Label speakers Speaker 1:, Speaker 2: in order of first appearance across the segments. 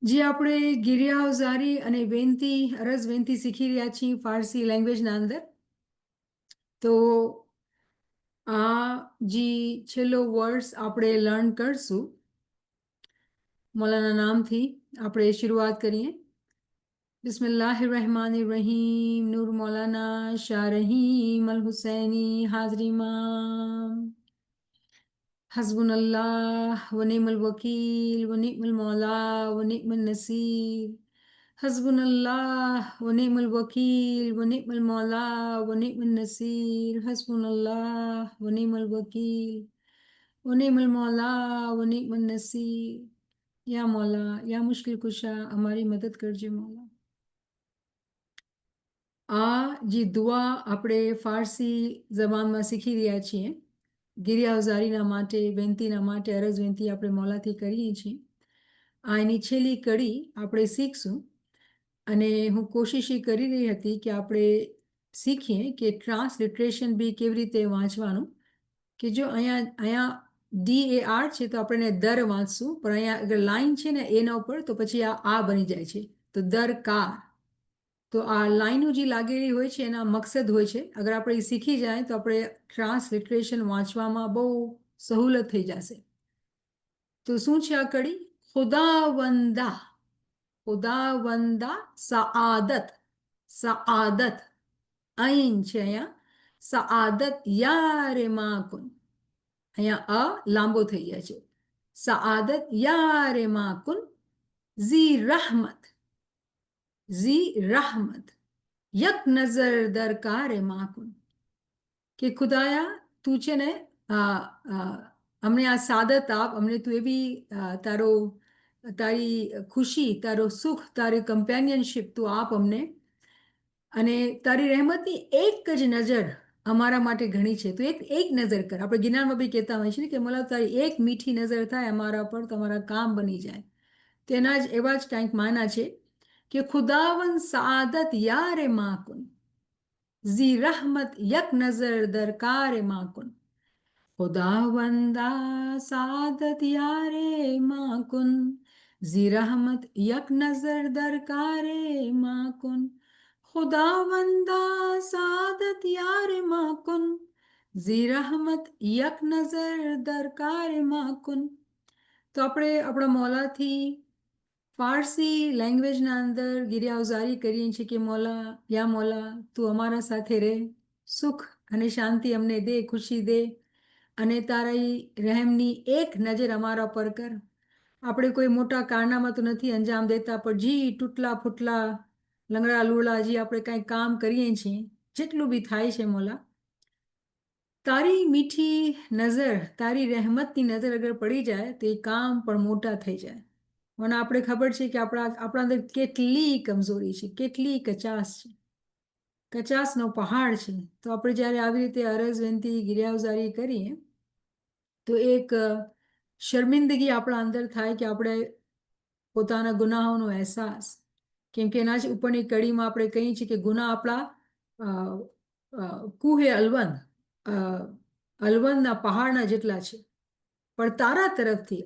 Speaker 1: જે આપણે ગિરિયા ઝારી અને વેનતી અરઝ વેનતી શીખી રહ્યા છીએ ફારસી લેંગ્વેજના અંદર. તો આ જે છેલ્લો વર્ડ્સ આપણે લર્ન કરશું મૌલાના નામથી આપણે શરૂઆત કરીએ. बिस्मिल्लाहिर्रहमानिर्रहीम नूर मौलाना शाह रहीम अल हुसैनी हाजरीमाम. हस्बुनल्लाह व निअमल वकील व निअमल मौला व निअमल नसीर. हस्बुनल्लाह व निअमल वकील व निअमल मौला व निअमल नसीर. हस्बुनल्लाह व निअमल वकील व निअमल मौला व निअमल नसीर. या मौला या मुश्किल कुशा हमारी मदद करजे मौला. આ જે દુઆ આપણે ફારસી જબાનમાં શીખી રહ્યા છીએ ગિરિયા ઝારીના માટે વેનતીના માટે અરઝ વેનતી આપણે મૌલાથી કરીએ છીએ. આ એની છેલ્લી કડી આપણે શીખશું અને હું કોશિશ એ કરી રહી હતી કે આપણે શીખીએ કે ટ્રાન્સલિટરેશન બી કેવી રીતે વાંચવાનું. કે જો અહીંયા DAR છે તો આપણે દર વાંચશું, પણ અહીંયા અગર લાઈન છે ને એના ઉપર તો પછી આ બની જાય છે તો દરકાર. તો આ લાઈનો જે લાગેલી હોય છે એના મકસદ હોય છે. અગર આપણે એ શીખી જાય તો આપણે ટ્રાન્સલિટરેશન વાંચવામાં બહુ સહુલત થઈ જશે. તો શું છે આ કડી? ખુદાવંદા ખુદાવંદા સઆદત સઆદત આઈન છે અહીંયા સઆદત યારે માકુન. અહીંયા લાંબો થઈ જાય છે. સઆદત યારે માકુન ઝી રહમત ઝી રહમત યક નજર દરકારે માકુન. કે ખુદાયા તું છે ને અમને આ સાદત આપ, અમને તું એવી તારી ખુશી, તારો સુખ, તારી કમ્પેનિયનશિપ તું આપ અમને, અને તારી રહેમતની એક જ નજર અમારા માટે ઘણી છે. તો એક નજર કર. આપણે ગિરનારમાં બી કહેતા હોઈએ છીએ કે મોલા તારી એક મીઠી નજર થાય અમારા પર તો અમારા કામ બની જાય. તેના જ એવા જ કંઈક માના છે કે ખુદાવન સાદત યારે માકુન ઝી રહમત યક નજર દરકારે માકુન. ખુદાવંદા સાદત યારે માકુન ઝી રહમત યક નજર દરકારે માકુન. ખુદાવંદા સાદત યારે માકુન ઝી રહમત યક નજર દરકારે માકુન. તો આપણે આપણા મૌલાથી ફારસી લેંગ્વેજના અંદર ગિરિયા ઝારી કરીએ છીએ કે મૌલા યા મૌલા તું અમારા સાથે રહે, સુખ અને શાંતિ અમને દે, ખુશી દે, અને તારી રહેમની એક નજર અમારા પર કર. આપણે કોઈ મોટા કારનામાં તો નથી અંજામ દેતા, પણ જી તૂટલા ફૂટલા લંગડા લુગડા જે આપણે કાંઈ કામ કરીએ છીએ, જેટલું બી થાય છે મૌલા, તારી મીઠી નજર, તારી રહેમતની નજર અગર પડી જાય તો એ કામ પણ મોટા થઈ જાય. મને આપણે ખબર છે કે આપણા અંદર કેટલી કમજોરી છે, કેટલી કચાસ છે, કચાસનો પહાડ છે. તો આપણે જ્યારે આવી રીતે અરઝ વિનતી ગિરિયા ઝારી કરીએ તો એક શર્મિંદગી આપણા અંદર થાય કે આપણે પોતાના ગુનાહોનો અહેસાસ, કેમ કે એના જ ઉપરની કડીમાં આપણે કહીએ છીએ કે ગુના આપણા કુહે અલવંદ, અલવંદના પહાડના જેટલા છે, પણ તારા તરફથી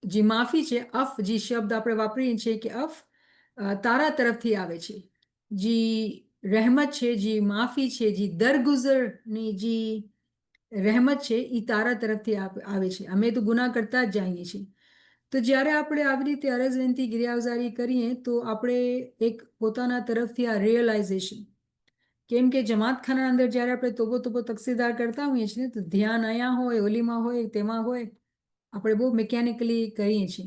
Speaker 1: જે માફી છે, જે શબ્દ આપણે વાપરીએ છીએ કે તારા તરફથી આવે છે. જે રહેમત છે, જે માફી છે, જે દરગુઝરની જે રહેમત છે એ તારા તરફથી આવે છે. અમે તો ગુનાહ કરતા જ જઈએ છીએ. તો જ્યારે આપણે આવી રીતે અરઝ વિનતી ગિરિયા ઝારી કરીએ તો આપણે એક પોતાના તરફથી આ રિયલાઇઝેશન, કેમ કે જમાતખાના અંદર જ્યારે આપણે તોબો તકસીદાર કરતા હોઈએ છીએ તો ધ્યાન અહીંયા હોય, ઓલીમાં હોય, તેમાં હોય, આપણે બહુ મિકેનિકલી કરીએ છીએ.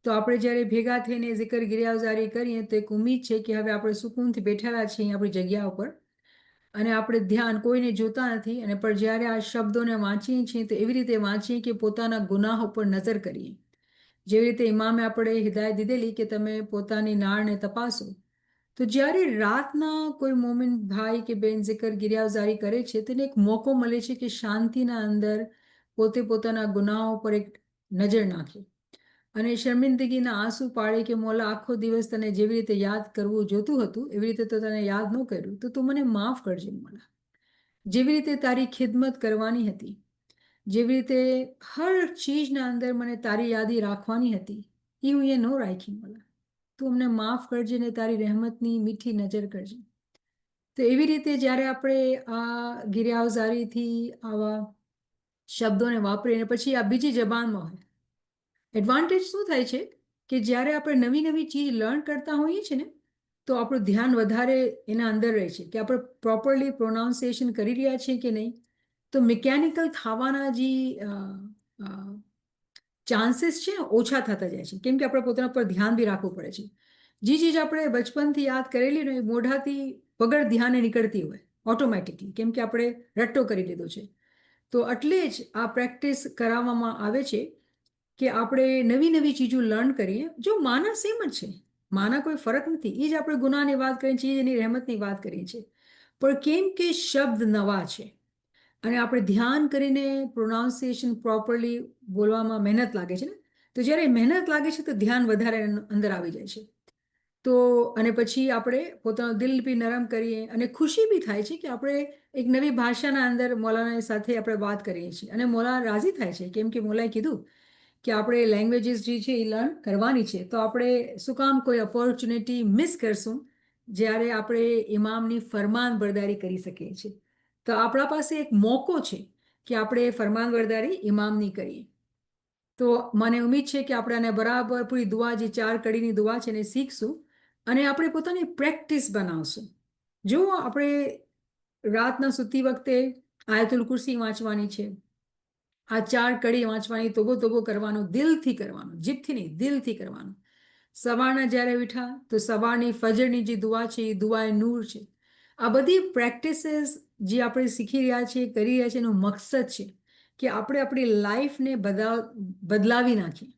Speaker 1: તો આપણે જ્યારે ભેગા થઈને zikr ગિરિયા ઝારી કરીએ તો એક ઉમ્મીદ છે કે હવે આપણે સુકૂનથી બેઠેલા છીએ આપણી જગ્યા ઉપર અને આપણે ધ્યાન કોઈને જોતા નથી, અને પણ જ્યારે આ શબ્દોને વાંચીએ છીએ તો એવી રીતે વાંચીએ કે પોતાના ગુનાહ ઉપર નજર કરીએ. જેવી રીતે ઇમામે આપણે હિદાયત દીધેલી કે તમે પોતાની નાળને તપાસો. તો જ્યારે રાતના કોઈ મોમિન ભાઈ કે બેન zikr ગિરિયા ઝારી કરે છે તેને એક મોકો મળે છે કે શાંતિના અંદર પોતે પોતાના ગુનાહો પર એક નજર નાખે અને શર્મિંદગીના આંસુ પાડે કે મોલા આખો દિવસ તને જેવી રીતે યાદ કરવું જોતું હતું એવી રીતે તો તને યાદ ન કર્યું, તો તું મને માફ કરજે મોલા. જેવી રીતે તારી ખિદમત કરવાની હતી, જેવી રીતે હર ચીજના અંદર મને તારી યાદી રાખવાની હતી એ હું એ ન રાખી મોલા. તું અમને માફ કરજે ને તારી રહેમતની મીઠી નજર કરજે. તો એવી રીતે જ્યારે આપણે આ ગિરિયાવઝારીથી આવા શબ્દોને વાપરીને પછી આ બીજી જબાનમાં હોય, એડવાન્ટેજ શું થાય છે કે જ્યારે આપણે નવી નવી ચીજ લર્ન કરતા હોઈએ છીએ ને તો આપણું ધ્યાન વધારે એના અંદર રહે છે કે આપણે પ્રોપરલી પ્રોનાઉન્સિએશન કરી રહ્યા છીએ કે નહીં. તો મિકેનિકલ થવાના જે ચાન્સીસ છે ઓછા થતા જાય છે, કેમ કે આપણે પોતાના પર ધ્યાન બી રાખવું પડે છે. જે ચીજ આપણે બચપનથી યાદ કરેલી ને એ મોઢાથી વગર ધ્યાને નીકળતી હોય ઓટોમેટિકલી, કેમ કે આપણે રટ્ટો કરી લીધો છે. તો એટલે જ આ પ્રેક્ટિસ કરાવવામાં આવે છે કે આપણે નવી નવી ચીજો લર્ન કરીએ. જો માના સેમ જ છે, માના કોઈ ફરક નથી. એ જ આપણે ગુનાની વાત કરીએ છીએ, એની રહેમતની વાત કરીએ છીએ, પણ કેમ કે શબ્દ નવા છે અને આપણે ધ્યાન કરીને પ્રોનાઉન્સિએશન પ્રોપરલી બોલવામાં મહેનત લાગે છે ને, તો જ્યારે મહેનત લાગે છે તો ધ્યાન વધારે અંદર આવી જાય છે. તો અને પછી આપણે પોતાનો દિલ બી નરમ કરીએ અને ખુશી બી થાય છે કે આપણે એક નવી ભાષાના અંદર મૌલાના સાથે આપણે વાત કરીએ છીએ અને મૌલાના રાજી થાય છે, કેમ કે મૌલાએ કીધું કે આપણે લેંગ્વેજીસ જે છે એ લર્ન કરવાની છે. તો આપણે શું કામ કોઈ ઓપોર્ચ્યુનિટી મિસ કરશું જ્યારે આપણે ઇમામની ફરમાન બરદારી કરી શકીએ છીએ. તો આપણા પાસે એક મોકો છે કે આપણે ફરમાન બરદારી ઇમામની કરીએ. તો મને ઉમ્મીદ છે કે આપણે આને બરાબર પૂરી દુઆ, જે 4 કડીની દુઆ છે એને શીખશું અને આપણે પોતાની પ્રેક્ટિસ બનાવશું. જો આપણે રાતના સૂતી વખતે આયતુલ કુરસી વાંચવાની છે, આ 4 કડી વાંચવાની, તોબો તોબો કરવાનું, દિલથી કરવાનું, જીભથી નહીં દિલથી કરવાનું. સવારના જ્યારે ઉઠા તો સવારની ફજરની જે દુઆ છે એ દુઆએ નૂર છે. આ બધી પ્રેક્ટિસીસ જે આપણે શીખી રહ્યા છીએ, કરી રહ્યા છીએ, એનું મકસદ છે કે આપણે આપણી લાઈફને બદલાવી નાખીએ.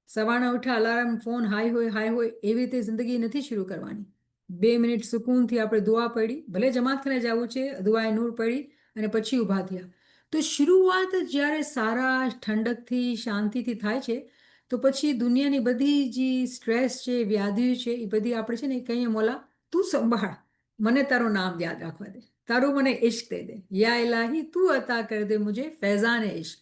Speaker 1: સવારના ઉઠા અલાર્મ, ફોન હાઈ હોય એવી રીતે જિંદગી નથી શરૂ કરવાની. 2 મિનિટ સુકૂનથી આપણે દુઆ પડી, ભલે જમાતખાને જવું છે, દુઆએ નૂર પડી અને પછી ઊભા થયા. તો શરૂઆત જ્યારે સારા ઠંડકથી શાંતિથી થાય છે તો પછી દુનિયાની બધી જે સ્ટ્રેસ છે, વ્યાધિઓ છે, એ બધી આપણે છે ને કહીએ મોલા તું સંભાળ, મને તારું નામ યાદ રાખવા દે, તારું મને ઇશ્ક દે દે, યા ઇલાહી તું અતા કર દે મુજે ફૈઝાન ઇશ્ક.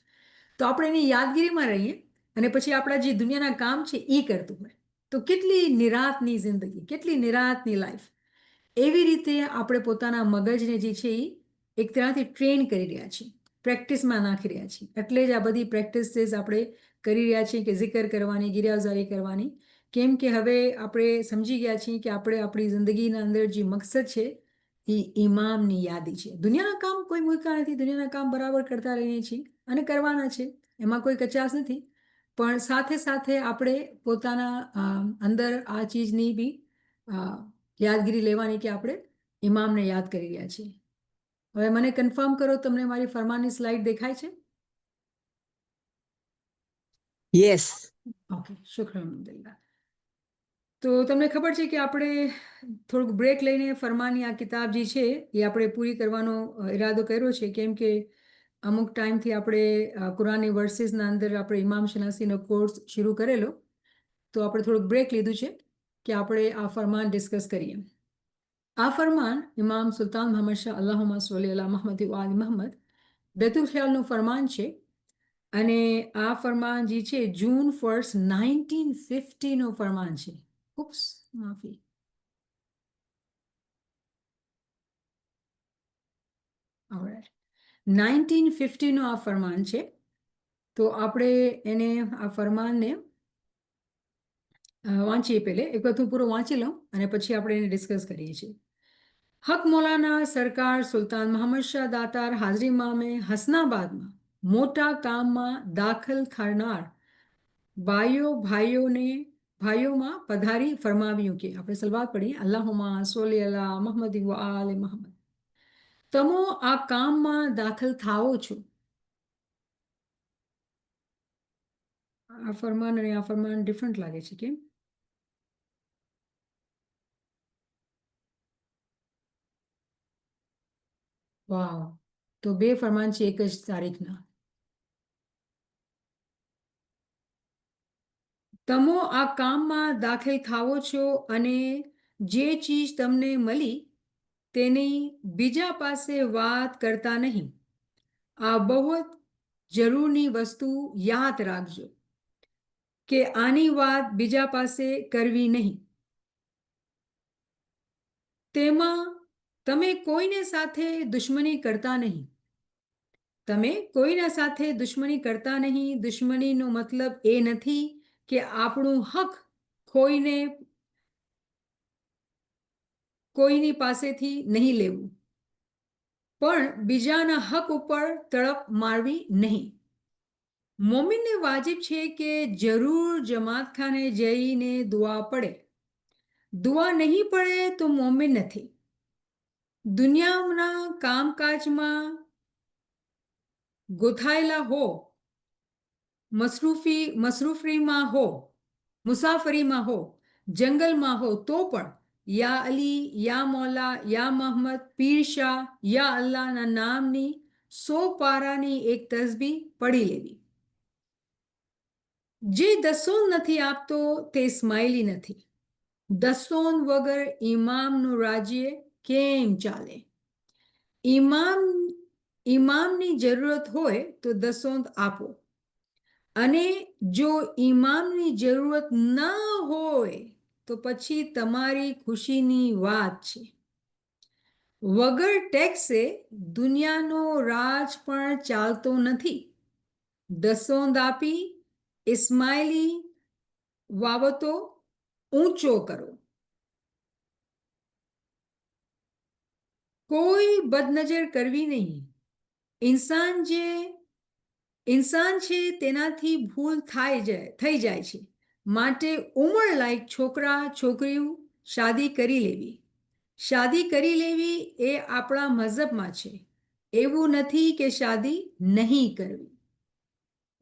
Speaker 1: તો આપણે એની યાદગીરીમાં રહીએ અને પછી આપણા જે દુનિયાના કામ છે એ કરતું હોય તો કેટલી નિરાતની જિંદગી, કેટલી નિરાતની લાઈફ. એવી રીતે આપણે પોતાના મગજને જે છે એ એક તરહથી ટ્રેન કરી રહ્યા છીએ, પ્રેક્ટિસમાં નાખી રહ્યા છીએ. એટલે જ આ બધી પ્રેક્ટિસીસ આપણે કરી રહ્યા છીએ કે જિકર કરવાની, ગિરિયાવઝારી કરવાની, કેમ કે હવે આપણે સમજી ગયા છીએ કે આપણે આપણી જિંદગીના અંદર જે મકસદ છે એ ઇમામની યાદી છે. દુનિયાના કામ કોઈ મૂક્યા નથી, દુનિયાના કામ બરાબર કરતા રહીએ છીએ અને કરવાના છે, એમાં કોઈ કચાશ નથી. પણ સાથે સાથે આપણે પોતાના અંદર આ ચીજની બી યાદગીરી લેવાની કે આપણે ઇમામને યાદ કરી રહ્યા છીએ. હવે મને કન્ફર્મ કરો, તમને મારી ફરમાનની સ્લાઇડ દેખાય છે?
Speaker 2: યસ.
Speaker 1: ઓકે, શુક્ર અલહમદુલિલ્લાહ. તો તમને ખબર છે કે આપણે થોડુંક બ્રેક લઈને ફરમાની આ કિતાબ જે છે એ આપણે પૂરી કરવાનો ઈરાદો કર્યો છે, કેમ કે અમુક ટાઈમથી આપણે કુરાની વર્સિસના અંદર આપણે ઇમામ શનાસીનો કોર્સ શરૂ કરેલો, તો આપણે થોડુંક બ્રેક લીધું છે કે આપણે આ ફરમાન ડિસ્કસ કરીએ. આ ફરમાન ઇમામ સુલતાન મુહમ્મદ શાહ અલ્લાહુમ્મા સલ્લી અલા મુહમ્મદ વ આલી મુહમ્મદ બેતુલ ખ્યાલનું ફરમાન છે અને આ ફરમાન જે છે જૂન 1, 1950નો ફરમાન છે. ઉપ્સ, માફી. ઓલરાઈટ, 1950નો આ ફરમાન છે. તો આપણે એને આ ફરમાનને વાંચીએ. પહેલે એક વખત હું પૂરો વાંચી લઉં અને પછી આપણે એને ડિસ્કસ કરીએ છીએ. હક મૌલાના સરકાર સુલતાન મુહમ્મદ શાહ દાતાર હાજરીમાં મેં હસનાબાદમાં મોટા કામમાં દાખલ થનાર ભાઈઓમાં પધારી ફરમાવ્યું કે આપણે સલવાત પઢીએ, અલ્લાહુમ્મા સલ્લી અલા મુહમ્મદ વ આલે મુહમ્મદ. તમો આ કામમાં દાખલ થાઓ છો. આ ફરમાન અને આ ફરમાન ડિફરન્ટ લાગે છે, કેમ? વાવ, તો 2 ફરમાન છે એક જ તારીખના. તમો આ કામમાં દાખલ થાવો છો અને જે ચીજ તમને મળી તેની બીજા પાસે વાત કરતા નહીં. આ બહુ જરૂરની વસ્તુ યાદ રાખજો કે આની વાત બીજા પાસે કરવી નહીં. તેમાં તમે કોઈને સાથે દુશ્મની કરતા નહીં. તમે કોઈના સાથે દુશ્મની કરતા નહીં. દુશ્મનીનો મતલબ એ નથી કે આપણું હક કોઈની પાસેથી નહીં લેવું, પણ બીજાના હક ઉપર તડપ મારવી નહીં. મોમિનને વાજિબ છે કે જરૂર જમાતખાને જઈને દુઆ પડે. દુઆ નહીં પડે તો મોમિન નથી. દુનિયાના કામકાજમાં ગોથાયેલા હો, મુસાફરીમાં હો, જંગલમાં હો, તો પણ યા અલી, યા મૌલા, યા મોહમ્મદ, પીર શાહ, યા અલ્લાહના નામની 100 પારાની એક તસબીહ પડી લેવી. જે દસોન નથી આપતો તે ઇસ્માઇલી નથી. દસોન વગર ઇમામનું રાજ્ય કેમ ચાલે? ઇમામની જરૂરત હોય તો દસોંદ આપો, અને જો ઇમામની જરૂરત ન હોય તો પછી તમારી ખુશીની વાત છે. વગર ટેક્સે દુનિયાનો રાજ પણ ચાલતો નથી. દસોંદ આપી ઇસ્માઇલી વાવતો ઊંચો કરો. કોઈ બદનજર કરવી નહીં. ઇન્સાન છે તેનાથી ભૂલ થઈ જાય છે. માટે ઉંમર લાયક છોકરા છોકરીઓ શાદી કરી લેવી. શાદી કરી લેવી એ આપણા મઝહબમાં છે. એવું નથી કે શાદી નહીં કરવી.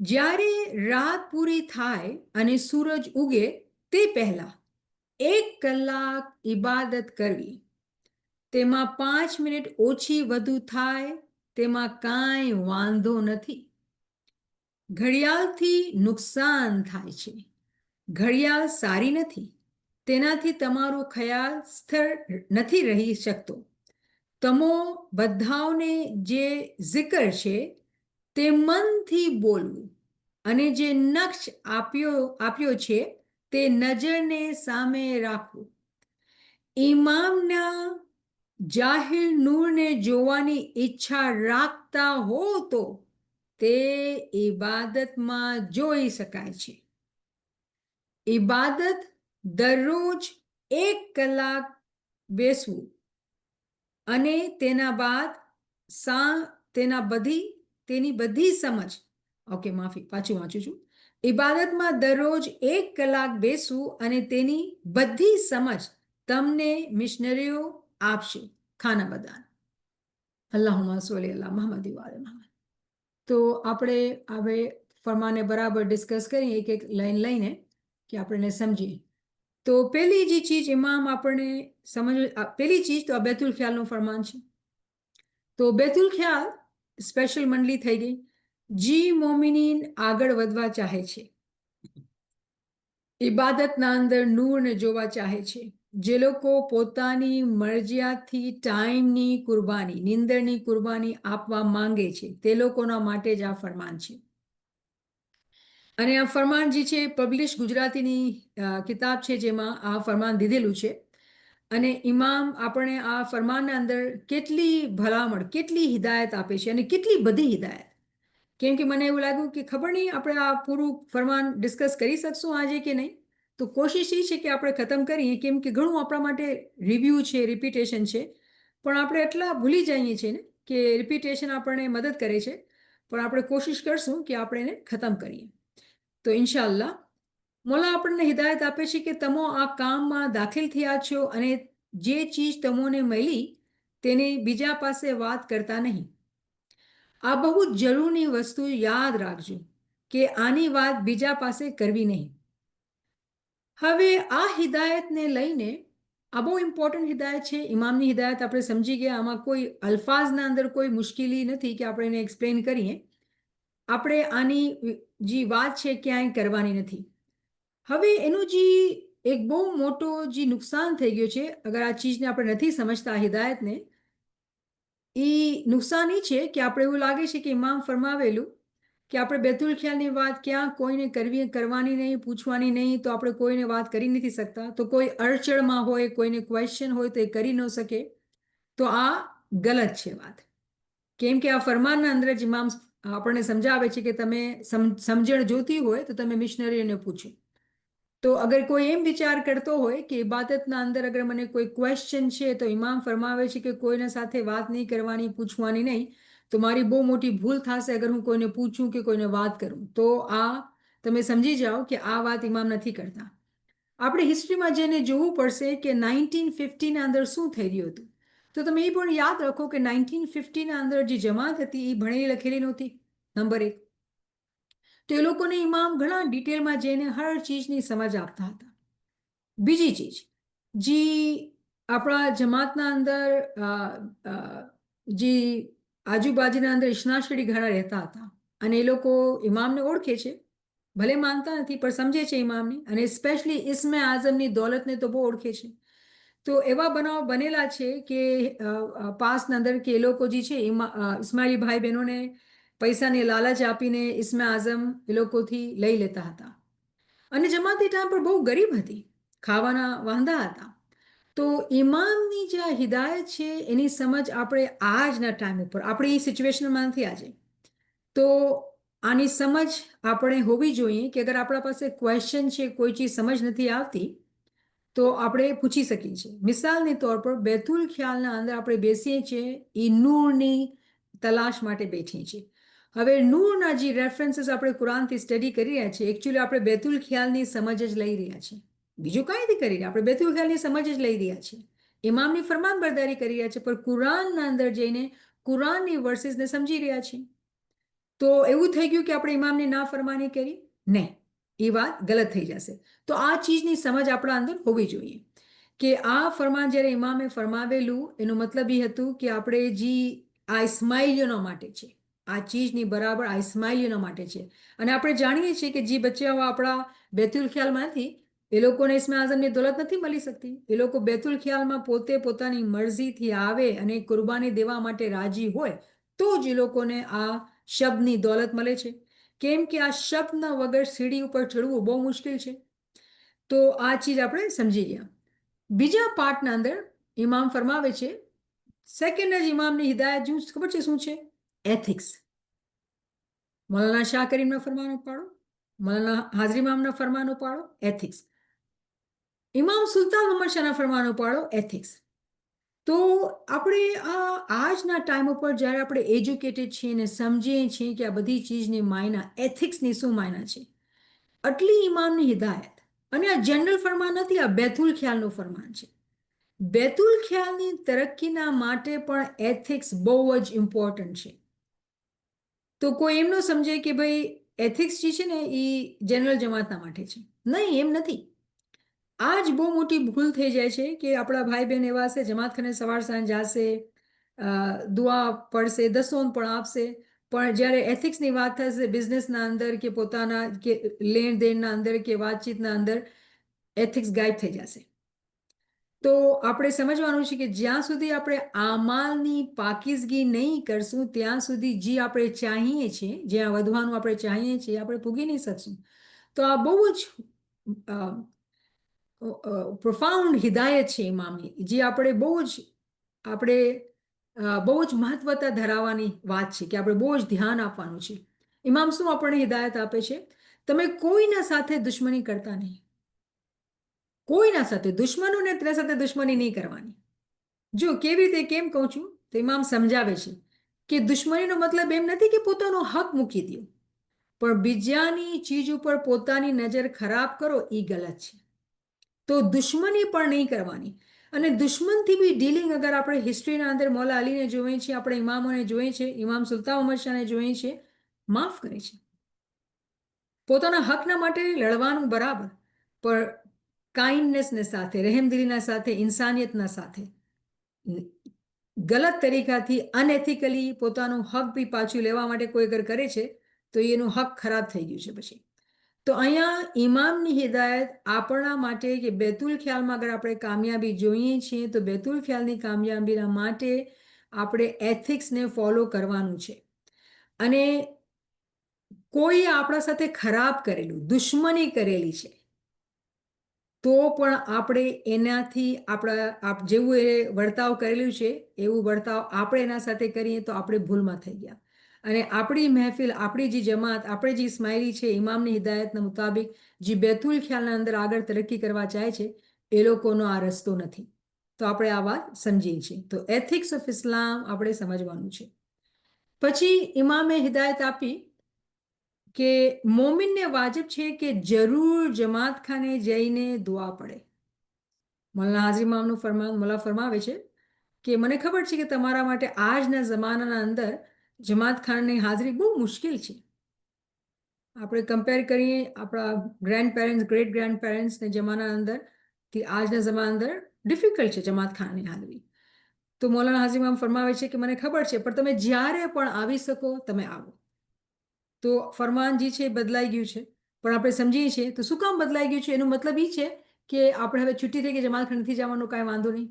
Speaker 1: જ્યારે રાત પૂરી થાય અને સૂરજ ઉગે તે પહેલા 1 કલાક ઇબાદત કરવી. તેમાં 5 મિનિટ ઓછી વધુ થાય તેમાં કાંઈ વાંધો નથી. ઘડિયાળથી નુકસાન થાય છે. ઘડિયાળ સારી નથી. તેનાથી તમારો ખ્યાલ સ્થિર નથી રહી શકતો. તમો બધાઓને જે zikr છે તે મનથી બોલવું, અને જે નક્શ આપ્યો છે તે નજરને સામે રાખવું. ઇમામના જાહિર નૂરને જોવાની ઈચ્છા રાખતા હો તો તે ઇબાદતમાં જોઈ શકાય છે. ઇબાદત દરરોજ 1 કલાક બેસવું, અને તેના બાદ તેની બધી સમજ, પાછું વાંચું છું. ઇબાદતમાં દરરોજ 1 કલાક બેસવું અને તેની બધી સમજ તમને મિશનરીઓ આપશે. ખાના બદાન. અલ્લાહુમ્મા સલ્લી અલા મુહમ્મદ વ આલે મુહમ્મદ. તો આપણે હવે ફરમાને બરાબર ડિસ્કસ કરીએ, એક લાઈન લઈને કે આપણે સમજીએ. તો પહેલી જે ચીજ ઇમામ આપણને પહેલી ચીજ તો બેતુલ ખ્યાલનું ફરમાન છે. તો બેતુલ ખ્યાલ સ્પેશિયલ મંડળી થઈ ગઈ. જી મોમિનીન આગળ વધવા ચાહે છે, ઇબાદતના અંદર નૂરને જોવા ચાહે છે. જે લોકો પોતાની મરજિયાતથી ટાઈમની કુરબાની, નીંદરની કુરબાની આપવા માંગે છે, તે લોકોના માટે જ આ ફરમાન છે. અને આ ફરમાન જે છે પબ્લિશ ગુજરાતીની કિતાબ છે જેમાં આ ફરમાન દીધેલું છે. અને ઇમામ આપણે આ ફરમાનના અંદર કેટલી ભલામણ, કેટલી હિદાયત આપે છે, અને કેટલી બધી હિદાયત. કેમ કે મને એવું લાગ્યું કે ખબર નહીં આપણે આ પૂરું ફરમાન ડિસ્કસ કરી શકશું આજે કે નહીં. તો કોશિશ એ છે કે આપણે ખતમ કરીએ, કેમ કે ઘણું આપણા માટે રિવ્યૂ છે, રિપીટેશન છે. પણ આપણે એટલા ભૂલી જઈએ છીએ ને કે રિપીટેશન આપણને મદદ કરે છે. પણ આપણે કોશિશ કરશું કે આપણે એને ખતમ કરીએ. તો ઇન્શાઅલ્લાહ મોલા આપણને હિદાયત આપે છે કે તમે આ કામમાં દાખલ થયા છો, અને જે ચીજ તમોને મળી તેની બીજા પાસે વાત કરતા નહીં. આ બહુ જરૂરી વસ્તુ યાદ રાખજો કે આની વાત બીજા પાસે કરવી નહીં. હવે આ હિદાયતને લઈને આ બહુ ઇમ્પોર્ટન્ટ હિદાયત છે. ઇમામની હિદાયત આપણે સમજી ગયા. આમાં કોઈ અલ્ફાઝના અંદર કોઈ મુશ્કેલી નથી કે આપણે એને એક્સપ્લેન કરીએ. આપણે આની જે વાત છે ક્યાંય કરવાની નથી. હવે એનું જે એક બહુ મોટો જે નુકસાન થઈ ગયો છે, અગર આ ચીજને આપણે નથી સમજતા હિદાયતને, એ નુકસાન એ છે કે આપણે એવું લાગે છે કે ઇમામ ફરમાવેલું કે આપણે બેતુલ ખ્યાલની વાત ક્યાં કોઈને કરવાની નહીં, પૂછવાની નહીં, તો આપણે કોઈને વાત કરી નથી શકતા. તો કોઈ અડચણમાં હોય, કોઈને ક્વેશ્ચન હોય તો એ કરી ન શકે. તો આ ગલત છે વાત. કેમ કે આ ફરમાનના અંદર જ ઇમામ આપણને સમજાવે છે કે તમે સમજણ જોતી હોય તો તમે મિશનરીઓને પૂછો. તો અગર કોઈ એમ વિચાર કરતો હોય કે ઇબાદતના અંદર અગર મને કોઈ ક્વેશ્ચન છે તો ઇમામ ફરમાવે છે કે કોઈના સાથે વાત નહીં કરવાની, પૂછવાની નહીં, તો મારી બહુ મોટી ભૂલ થશે અગર હું કોઈને પૂછું કે કોઈને વાત કરું. તો આ તમે સમજી જાઓ કે આ વાત ઇમામ નથી કરતા. આપણે હિસ્ટ્રીમાં જઈને જોવું પડશે કે 1950ના અંદર શું થઈ રહ્યું હતું. તો તમે એ પણ યાદ રાખો કે 1950ના અંદર જે જમાત હતી એ ભણેલી લખેલી નહોતી, નંબર 1. તો એ લોકોને ઇમામ ઘણા ડિટેલમાં જઈને હર ચીજની સમજ આપતા હતા. બીજી ચીજ, જે આપણા જમાતના અંદર જે આજુબાજુના અંદર ઇશનાશડી ઘણા રહેતા હતા અને એ લોકો ઇમામને ઓળખે છે, ભલે માનતા નથી પણ સમજે છે ઇમામની, અને સ્પેશલી ઇસ્મે આઝમની દોલતને તો બહુ ઓળખે છે. તો એવા બનાવ બનેલા છે કે પાસના અંદર કે એ લોકો જે છે ઇસ્માઇલી ભાઈ બહેનોને પૈસાની લાલચ આપીને ઇસ્મે આઝમ એ લોકોથી લઈ લેતા હતા. અને જમાતી ટાઈમ પર બહુ ગરીબ હતી, ખાવાના વાંધા હતા. તો ઇમામની જે હિદાયત છે એની સમજ આપણે આજના ટાઈમ ઉપર, આપણી એ સિચ્યુએશનમાં નથી આજે, તો આની સમજ આપણે હોવી જોઈએ કે અગર આપણા પાસે ક્વેશ્ચન છે, કોઈ ચીજ સમજ નથી આવતી તો આપણે પૂછી શકીએ છીએ. મિસાલની તौर પર બેતુલ ખ્યાલના અંદર આપણે બેસીએ છીએ એ નૂરની તલાશ માટે બેઠીએ છીએ. હવે નૂરના જે રેફરન્સીસ આપણે કુરાનથી સ્ટડી કરી રહ્યા છીએ, એકચ્યુઅલી આપણે બેતુલ ખ્યાલની સમજ જ લઈ રહ્યા છીએ, બીજું કાંઈ નથી કરી રહ્યા. આપણે બેતુલ ખ્યાલની સમજ જ લઈ રહ્યા છીએ, ઇમામની ફરમાનબરદારી કરી રહ્યા છીએ, પણ કુરાનના અંદર જઈને કુરાનની વર્સિસને સમજી રહ્યા છીએ. તો એવું થઈ ગયું કે આપણે ઇમામની નાફરમાની કરી? નહીં, એ વાત ગલત થઈ જશે. તો આ ચીજની સમજ આપણા અંદર હોવી જોઈએ કે આ ફરમાન જ્યારે ઇમામે ફરમાવેલું એનો મતલબ એ હતું કે આપણે જે આ ઇસ્માઇલીઓના માટે છે, આ ચીજની બરાબર આ ઇસ્માઇલીઓના માટે છે. અને આપણે જાણીએ છીએ કે જે બચ્ચાઓ આપણા બેતુલ ખ્યાલમાંથી, એ લોકોને ઇસ્મે આઝમની દોલત નથી મળી શકતી. એ લોકો બેતુલ ખ્યાલમાં પોતે પોતાની મરજીથી આવે અને કુરબાની દેવા માટે રાજી હોય તો જ એ લોકોને આ શબ્દની દોલત મળે છે. કેમ કે આ શબ્દના વગર સીડી ઉપર ચડવું બહુ મુશ્કેલ છે. તો આ ચીજ આપણે સમજી ગયા. બીજા પાર્ટના અંદર ઇમામ ફરમાવે છે, સેકન્ડ જ ઇમામની હિદાયત જો ખબર છે શું છે? એથિક્સ. મૌલાના શાહ કરીમના ફરમાનો પાડો, મૌલાના હાજરી ઇમામના ફરમાનો પાડો, એથિક્સ. ઇમામ સુલતાન મુહમ્મદ શાહના ફરમાનો પાડો, એથિક્સ. તો આપણે આજના ટાઈમ ઉપર જ્યારે આપણે એજ્યુકેટેડ છીએ ને સમજીએ છીએ કે આ બધી ચીજની માયના, એથિક્સની શું માયના છે, આટલી ઇમામની હિદાયત. અને આ જનરલ ફરમાન નથી, આ બેતુલ ખ્યાલનું ફરમાન છે. બેતુલ ખ્યાલની તરક્કીના માટે પણ એથિક્સ બહુ જ ઇમ્પોર્ટન્ટ છે. તો કોઈ એમ ન સમજે કે ભાઈ એથિક્સ જે છે ને એ જનરલ જમાતના માટે છે. નહીં, એમ નથી. આ જ બહુ મોટી ભૂલ થઈ જાય છે કે આપણા ભાઈ બહેન એવા હશે, જમાતખાને સવાર સાંજ જશે, દુઆ પડશે, દસોન પણ આપશે, પણ જ્યારે એથિક્સની વાત થશે બિઝનેસના અંદર કે પોતાના કે લેણ દેણના અંદર કે વાતચીતના અંદર, એથિક્સ ગાયબ થઈ જશે. તો આપણે સમજવાનું છે કે જ્યાં સુધી આપણે આમાલની પાકીઝગી નહીં કરશું ત્યાં સુધી જે આપણે ચાહીએ છીએ, જ્યાં વધવાનું આપણે ચાહીએ છીએ, આપણે પૂગી નહીં શકશું. તો આ બહુ જ પ્રોફાઉન્ડ હિદાયત છે ઇમામની, જે આપણે બહુ જ મહત્વતા ધરાવવાની વાત છે કે આપણે બહુ જ ધ્યાન આપવાનું છે. ઇમામ શું આપણને હિદાયત આપે છે? તમે કોઈના સાથે દુશ્મની કરતા નહીં, કોઈના સાથે દુશ્મનોને તેના સાથે દુશ્મની નહીં કરવાની. જો કેવી રીતે, કેમ કહું છું તો ઇમામ સમજાવે છે કે દુશ્મનીનો મતલબ એમ નથી કે પોતાનો હક મૂકી દો, પણ બીજાની ચીજ ઉપર પોતાની નજર ખરાબ કરો એ ગલત છે. તો દુશ્મની પણ નહીં કરવાની. અને દુશ્મનથી બી ડીલિંગ અગર આપણે હિસ્ટ્રીના અંદર મૌલા અલીને જોઈએ છીએ, આપણે ઇમામોને જોઈએ છીએ, ઇમામ સુલતાન ઉમર શાહને જોઈએ છીએ, માફ કરે છે. પોતાના હકના માટે લડવાનું બરાબર, પણ કાઇન્ડનેસને સાથે, રહેમદિલીના સાથે, ઇન્સાનિયતના સાથે. ગલત તરીકાથી અનએથિકલી પોતાનું હક બી પાછું લેવા માટે કોઈ અગર કરે છે તો એનું હક ખરાબ થઈ ગયું છે પછી. તો અહીંયા ઇમામની હિદાયત આપણા માટે કે બેતુલ ખ્યાલમાં અગર આપણે કામયાબી જોઈએ છીએ તો બેતુલ ખ્યાલની કામયાબીના માટે આપણે એથિક્સને ફોલો કરવાનું છે. અને કોઈ આપણા સાથે ખરાબ કરેલું, દુશ્મની કરેલી છે, તો પણ આપણે એનાથી જેવું એ વર્તાવ કરેલું છે એવું વર્તાવ આપણે એના સાથે કરીએ તો આપણે ભૂલમાં થઈ ગયા. અને આપણી મહેફિલ, આપણી જે જમાત, આપણે જે ઇસ્માઇલી છે, ઇમામની હિદાયતના મુતાબિક જે બેતુલ ખ્યાલના અંદર આગળ તરક્કી કરવા ચાહે છે, એ લોકોનો આ રસ્તો નથી. તો આપણે આ વાત સમજીએ છીએ. તો એથિક્સ ઓફ ઇસ્લામ આપણે સમજવાનું છે. પછી ઇમામે હિદાયત આપી કે મોમિનને વાજિબ છે કે જરૂર જમાતખાને જઈને દુઆ પડે. મૌલાના હાજી ઇમામનું ફરમાન, મોલા ફરમાવે છે કે મને ખબર છે કે તમારા માટે આજના જમાનાના અંદર જમાતખાનાની હાજરી બહુ મુશ્કેલ છે. આપણે કમ્પેર કરીએ આપણા ગ્રેન્ડ પેરેન્ટ્સ, ગ્રેટ ગ્રેન્ડ પેરેન્ટ્સને જમાનાના અંદરથી આજના જમાના અંદર ડિફિકલ્ટ છે જમાતખાનાની હાજરી. તો મૌલાના હાજી ઇમામ ફરમાવે છે કે મને ખબર છે, પણ તમે જ્યારે પણ આવી શકો તમે આવો. તો ફરમાન જે છે એ બદલાઈ ગયું છે, પણ આપણે સમજીએ છીએ તો શું કામ બદલાઈ ગયું છે? એનો મતલબ એ છે કે આપણે હવે છુટ્ટી થઈ કે જમાતખાને નથી જવાનું, કાંઈ વાંધો નહીં,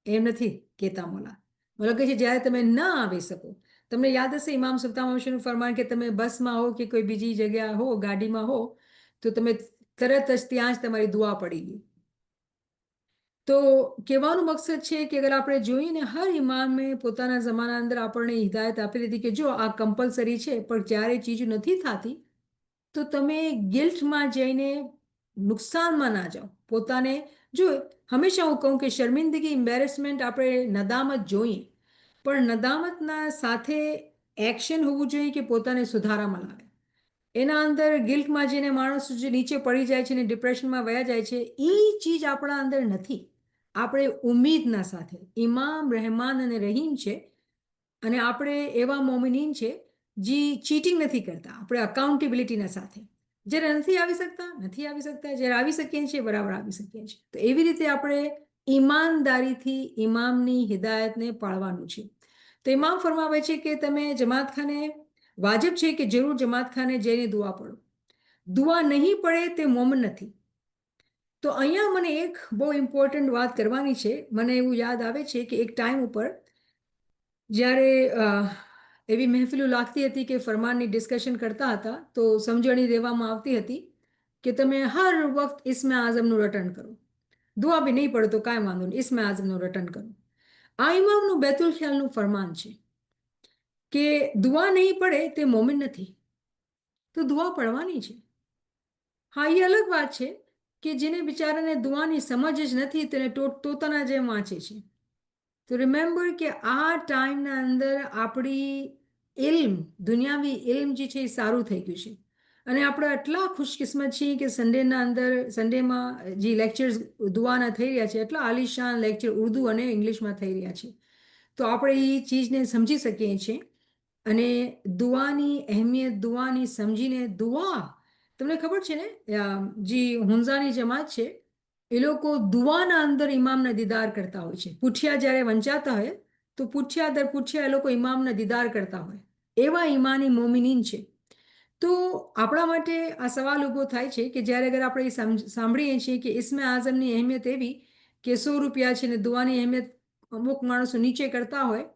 Speaker 1: એમ નથી કહેતા મોલા. મોલા કહે છે જ્યારે તમે ન આવી શકો, તમને યાદ હશે ઇમામ સુલતાન વંશીનું ફરમાન કે તમે બસમાં હો કે કોઈ બીજી જગ્યા હો, ગાડીમાં હો, તો તમે તરત જ ત્યાં જ તમારી દુઆ પડી ગઈ. તો કહેવાનો મકસદ છે કે અગર આપણે જોઈએ ને, હર ઇમામે પોતાના જમાના અંદર આપણને હિદાયત આપી દીધી કે જો આ કમ્પલસરી છે, પણ જ્યારે ચીજ નથી થતી તો તમે ગિલ્ટમાં જઈને નુકસાનમાં ના જાઓ. પોતાને જો હંમેશા હું કહું કે શર્મિંદગી, એમ્બેરેસમેન્ટ, આપણે નદામત જોઈએ, પણ નદામતના સાથે એક્શન હોવું જોઈએ કે પોતાને સુધારામાં લાવે. એના અંદર ગિલ્ટમાં જઈને માણસ જે નીચે પડી જાય છે ને ડિપ્રેશનમાં વયા જાય છે, એ ચીજ આપણા અંદર નથી. આપણે ઉમ્મીદના સાથે, ઇમામ રહેમાન અને રહીમ છે, અને આપણે એવા મોમિનીન છે જે ચીટિંગ નથી કરતા. આપણે અકાઉન્ટેબિલિટીના સાથે જ્યારે નથી આવી શકતા, નથી આવી શકતા, જ્યારે આવી શકીએ છીએ બરાબર આવી શકીએ છીએ. તો એવી રીતે આપણે ઈમાનદારીથી ઇમામની હિદાયતને પાળવાનું છે. તો ઇમામ ફરમાવે છે કે તમે જમાતખાને વાજિબ છે કે જરૂર જમાતખાને જઈને દુઆ પડો. દુઆ નહીં પડે તે મોમન નથી. તો અહીંયા મને એક બહુ ઇમ્પોર્ટન્ટ વાત કરવાની છે. મને એવું યાદ આવે છે કે એક ટાઈમ ઉપર જ્યારે એવી મહેફિલો લાગતી હતી કે ફરમાનની ડિસ્કશન કરતા હતા, તો સમજણી દેવામાં આવતી હતી કે તમે હર વખત ઇસ્મે આઝમનું રટન કરો, દુઆ બી નહીં પડે તો કાંઈ વાંધો નહીં, ઇસ્મે આઝમનું રટન કરો. આ ઇમામનું બેતુલ ખ્યાલનું ફરમાન છે કે દુઆ નહીં પડે તે મોમિન નથી. તો દુઆ પડવાની છે. હા, એ અલગ વાત છે કે જેને બિચારાને દુઆની સમજ જ નથી તેને તોતાના જેમ વાંચે છે. તો રિમેમ્બર કે આ ટાઈમના અંદર આપણી ઇલ્મ, દુનિયાવી ઇલ્મ જે છે એ સારું થઈ ગયું છે. અને આપણે આટલા ખુશકિસ્મત છીએ કે સન્ડેમાં જે લેક્ચર્સ દુઆના થઈ રહ્યા છે, એટલા આલિશાન લેક્ચર ઉર્દુ અને ઇંગ્લિશમાં થઈ રહ્યા છે. તો આપણે એ ચીજને સમજી શકીએ છીએ. અને દુઆની અહેમિયત, દુઆની સમજીને દુઆ, તમને ખબર છે ને, જે હુંઝાની જમાત છે એ લોકો દુઆના અંદર ઇમામના દીદાર કરતા હોય છે. પૂઠિયા જ્યારે વંચાતા હોય તો પૂઠિયા દર પૂઠિયા એ લોકો ઇમામના દીદાર કરતા હોય. એવા ઈમાની મોમિનીન છે. તો આપણા માટે આ સવાલ ઊભો થાય છે કે જ્યારે અગર આપણે સાંભળીએ છીએ કે ઇસ્મે આઝમની અહેમિયત એવી કે 100 રૂપિયા છે ને દુઆની અહેમિયત અમુક માણસો નીચે કરતા હોય,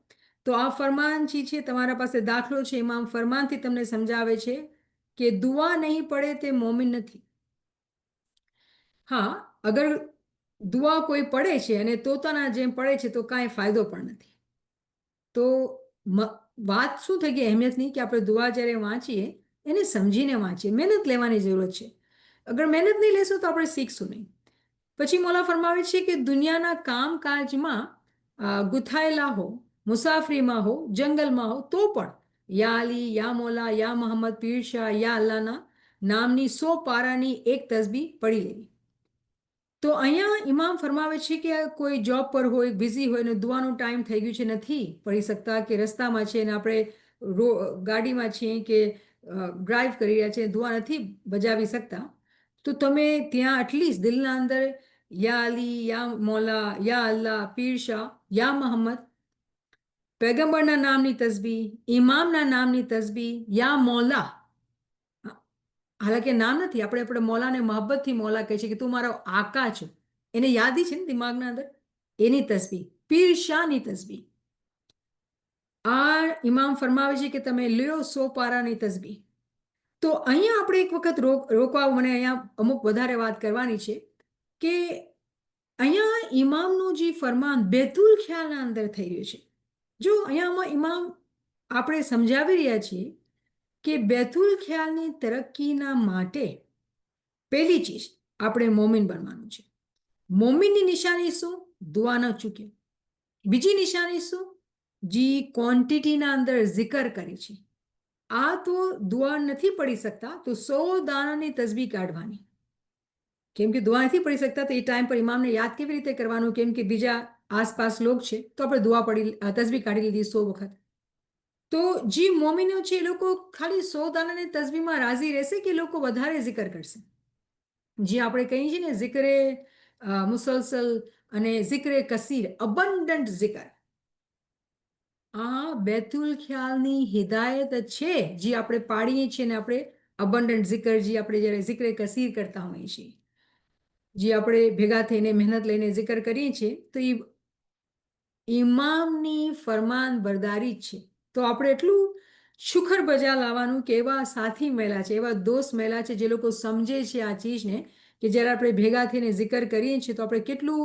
Speaker 1: તો આ ફરમાન જે છે તમારા પાસે દાખલો છે. ઇમામ ફરમાનથી તમને સમજાવે છે કે દુઆ નહીં પડે તે મોમિન નથી. હા, અગર દુઆ કોઈ પડે છે અને તોતાના જેમ પડે છે તો કાંઈ ફાયદો પણ નથી. તો વાત શું થઈ ગઈ અહેમિયતની કે આપણે દુઆ જ્યારે વાંચીએ એને સમજીને વાંચીએ, મહેનત લેવાની જરૂરત છે. અગર મહેનત નહીં લેશું તો આપણે શીખશું નહીં. પછી મોલા ફરમાવે છે કે દુનિયાના કામકાજમાં ગુથાયેલા હો, મુસાફરીમાં હો, જંગલમાં હો, તો પણ યા અલી, યા મોલા, યા મોહમ્મદ, પીર શાહ, યા અલ્લાહના નામની 100 પારાની એક તસબીહ પડી લેવી. તો અહીંયા ઇમામ ફરમાવે છે કે કોઈ જોબ પર હોય, બિઝી હોય ને દુઆનો ટાઈમ થઈ ગયું છે, નથી પડી શકતા, કે રસ્તામાં છે ને આપણે ગાડીમાં છીએ કે ડ્રાઈવ કરી રહ્યા છે, દુઆ નથી બજાવી શકતા, તો તમે ત્યાં એટલીસ્ટ દિલના અંદર યા અલી, યા મોલા, યા અલ્લાહ, પીર શાહ, યા મોહમ્મદ, પેગમ્બરના નામની તસબીહ, ઇમામના નામની તસબીહ, યા મોલા, હાલાકી નામ નથી, આપણે મોલાને મોહબ્બતથી મોલા કહે છે કે તું મારો આકા છો, એને યાદી છે ને દિમાગના અંદર, એની તસબીહ, પીર શાહની તસબીહ. આ ઇમામ ફરમાવે છે કે તમે લ્યો 100 પારાની તસબીહ. તો અહીંયા આપણે એક વખત રોકવા, મને અહીંયા અમુક વધારે વાત કરવાની છે કે અહીંયા ઇમામનું જે ફરમાન બેતુલ ખ્યાલના અંદર થઈ રહ્યું છે. જો અહીંયામાં ઇમામ આપણે સમજાવી રહ્યા છીએ કે બેતુલ ખ્યાલની તરક્કીના માટે પહેલી ચીજ આપણે મોમિન બનવાનું છે. મોમિનની નિશાની શું? દુઆ ન ચૂકે. બીજી નિશાની શું? જે ક્વોન્ટિટીના અંદર zikr કરે છે. આ તો દુઆ નથી પડી શકતા તો 100 દાણાની તસબીહ કાઢવાની. કેમ કે દુઆ નથી પડી શકતા તો એ ટાઈમ પર ઇમામને યાદ કેવી રીતે કરવાનું? કેમ કે બીજા આસપાસ લોક છે તો આપણે તસબીહ કાઢી લીધી 100 વખત. તો જે મોમિનો છે એ લોકો ખાલી 100 દાણાની તસબીહમાં રાજી રહેશે કે લોકો વધારે zikr કરશે? જે આપણે કહીએ છીએ ને zikre મુસલસલ અને zikre કસીર, અબન્ડન્ટ zikr. આ બેતુલ ખ્યાલની હિદાયત છે જે આપણે પાડીએ છીએ ને આપણે અબન્ડન્ટ zikr, જે આપણે જ્યારે zikre કસીર કરતા હોઈએ છીએ, જે આપણે ભેગા થઈને મહેનત લઈને zikr કરીએ છીએ, તો એ ઇમામની ફરમાન બરદારી જ છે. તો આપણે એટલું શુખર બજા લાવવાનું કે એવા સાથી મેલા છે, એવા દોસ્ત મેલા છે જે લોકો સમજે છે આ ચીજને, કે જ્યારે આપણે ભેગા થઈને zikr કરીએ છીએ તો આપણે કેટલું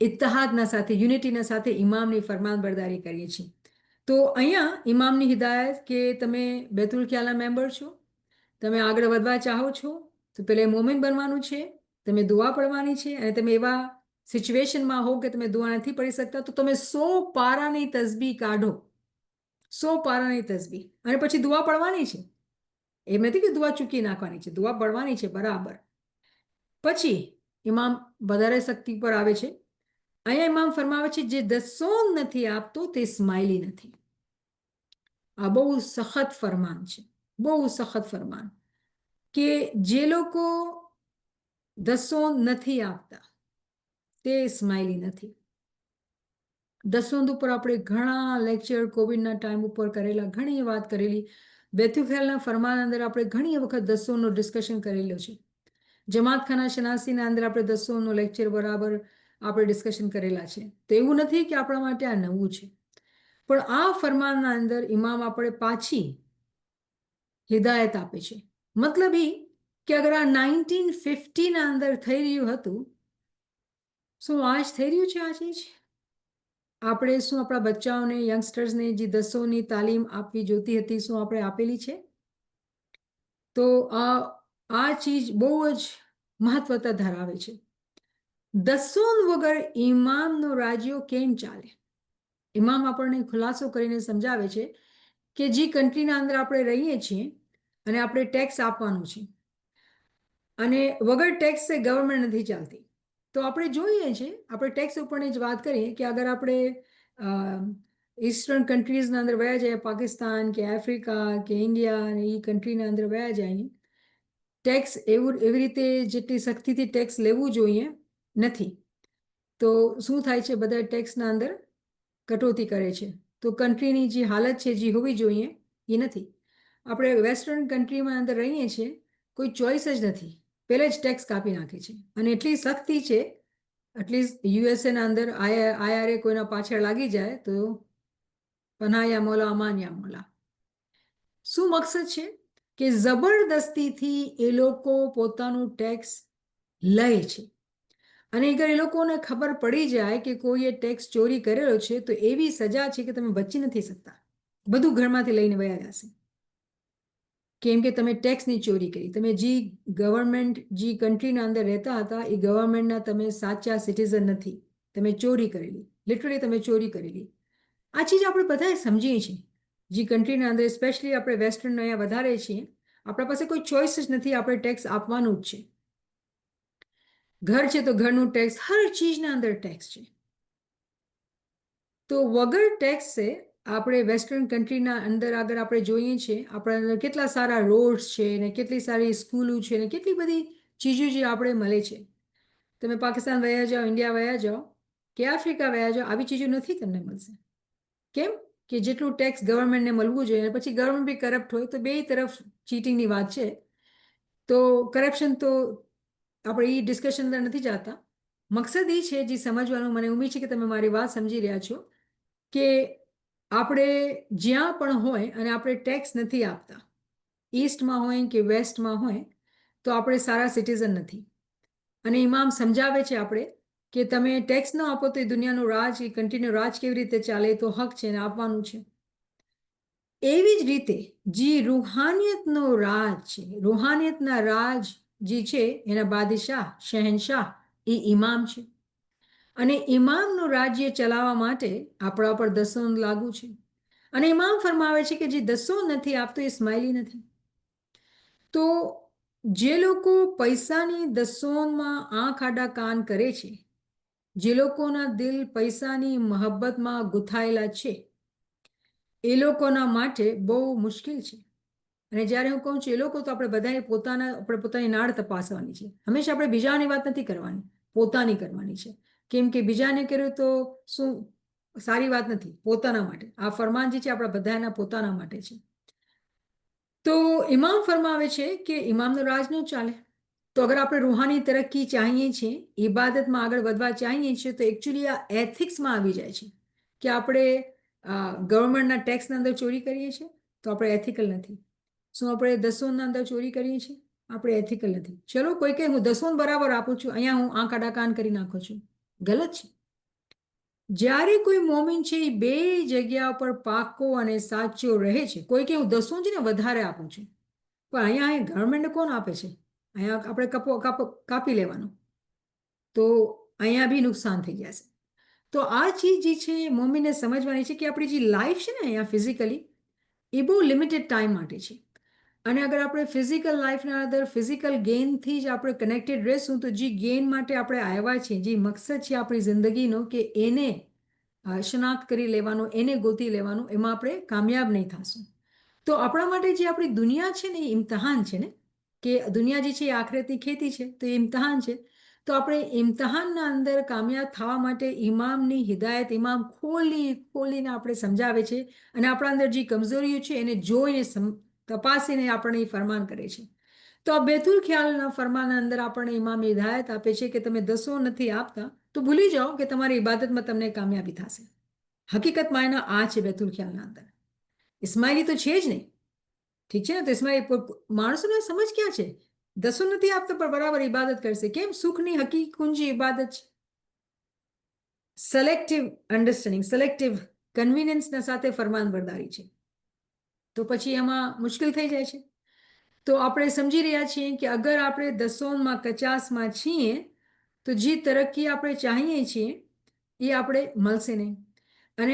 Speaker 1: ઇત્તહાદના સાથે, યુનિટીના સાથે ઇમામની ફરમાન બરદારી કરીએ છીએ. તો અહીંયા ઇમામની હિદાયત કે તમે બેતુલ ખ્યાલના મેમ્બર છો, તમે આગળ વધવા ચાહો છો, તો પહેલાં મોમિન બનવાનું છે, તમે દુઆ પડવાની છે, અને તમે એવા સિચ્યુએશનમાં હો કે તમે દુઆ નથી પડી શકતા તો તમે 100 પારાની તસબીહ કાઢો. 100 પારાની તસબીહ અને પછી દુઆ પડવાની છે. એમ નથી કે દુઆ ચૂકી નાખવાની છે, દુઆ પડવાની છે બરાબર. પછી ઇમામ વધારે શક્તિ પર આવે છે. અહીંયા ઇમામ ફરમાવે છે જે દસોન નથી આપતો તે સ્માઇલી નથી. આ બહુ સખત ફરમાન છે, બહુ સખત ફરમાન, કે જે લોકો દસોન નથી આપતા તે સ્માઇલી નથી. દસોંદ ઉપર આપણે ઘણા લેક્ચર કોવિડના ટાઈમ ઉપર કરેલા, ઘણી વાત કરેલી. બેતુલ ખ્યાલના ફરમાન અંદર આપણે ઘણી વખત દસોનનું ડિસ્કશન કરેલું છે. જમાતખાના શનાસીના અંદર આપણે દસોનનું લેક્ચર બરાબર આપણે ડિસ્કશન કરેલા છે. તો એવું નથી કે આપણા માટે આ નવું છે, પણ આ ફરમાનના અંદર ઇમામ આપણે પાછી હિદાયત આપે છે. મતલબ એ કે અગર આ 1950ના અંદર થઈ રહ્યું હતું, શું આજ થઈ રહ્યું છે? આ ચીજ આપણે શું આપણા બચ્ચાઓને, યંગસ્ટર્સને જે દસોની તાલીમ આપવી જોતી હતી, શું આપણે આપેલી છે? તો આ ચીજ બહુ જ મહત્વતા ધરાવે છે. દસોન વગર ઇમામનો રાજ્યો કેમ ચાલે? ઇમામ આપણને ખુલાસો કરીને સમજાવે છે કે જે કન્ટ્રીના અંદર આપણે રહીએ છીએ અને આપણે ટેક્સ આપવાનું છે, અને વગર ટેક્સે ગવર્મેન્ટ નથી ચાલતી. તો આપણે જોઈએ છીએ, આપણે ટેક્સ ઉપરની જ વાત કરીએ કે અગર આપણે ઈસ્ટર્ન કન્ટ્રીઝના અંદર વયા જાય, પાકિસ્તાન કે આફ્રિકા કે ઇન્ડિયા, અને એ કન્ટ્રીના અંદર વયા જાય, ટેક્સ એવી રીતે જેટલી સખ્તીથી ટેક્સ લેવું જોઈએ નથી. તો શું થાય છે? બધા ટેક્સના અંદર કટોતી કરે છે. તો કન્ટ્રીની જે હાલત છે જે હોવી જોઈએ એ નથી. આપણે વેસ્ટર્ન કન્ટ્રીમાં અંદર રહીએ છીએ, કોઈ ચોઈસ જ નથી, પહેલે જ ટેક્સ કાપી નાખે છે, અને એટલી સખ્તી છે. એટલીસ્ટ યુએસએના અંદર આઈઆરએ કોઈના પાછળ લાગી જાય તો પનાયા મોલા અમાન્યા મોલા. શું મકસદ છે? કે જબરદસ્તીથી એ લોકો પોતાનું ટેક્સ લે છે, અને અગર એ લોકોને ખબર પડી જાય કે કોઈએ ટેક્સ ચોરી કરેલો છે તો એવી સજા છે કે તમે બચી નથી શકતા, બધું ઘરમાંથી લઈને વયા જશે. કેમ કે તમે ટેક્સની ચોરી કરી, તમે જે ગવર્મેન્ટ જે કન્ટ્રીના અંદર રહેતા હતા એ ગવર્મેન્ટના તમે સાચા સિટીઝન નથી, તમે ચોરી કરેલી, લિટરલી તમે ચોરી કરેલી. આ ચીજ આપણે બધાએ સમજીએ છીએ. જે કન્ટ્રીના અંદર, સ્પેશિયલી આપણે વેસ્ટર્ન અહીંયા વધારે છીએ, આપણા પાસે કોઈ ચોઈસ જ નથી, આપણે ટેક્સ આપવાનું જ છે. ઘર છે તો ઘરનું ટેક્સ, હર ચીજના અંદર ટેક્સ છે. તો વગર ટેક્સે આપણે વેસ્ટર્ન કન્ટ્રીના અંદર અગર આપણે જોઈએ છીએ, આપણા અંદર કેટલા સારા રોડ્સ છે ને કેટલી સારી સ્કૂલો છે ને કેટલી બધી ચીજો જે આપણે મળે છે. તમે પાકિસ્તાન વયા જાઓ, ઇન્ડિયા વયા જાઓ કે આફ્રિકા વયા જાઓ, આવી ચીજો નથી તમને મળશે. કેમ? કે જેટલું ટેક્સ ગવર્મેન્ટને મળવું જોઈએ, પછી ગવર્મેન્ટ બી કરપ્ટ હોય તો બે તરફ ચીટિંગની વાત છે. તો કરપ્શન તો આપણે એ ડિસ્કશન અંદર નથી જતા. મકસદ એ છે જે સમજવાનું, મને ઉમ્મીદ છે કે તમે મારી વાત સમજી રહ્યા છો, કે આપણે જ્યાં પણ હોય અને આપણે ટેક્સ નથી આપતા, ઈસ્ટમાં હોય કે વેસ્ટમાં હોય તો આપણે સારા સિટીઝન નથી. અને ઇમામ સમજાવે છે આપણે કે તમે ટેક્સ ન આપો તો એ દુનિયાનું રાજ, એ કન્ટિન્યુ રાજ કેવી રીતે ચાલે, તો હક છે ને આપવાનું છે. એવી જ રીતે જે રૂહાનિયતનો રાજ છે, રૂહાનિયતના રાજ જે છે એના બાદશાહ, શહેનશાહ એ ઇમામ છે. અને ઇમામનું રાજ્ય ચલાવવા માટે આપણા પર દસોન લાગુ છે. અને ઇમામ ફરમાવે છે કે જે દસોન નથી આપતો એ સ્માઇલી નથી. તો જે લોકો પૈસાની દસોનમાં આંખ આડા કાન કરે છે, જે લોકોના દિલ પૈસાની મહબ્બતમાં ગૂંથાયેલા છે, એ લોકોના માટે બહુ મુશ્કેલ છે. અને જ્યારે હું કહું છું એ લોકો, તો આપણે બધાએ આપણે પોતાની નાળ તપાસવાની છે. હંમેશા આપણે બીજાની વાત નથી કરવાની, પોતાની કરવાની છે. કેમ કે બીજાને કર્યું તો શું સારી વાત નથી. પોતાના માટે આ ફરમાન જે છે આપણા બધાના પોતાના માટે છે. તો ઇમામ ફરમાવે છે કે ઇમામનો રાજ ન ચાલે. તો અગર આપણે રૂહાની તરક્કી ચાહીએ છીએ, ઇબાદતમાં આગળ વધવા ચાહીએ છીએ, તો એકચ્યુઅલી આ એથિક્સમાં આવી જાય છે કે આપણે ગવર્મેન્ટના ટેક્સના અંદર ચોરી કરીએ છીએ તો આપણે એથિકલ નથી. શું આપણે દસોનના અંદર ચોરી કરીએ છીએ? આપણે એથિકલ નથી. ચલો કોઈ કે હું દસોન બરાબર આપું છું, અહીંયા હું આંખ આડા કાન કરી નાખું છું, ગલત છે. જ્યારે કોઈ મોમિન છે એ બે જગ્યા પર પાકો અને સાચો રહે છે. કોઈ કે હું દસોન છે ને વધારે આપું છું, પણ અહીંયા ગવર્મેન્ટને કોણ આપે છે? અહીંયા આપણે કાપી લેવાનું, તો અહીંયા બી નુકસાન થઈ જશે. તો આ ચીજ જે છે મોમીને સમજવાની છે કે આપણી જે લાઈફ છે ને અહીંયા ફિઝિકલી, એ બહુ લિમિટેડ ટાઈમ માટે છે. અને અગર આપણે ફિઝિકલ લાઈફના અંદર ફિઝિકલ ગેઇનથી જ આપણે કનેક્ટેડ રહેશું, તો જે ગેઇન માટે આપણે આવ્યા છીએ, જે મકસદ છે આપણી જિંદગીનો, કે એને શનાખ્ત કરી લેવાનું, એને ગોતી લેવાનું, એમાં આપણે કામયાબ નહીં થશું. તો આપણા માટે જે આપણી દુનિયા છે ને એ ઇમ્તહાન છે ને, કે દુનિયા જે છે એ આખરેતની ખેતી છે, તો એ ઇમ્તહાન છે. તો આપણે ઇમ્તહાનના અંદર કામયાબ થવા માટે ઇમામની હિદાયત, ઇમામ ખોલીને આપણે સમજાવે છે. અને આપણા અંદર જે કમજોરીઓ છે એને જોઈને તપાસીને આપણને એ ફરમાન કરે છે. તો આ બેતુલ ખ્યાલના ફરમાનના અંદર આપણને ઇમામ હિદાયત આપે છે કે તમે દસો નથી આપતા તો ભૂલી જાઓ કે તમારી ઇબાદતમાં તમને કામયાબી થશે. હકીકતમાં એના આ છે બેતુલ ખ્યાલના અંદર. ઇસ્માઇલી તો છે જ નહીં, ઠીક છે ને? તો ઇસ્માઇલ માણસોને સમજ ક્યાં છે? દસો નથી આપતા પણ બરાબર ઇબાદત કરશે. કેમ? સુખની હકી કુંજી ઇબાદત છે. સિલેક્ટિવ અન્ડરસ્ટેન્ડિંગ, સિલેક્ટિવ કન્વિનિયન્સના સાથે ફરમાન બરદારી છે. તો પછી એમાં મુશ્કેલ થઈ જાય છે. તો આપણે સમજી રહ્યા છીએ કે અગર આપણે દસોનમાં કચાસમાં છીએ તો જે તરક્કી આપણે ચાહીએ છીએ એ આપણે મળશે નહીં. અને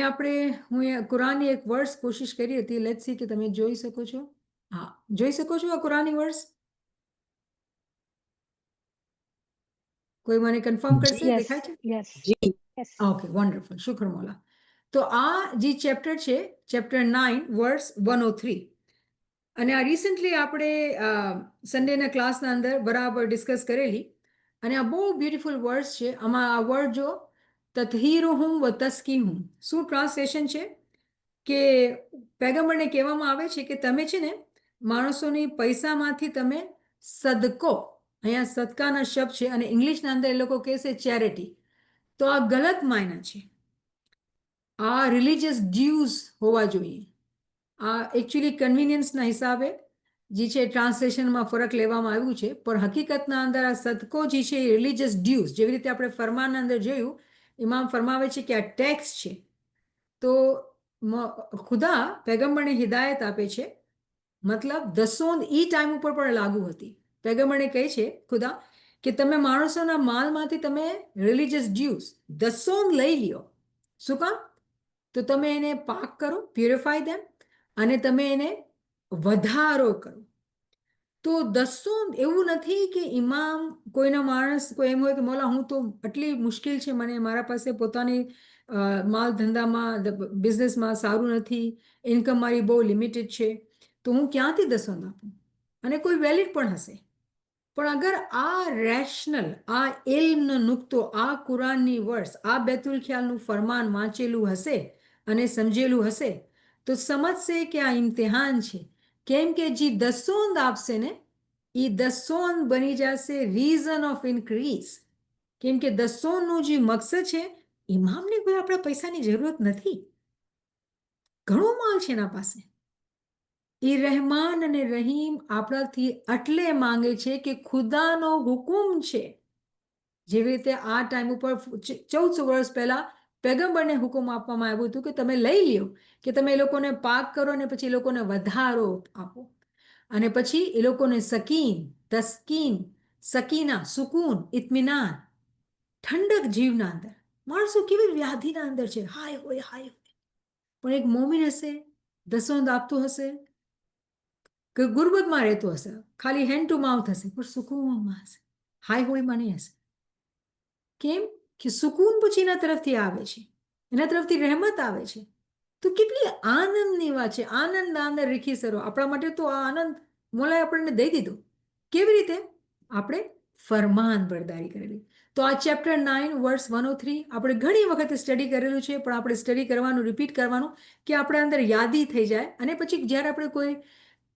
Speaker 1: હું કુરાનની એક વર્સ કોશિશ કરી હતી. લેટ્સ સી કે તમે જોઈ શકો છો. હા, જોઈ શકો છો આ કુરાનની વર્સ? કોઈ મને કન્ફર્મ કરશે? દેખાય છે? ઓકે, વન્ડરફુલ, શુક્ર મોલા. તો આ જે ચેપ્ટર છે, ચેપ્ટર 9 વર્સ 103. અને આ રિસન્ટલી આપણે સન્ડેના ક્લાસના અંદર બરાબર ડિસ્કસ કરેલી. અને આ બહુ બ્યુટિફુલ વર્ડ્સ છે. આમાં આ વર્ડ જો તતહીરુહુમ વ તસ્કીહુમ, શું ટ્રાન્સલેશન છે? કે પૈગંબરને કહેવામાં આવે છે કે તમે છે ને માણસોની પૈસામાંથી તમે સદકો, અહીંયા સદકાના શબ્દ છે અને ઇંગ્લિશના અંદર એ લોકો કહેશે ચેરિટી. તો આ ગલત માયના છે. આ રિલિજિયસ ડ્યુઝ હોવા જોઈએ. આ એકચ્યુઅલી કન્વિનિયન્સના હિસાબે જે છે ટ્રાન્સલેશનમાં ફરક લેવામાં આવ્યું છે. પણ હકીકતના અંદર આ સદકો જે છે એ રિલિજિયસ ડ્યુઝ, જેવી રીતે આપણે ફરમાનના અંદર જોયું, ઇમામ ફરમાવે છે કે આ ટેક્સ છે. તો ખુદા પૈગંબરને હિદાયત આપે છે, મતલબ દસોન ઈ ટાઈમ ઉપર પણ લાગુ હતી. પૈગંબરને કહે છે ખુદા કે તમે માણસોના માલમાંથી તમે રિલિજિયસ ડ્યુઝ દસોન લઈ લ્યો. શું કામ? તો તમે એને પાક કરો, પ્યુરિફાય દેમ, અને તમે એને વધારો કરો. તો દસોન એવું નથી કે ઇમામ કોઈના માણસ કોઈ એમ હોય કે મોલા હું તો આટલી મુશ્કેલ છે મને, મારા પાસે પોતાની માલ ધંધામાં બિઝનેસમાં સારું નથી, ઇન્કમ મારી બહુ લિમિટેડ છે, તો હું ક્યાંથી દસોન આપું? અને કોઈ વેલિડ પણ હશે. પણ અગર આ રેશનલ, આ ઇલ્મનો નુકતો, આ કુરાનની વર્સ, આ બેતુલ ખ્યાલનું ફરમાન વાંચેલું હશે અને સમજેલું હશે તો સમજશે કે આ ઇમ્તિહાન છે. કેમ કે જે દસોંદ આપશે ને એ દસોંદ બની જશે રીઝન ઓફ ઇન્ક્રીઝ. કેમ કે દસોંદનું જે મકસદ છે, ઇમામને કોઈ આપણા પૈસાની જરૂરત નથી, ઘણો માલ છે એના પાસે. એ રહેમાન અને રહીમ આપણાથી એટલે માંગે છે કે ખુદાનો હુકુમ છે. જેવી રીતે આ ટાઈમ ઉપર 1400 વર્ષ પહેલા પેગમ્બરને હુકમ આપવામાં આવ્યું હતું કે તમે લઈ લ્યો, કે તમે એ લોકોને પાક કરો અને પછી એ લોકોને વધારો આપો, અને પછી એ લોકોને સકીન, તસ્કીન, સકીના, સુકૂન, ઇત્મિનાન, ઠંડક જીવના અંદર. માણસો કેવી વ્યાધિના અંદર છે, હાય હોય હાય હોય. પણ એક મોમીન હશે, દસોંદ આપતું હશે, કે ગુરબતમાં રહેતો હશે, ખાલી હેન્ડ ટુ માઉથ હશે, પણ સુકૂનમાં હશે, હાય હોયમાં નહીં હશે. કેમ કે સુકૂન પછી એના તરફથી આવે છે, એના તરફથી રહેમત આવે છે. તો કેટલી આનંદની વાત છે. આનંદ આનંદ રીખી સરો. આપણા માટે તો આ આનંદ મોલાએ આપણને દઈ દીધો. કેવી રીતે? આપણે ફરમાન બરદારી કરેલી. તો આ ચેપ્ટર 9 વર્સ 103 આપણે ઘણી વખત સ્ટડી કરેલું છે, પણ આપણે સ્ટડી કરવાનું, રિપીટ કરવાનું, કે આપણા અંદર યાદી થઈ જાય. અને પછી જ્યારે આપણે કોઈ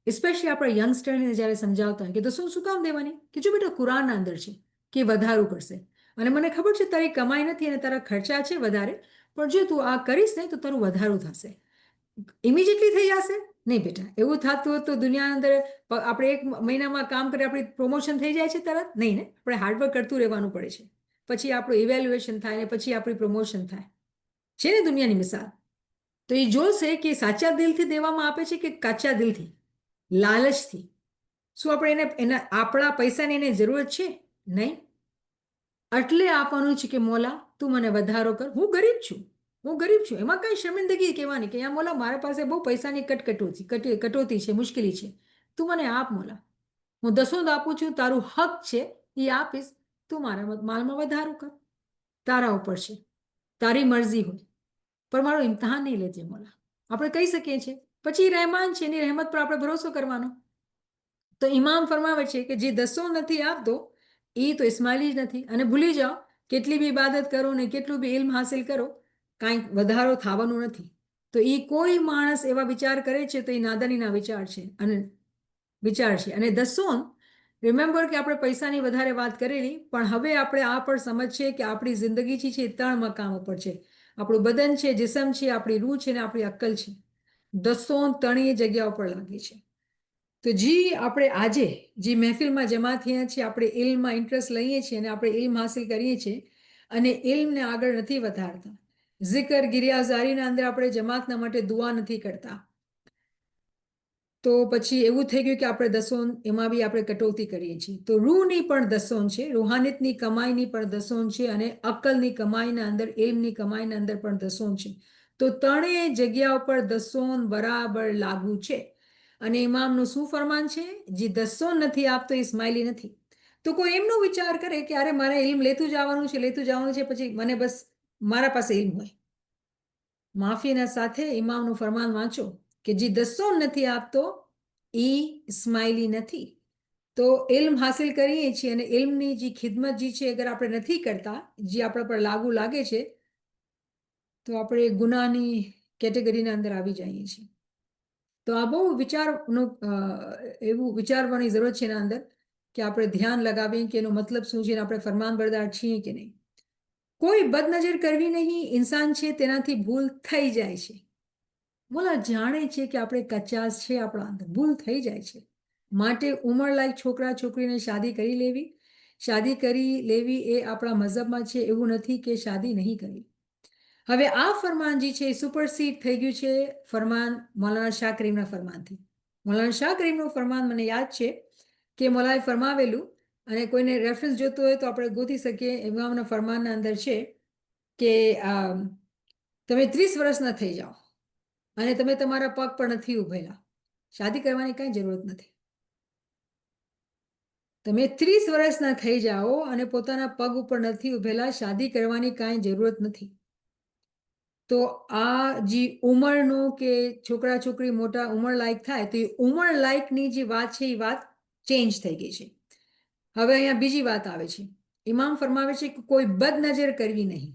Speaker 1: સ્પેશિયલી આપણા યંગસ્ટરને જ્યારે સમજાવતા હોય કે તો શું કામ દેવાની, કે જો બેટા કુરાનના અંદર છે કે વધારું કરશે, અને મને ખબર છે તારી કમાઈ નથી અને તારા ખર્ચા છે વધારે, પણ જો તું આ કરીશ ને તો તારું વધારું થશે. ઇમિડિયેટલી થઈ જશે નહીં બેટા. એવું થતું હોય તો દુનિયા અંદર આપણે 1 મહિનામાં કામ કરી આપણી પ્રમોશન થઈ જાય છે તરત? નહીં ને. આપણે હાર્ડવર્ક કરતું રહેવાનું પડે છે. પછી આપણું ઇવેલ્યુએશન થાય ને પછી આપણી પ્રમોશન થાય છે ને દુનિયાની મિસાલ. તો એ જોશે કે સાચા દિલથી દેવામાં આપે છે કે કાચા દિલથી, લાલચથી. શું આપણે એના આપણા પૈસાની એને જરૂરત છે? નહીં. એટલે આપવાનું છે કે મોલા તું મને વધારો કર, હું ગરીબ છું, હું ગરીબ છું. એમાં કઈ શર્મિંદગી કહેવાની કે મોલા મારા પાસે બહુ પૈસાની કટોતી છે, મુશ્કેલી છે, તું મને આપ મોલા. હું દસોંદ આપું છું, તારું હક છે એ આપીશ, તું મારા માલમાં વધારો કર, તારા ઉપર છે, તારી મરજી હોય, પણ મારો ઇમ્તહાન નહીં લેજે મોલા. આપણે કહી શકીએ છીએ. પછી રહેમાન છે, એની રહેમત પર આપણે ભરોસો કરવાનો. તો ઇમામ ફરમાવે છે કે જે દસોંદ નથી આપતો એ તો ઇસ્માઇલી જ નથી. અને ભૂલી જાઓ, કેટલી બી ઇબાદત કરો ને કેટલું બી ઇલ્મ હાસિલ કરો, કાંઈક વધારો થવાનું નથી. તો એ કોઈ માણસ એવા વિચાર કરે છે તો એ નાદાનીના વિચાર છે. અને દસોન રિમેમ્બર કે આપણે પૈસાની વધારે વાત કરેલી, પણ હવે આપણે આ પણ સમજીએ કે આપણી જિંદગી છે એ 3 મકામ ઉપર છે. આપણું બદન છે, જિસમ છે, આપણી રૂહ છે ને આપણી અક્કલ છે. દસોન 3 જગ્યા ઉપર લાગે છે. તો જી આપણે આજે જે મહેફિલમાં જમા થયા છીએ, આપણે ઇલ્મમાં ઇન્ટરેસ્ટ લઈએ છીએ અને આપણે ઇલ્મ હાસિલ કરીએ છીએ અને ઇલ્મને આગળ નથી વધારતા, જિકર ગિરિયાઝારીના અંદર આપણે જમાતના માટે દુઆ નથી કરતા, તો પછી એવું થઈ ગયું કે આપણે દસોન એમાં બી આપણે કટોતી કરીએ છીએ. તો રૂહની પણ દસોન છે, રૂહાનિયતની કમાઈની પણ દસોન છે, અને અક્કલની કમાઈના અંદર, ઇલ્મની કમાઈના અંદર પણ દસોન છે. તો 3 જગ્યા ઉપર દસોન બરાબર લાગુ છે. અને ઇમામનું શું ફરમાન છે? જે દસોન નથી આપતો એ ઇસ્માઇલી નથી. તો કોઈ એમનો વિચાર કરે કે અરે મારે ઇલ્મ લેતું જવાનું છે, પછી મને બસ મારા પાસે ઇલ્મ હોય. માફીના સાથે ઇમામનું ફરમાન વાંચો કે જે દસોન નથી આપતો એ ઇસ્માઇલી નથી. તો ઇલ્મ હાસિલ કરીએ છીએ અને ઇલ્મની જે ખિદમત જે છે અગર આપણે નથી કરતા, જે આપણા પર લાગુ લાગે છે, તો આપણે ગુનાહની કેટેગરીના અંદર આવી જઈએ છીએ. તો આ બહુ એવું વિચારવાની જરૂર છે એના અંદર, કે આપણે ધ્યાન લગાવીએ કે એનો મતલબ શું છે, આપણે ફરમાનબરદાર છીએ કે નહીં. કોઈ બદનજર કરવી નહીં, ઇન્સાન છે તેનાથી ભૂલ થઈ જાય છે. બોલા જાણે છે કે આપણે કચાસ છે આપણા અંદર, ભૂલ થઈ જાય છે. માટે ઉંમર લાયક છોકરા છોકરીને શાદી કરી લેવી એ આપણા મઝહબમાં છે. એવું નથી કે શાદી નહીં કરવી. હવે આ ફરમાન જે છે એ સુપરસીડ થઈ ગયું છે ફરમાન મૌલાના શાહ કરીમના ફરમાનથી. મૌલાના શાહ કરીમનું ફરમાન મને યાદ છે કે મૌલાએ ફરમાવેલું, અને કોઈને રેફરન્સ જોતો હોય તો આપણે ગોતી શકીએ. ઇમામના ફરમાનના અંદર છે કે તમે 30 વર્ષના થઈ જાઓ અને તમે તમારા પગ પર નથી ઉભેલા, શાદી કરવાની કાંઈ જરૂરત નથી. તમે 30 વર્ષના થઈ જાઓ અને પોતાના પગ ઉપર નથી ઉભેલા, શાદી કરવાની કાંઈ જરૂરત નથી. તો આ જે ઉંમરનો કે છોકરા છોકરી મોટા ઉંમર લાયક થાય, તો એ ઉંમર લાયકની જે વાત છે એ વાત ચેન્જ થઈ ગઈ છે. હવે અહીંયા બીજી વાત આવે છે. ઇમામ ફરમાવે છે કે કોઈ બદનજર કરવી નહીં.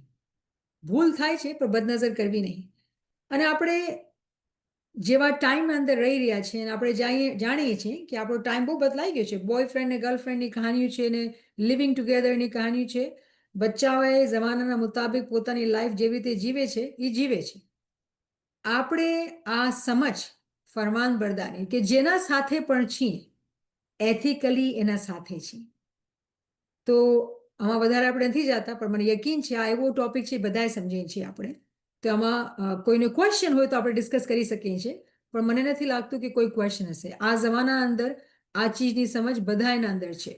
Speaker 1: ભૂલ થાય છે પણ બદનજર કરવી નહીં. અને આપણે જેવા ટાઈમના અંદર રહી રહ્યા છીએ અને આપણે જાણીએ છીએ કે આપણો ટાઈમ બહુ બદલાઈ ગયો છે. બોયફ્રેન્ડ ને ગર્લફ્રેન્ડની કહાનીઓ છે ને લિવિંગ ટુગેધરની કહાનીઓ છે. બચ્ચાઓએ જમાનાના મુતાબિક પોતાની લાઈફ જેવી રીતે જીવે છે એ જીવે છે. આપણે આ સમજ ફરમાન બરદારી કે જેના સાથે પણ છીએ એથિકલી એના સાથે છીએ. તો આમાં વધારે આપણે નથી જતા, પણ મને યકીન છે આ એવો ટોપિક છે બધાએ સમજીએ છીએ આપણે. તો આમાં કોઈને ક્વેશ્ચન હોય તો આપણે ડિસ્કસ કરી શકીએ છીએ, પણ મને નથી લાગતું કે કોઈ ક્વેશ્ચન હશે. આ જમાના અંદર આ ચીજની સમજ બધાના અંદર છે.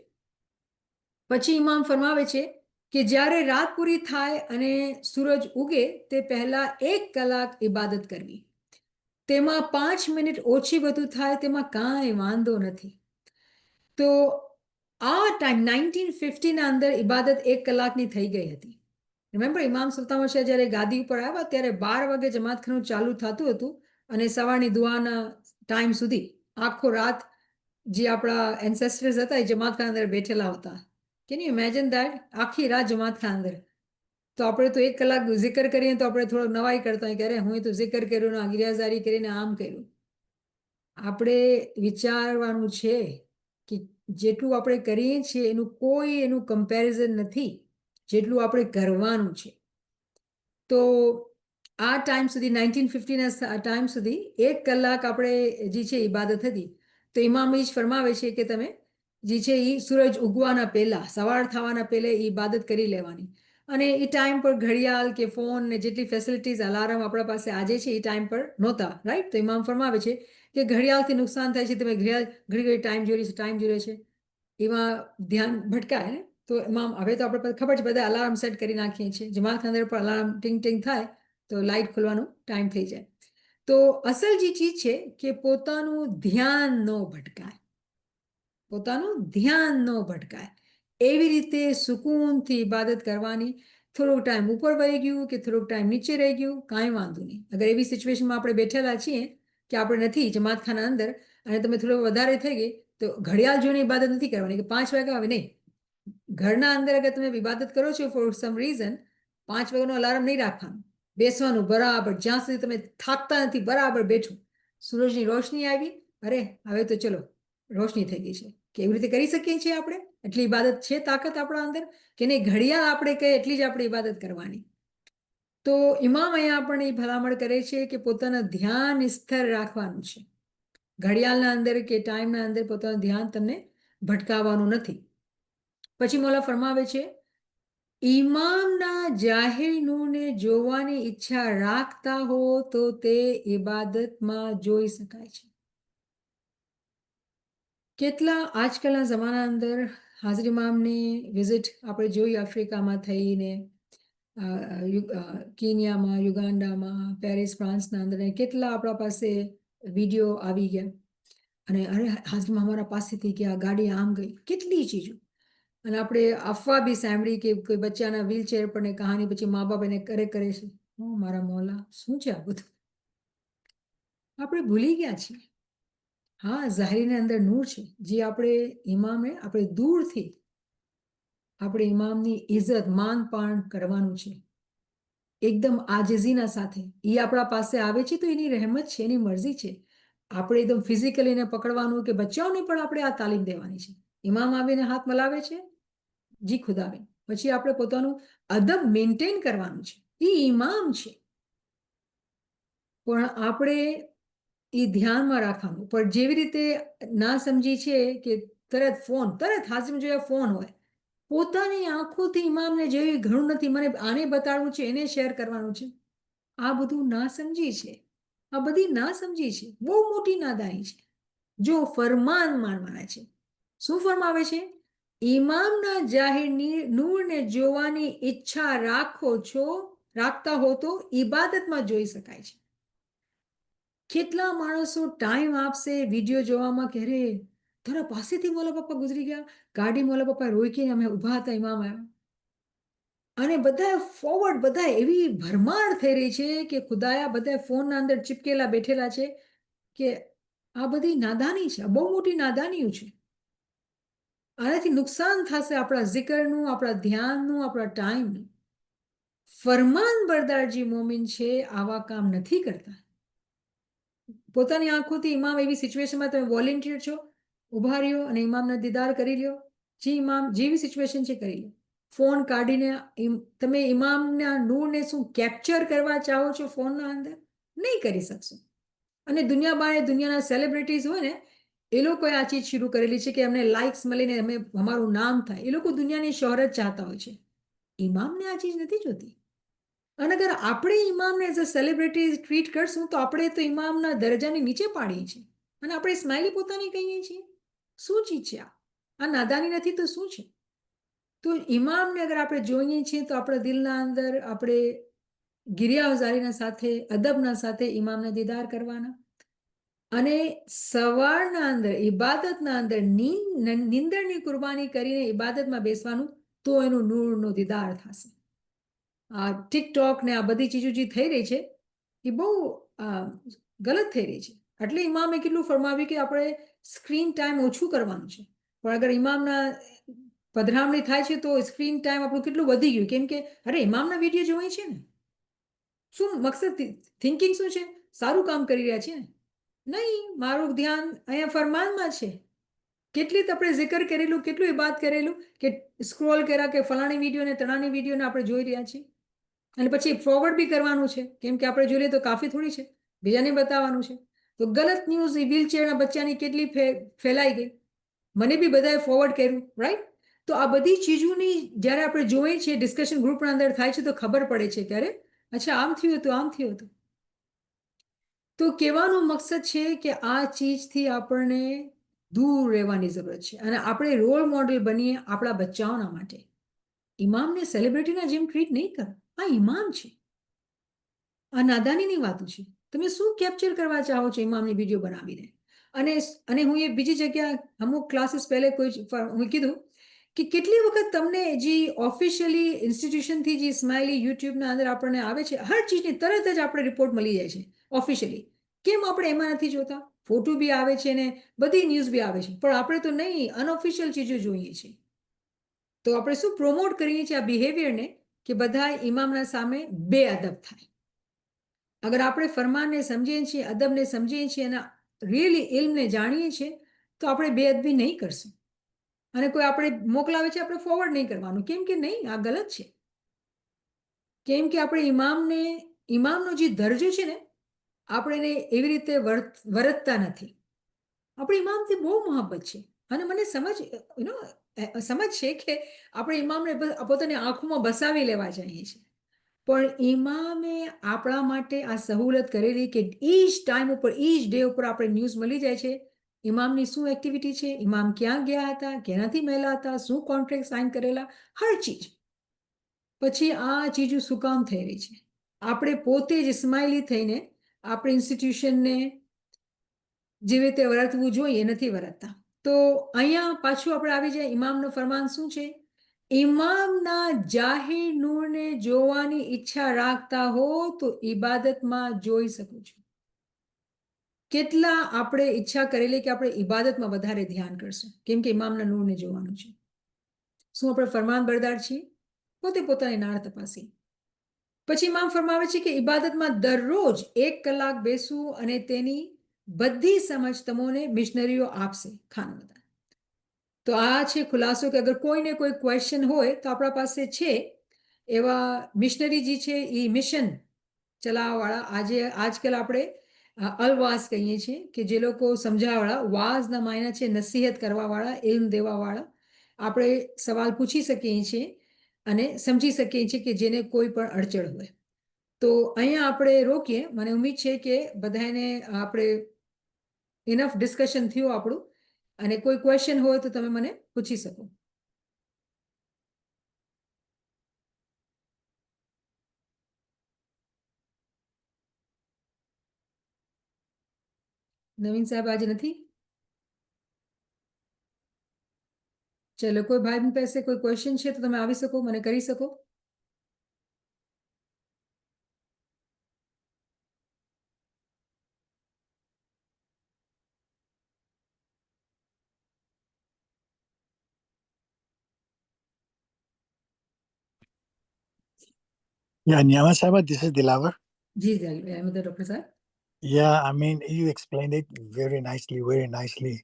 Speaker 1: પછી ઇમામ ફરમાવે છે કે જ્યારે રાત પૂરી થાય અને સૂરજ ઉગે તે પહેલા 1 કલાક ઇબાદત કરવી, તેમાં 5 મિનિટ ઓછી વધુ થાય તેમાં કાંઈ વાંધો નથી. તો આ ટાઈમ 1950ના અંદર ઇબાદત 1 કલાકની થઈ ગઈ હતી. રિમેમ્બર, ઇમામ સુલતાન શાહ જ્યારે ગાદી ઉપર આવ્યા ત્યારે 12 વાગે જમાતખાનું ચાલુ થતું હતું અને સવારની દુઆના ટાઈમ સુધી આખો રાત જે આપણા એન્સેસ્ટર્સ હતા એ જમાતખાના અંદર બેઠેલા હતા. Can you imagine that? આખી રાત જમાતખાના અંદર. તો આપણે તો 1 કલાક zikr કરીએ તો આપણે થોડો નવાઈ કરતા હોય કે અરે હું તો zikr કર્યું ને ગિરિયાઝારી કરીને આમ કર્યું. આપણે વિચારવાનું છે કે જેટલું આપણે કરીએ છીએ એનું કમ્પેરિઝન નથી જેટલું આપણે કરવાનું છે. તો આ ટાઈમ સુધી 1950ના ટાઈમ સુધી 1 કલાક આપણે જે છે ઇબાદત હતી. તો ઇમામ એ જ ફરમાવે છે કે તમે જે છે એ સૂરજ ઉગવાના પહેલા, સવાર થવાના પહેલા એ ઇબાદત કરી લેવાની. અને એ ટાઈમ પર ઘડિયાળ કે ફોન ને જેટલી ફેસિલિટીઝ અલાર્મ આપણા પાસે આજે છે એ ટાઈમ પર નહોતા, રાઈટ? તો ઇમામ ફરમાવે છે કે ઘડિયાળથી નુકસાન થાય છે. તમે ઘડિયાળ ઘડી ઘડી ટાઈમ જોઈ છે, ટાઈમ જોઈ છે, એમાં ધ્યાન ભટકાય ને. તો એમાં હવે તો આપણે ખબર છે બધા અલાર્મ સેટ કરી નાખીએ છીએ. જમાત અંદર પર અલાર્મ ટિંગ ટિંગ થાય તો લાઇટ ખોલવાનો ટાઈમ થઈ જાય. તો અસલ જે ચીજ છે કે પોતાનું ધ્યાન ન ભટકાય, પોતાનું ધ્યાન ન ભટકાય એવી રીતે સુકૂનથી ઇબાદત કરવાની. થોડોક ટાઈમ ઉપર વહી ગયું કે થોડોક ટાઈમ નીચે રહી ગયું, કાંઈ વાંધો નહીં. અગર એવી સિચ્યુએશનમાં આપણે બેઠેલા છીએ કે આપણે નથી જમાતખાના અંદર અને તમે થોડો વધારે થઈ ગઈ તો ઘડિયાળ જોઈને ઇબાદત નથી કરવાની કે 5 વાગ્યા આવે, નહીં. ઘરના અંદર અગર તમે ઇબાદત કરો છો ફોર સમ રીઝન, 5 વાગ્યાનો અલાર્મ નહીં રાખવાનું. બેસવાનું બરાબર જ્યાં સુધી તમે થાકતા નથી, બરાબર બેઠું. સૂરજની રોશની આવી, અરે હવે તો ચલો રોશની થઈ ગઈ છે, કે એવી રીતે કરી શકીએ છીએ આપણે. એટલી ઇબાદત છે, તાકાત આપણા અંદર કે નહીં. ઘડિયાળ આપણે કહે એટલી જ આપણે ઇબાદત કરવાની. તો ઇમામ અહીંયા આપણને ભલામણ કરે છે કે પોતાના ધ્યાન સ્થિર રાખવાનું છે. ઘડિયાળના અંદર કે ટાઈમના અંદર પોતાનું ધ્યાન તમને ભટકાવવાનું નથી. પછી મોલા ફરમાવે છે ઇમામના જાહેર નૂરને જોવાની ઈચ્છા રાખતા હો તો તે ઇબાદતમાં જોઈ શકાય છે. કેટલા આજકાલના જમાના અંદર હાજર ઇમામની વિઝિટ આપણે જોઈ આફ્રિકામાં થઈને, કેન્યામાં, યુગાન્ડામાં, પેરિસ ફ્રાન્સના અંદર કેટલા આપણા પાસે વિડીયો આવી ગયા. અને અરે હાજર ઇમામ અમારા પાસેથી કે આ ગાડી આમ ગઈ, કેટલી ચીજો. અને આપણે અફવા બી સાંભળી કે કોઈ બચ્ચાના વ્હીલચેર પર ને કહાની પછી મા બાપ એને કરે છે. મારા મોલા શું છે આ બધું? આપણે ભૂલી ગયા છીએ. હા, ઝાહિરની અંદર નૂર છે જે આપણે ઇમામે આપણે દૂરથી આપણે ઇમામની ઇજ્જત માન પાન કરવાનું છે એકદમ આજીજીના સાથે. એ આપણા પાસે આવે છે તો એની રહેમત છે, એની મરજી છે. આપણે એકદમ ફિઝિકલી એને પકડવાનું કે બચ્ચાઓને પણ આપણે આ તાલીમ દેવાની છે. ઇમામ આવીને હાથ મલાવે છે, જી ખુદાવે, પછી આપણે પોતાનું અદબ મેન્ટેન કરવાનું છે. એ ઇમામ છે, પણ આપણે એ ધ્યાનમાં રાખવાનું. પણ જેવી રીતે ના સમજી છે કે તરત હાજર જોયા ફોન હોય, પોતાની આંખોથી ઇમામને જેવી ઘણું નથી, મને આને બતાડવું છે, એને શેર કરવાનું છે. આ બધું ના સમજી છે, આ બધી ના સમજી છે, બહુ મોટી નાદાની છે. જો ફરમાન માનવાના છે, શું ફરમાવે છે? ઇમામના જાહેર નૂરને જોવાની ઈચ્છા રાખતા હો તો ઇબાદતમાં જોઈ શકાય છે. કેટલા માણસો ટાઈમ આપશે વિડીયો જોવામાં કે અરે તારા પાસેથી મોલા પપ્પા ગુજરી ગયા, ગાડી મોલા પપ્પા રોકીને અમે ઊભા હતા, ઇમામ આવ્યા. અને બધા ફોરવર્ડ, બધા એવી ભરમાર થઈ રહી છે કે ખુદાયા બધા ફોનના અંદર ચીપકેલા બેઠેલા છે કે આ બધી નાદાની છે, બહુ મોટી નાદાનીઓ છે. આનાથી નુકસાન થશે આપણા zikરનું, આપણા ધ્યાનનું, આપણા ટાઈમનું. ફરમાન બરદાર જે મોમિન છે આવા કામ નથી કરતા. પોતાની આંખોથી ઇમામ એવી સિચ્યુએશનમાં તમે વોલેન્ટિયર છો, ઊભા રહ્યો અને ઇમામના દીદાર કરી લ્યો. જે ઇમામ જેવી સિચ્યુએશન છે કરી લો. ફોન કાઢીને તમે ઇમામના નૂરને શું કેપ્ચર કરવા ચાહો છો ફોનના અંદર? નહીં કરી શકશો. અને દુનિયાના સેલિબ્રિટીઝ હોય ને એ લોકોએ આ ચીજ શરૂ કરેલી છે કે એમને લાઇક્સ મળીને અમારું નામ થાય. એ લોકો દુનિયાની શોહરત ચાહતા હોય છે. ઇમામને આ ચીજ નથી જોતી. અને અગર આપણે ઇમામને એઝ અ સેલિબ્રિટી ટ્રીટ કરશું તો આપણે તો ઇમામના દરજાની નીચે પાડીએ છીએ અને આપણે સ્માઇલી પોતાની કહીએ છીએ. શું ચીજ છે આ નાદાની નથી તો શું છે? તો ઇમામને અગર આપણે જોઈએ છીએ તો આપણા દિલના અંદર આપણે ગિરિયા હઝારીના સાથે અદબના સાથે ઇમામને દીદાર કરવાના અને સવારના અંદર ઇબાદતના અંદર નિંદરની કુરબાની કરીને ઇબાદતમાં બેસવાનું તો એનું નૂરનો દીદાર થશે. આ ટિકટોક ને આ બધી ચીજો જે થઈ રહી છે એ બહુ ગલત થઈ રહી છે. એટલે ઇમામે કેટલું ફરમાવ્યું કે આપણે સ્ક્રીન ટાઈમ ઓછું કરવાનું છે. પણ અગર ઇમામના પધરામણી થાય છે તો સ્ક્રીન ટાઈમ આપણું કેટલું વધી ગયું. કેમ કે અરે ઇમામના વિડીયો જોવાય છે ને, શું મકસદ થિંકિંગ શું છે? સારું કામ કરી રહ્યા છે ને? નહીં, મારું ધ્યાન અહીંયા ફરમાનમાં છે. કેટલી આપણે જિકર કરેલું, કેટલું ઇબાદ કરેલું કે સ્ક્રોલ કર્યા કે ફલાણી વિડીયો ને તણાની વિડીયોને આપણે જોઈ રહ્યા છીએ અને પછી ફોરવર્ડ બી કરવાનું છે. કેમ કે આપણે જોઈએ તો કાફી થોડી છે, બીજાને બતાવવાનું છે. તો ગલત ન્યૂઝ એ વ્હીલચેરના બચ્ચાની કેટલી ફેલાઈ ગઈ, મને બી બધાએ ફોરવર્ડ કર્યું, રાઈટ? તો આ બધી ચીજોની જ્યારે આપણે જોઈએ છીએ ડિસ્કશન ગ્રુપના અંદર થાય છે તો ખબર પડે છે કે અરે અચ્છા આમ થયું હતું, આમ થયું હતું. તો કહેવાનો મકસદ છે કે આ ચીજથી આપણને દૂર રહેવાની જરૂરત છે અને આપણે રોલ મોડેલ બનીએ આપણા બચ્ચાઓના માટે. ઇમામને સેલિબ્રિટીના જેમ ટ્રીટ નહીં કરો. આ ઇમામ છે. આ નાદાનીની વાતો છે. તમે શું કેપ્ચર કરવા ચાહો છો ઇમામની વિડીયો બનાવીને? અને હું એ બીજી જગ્યા અમુક ક્લાસીસ પહેલે હું કીધું કે કેટલી વખત તમને જે ઓફિશિયલી ઇન્સ્ટિટ્યુશનથી જે સ્માઇલી યુટ્યુબના અંદર આપણને આવે છે હર ચીજની તરત જ આપણે રિપોર્ટ મળી જાય છે ઓફિશિયલી. કેમ આપણે એમાં નથી જોતા? ફોટો બી આવે છે ને બધી ન્યૂઝ બી આવે છે, પણ આપણે તો નહીં, અનઓફિશિયલ ચીજો જોઈએ છીએ. તો આપણે શું પ્રોમોટ કરીએ છીએ આ બિહેવિયરને કે બધા ઇમામના સામે બેઅદબ થાય. અગર આપણે ફરમાનને સમજીએ છીએ, અદબને સમજીએ છીએ અને રિયલી ઇલ્મને જાણીએ છીએ તો આપણે બેઅદબી નહીં કરશું. અને કોઈ આપણે મોકલાવે છે આપણે ફોરવર્ડ નહીં કરવાનું. કેમ કે નહીં, આ ગલત છે. કેમ કે આપણે ઇમામનો જે દરજ્જો છે ને આપણે એને એવી રીતે વર્તતા નથી. આપણે ઇમામથી બહુ મોહબ્બત છે અને મને સમજ છે કે આપણે ઇમામને પોતાની આંખોમાં બસાવી લેવા જઈએ છીએ. પણ ઇમામે આપણા માટે આ સહુલત કરેલી કે ઈચ ટાઈમ ઉપર, ઈચ ડે ઉપર આપણે ન્યૂઝ મળી જાય છે. ઇમામની શું એક્ટિવિટી છે, ઇમામ ક્યાં ગયા હતા, કેનાથી મળ્યા હતા, શું કોન્ટ્રાક્ટ સાઇન કરેલા, હર ચીજ. પછી આ ચીજો શું કામ થઈ રહી છે? આપણે પોતે જ સ્માઇલી થઈને આપણે ઇન્સ્ટિટ્યુશનને જેવી રીતે વર્તવું જોઈએ નથી વર્તતા. તો અહીંયા પાછું આપણે આવી જાય ઇમામનું ફરમાન શું છે? ઇમામના જાહિર નૂરને જોવાની ઈચ્છા રાખતા હો તો ઇબાદતમાં જોઈ શકું છું. કેટલા આપણે ઈચ્છા કરેલી કે આપણે ઇબાદતમાં વધારે ધ્યાન કરશું કેમ કે ઇમામના નૂરને જોવાનું છે. શું આપણે ફરમાન બરદાર છીએ? પોતે પોતાની નાળ તપાસી. પછી ઇમામ ફરમાવે છે કે ઇબાદતમાં દરરોજ 1 કલાક બેસવું અને તેની બધી સમજ તમને મિશનરીઓ આપશે ખાનવદા. તો આ છે ખુલાસો કે અગર કોઈને કોઈ ક્વેશ્ચન હોય તો આપણા પાસે છે એવા મિશનરી જે છે એ મિશન ચલાવવાવાળા. આજકાલ આપણે અલવાસ કહીએ છીએ કે જે લોકો સમજાવવાળા, વાઝના માયના છે નસીહત કરવાવાળા, ઇલ્મ દેવાવાળા. આપણે સવાલ પૂછી શકીએ છીએ અને સમજી શકીએ છીએ કે જેને કોઈ પણ અડચણ હોય. તો અહીંયા આપણે રોકીએ. મને ઉમ્મીદ છે કે બધાને આપણે ઇનફ ડિસ્કશન થયું આપણું અને કોઈ ક્વેશ્ચન હોય તો તમે મને પૂછી શકો. નવીન સાહેબ આજે નથી? ચલો, કોઈ ભાઈ પાસે કોઈ ક્વેશ્ચન છે તો તમે આવી શકો, મને કરી શકો.
Speaker 2: Yeah, Niyama Sahaba, this is Dilawar.
Speaker 1: જી ડોક્ટર સાહેબ.
Speaker 2: Yeah, I mean, you explained it very nicely, very nicely.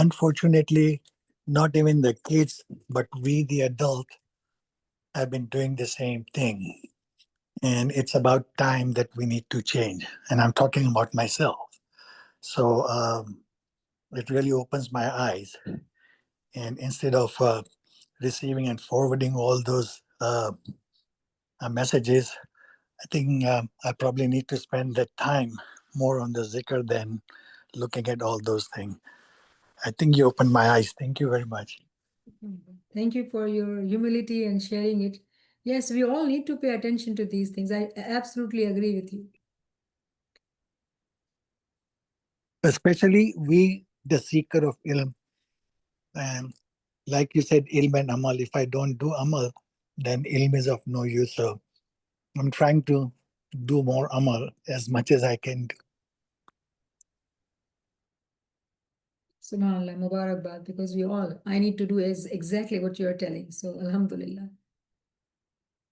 Speaker 2: Unfortunately, not even the kids, but we, the adult, have been doing the same thing. And it's about time that we need to change. And I'm talking about myself. So it really opens my eyes. And instead of receiving and forwarding all those messages, I think I probably need to spend that time more on the zikr than looking at all those things. I think you opened my eyes. Thank you very much.
Speaker 1: Thank you for your humility and sharing it. Yes, we all need to pay attention to these things. I absolutely agree with you.
Speaker 2: Especially we, the seeker of ilm. And like you said, ilm and amal. If I don't do amal, then ilm is of no use. So I'm trying to do more amal as much as I can do.
Speaker 1: Subhanallah, Mubarakbad, because I need to do is exactly what you are telling. So, Alhamdulillah.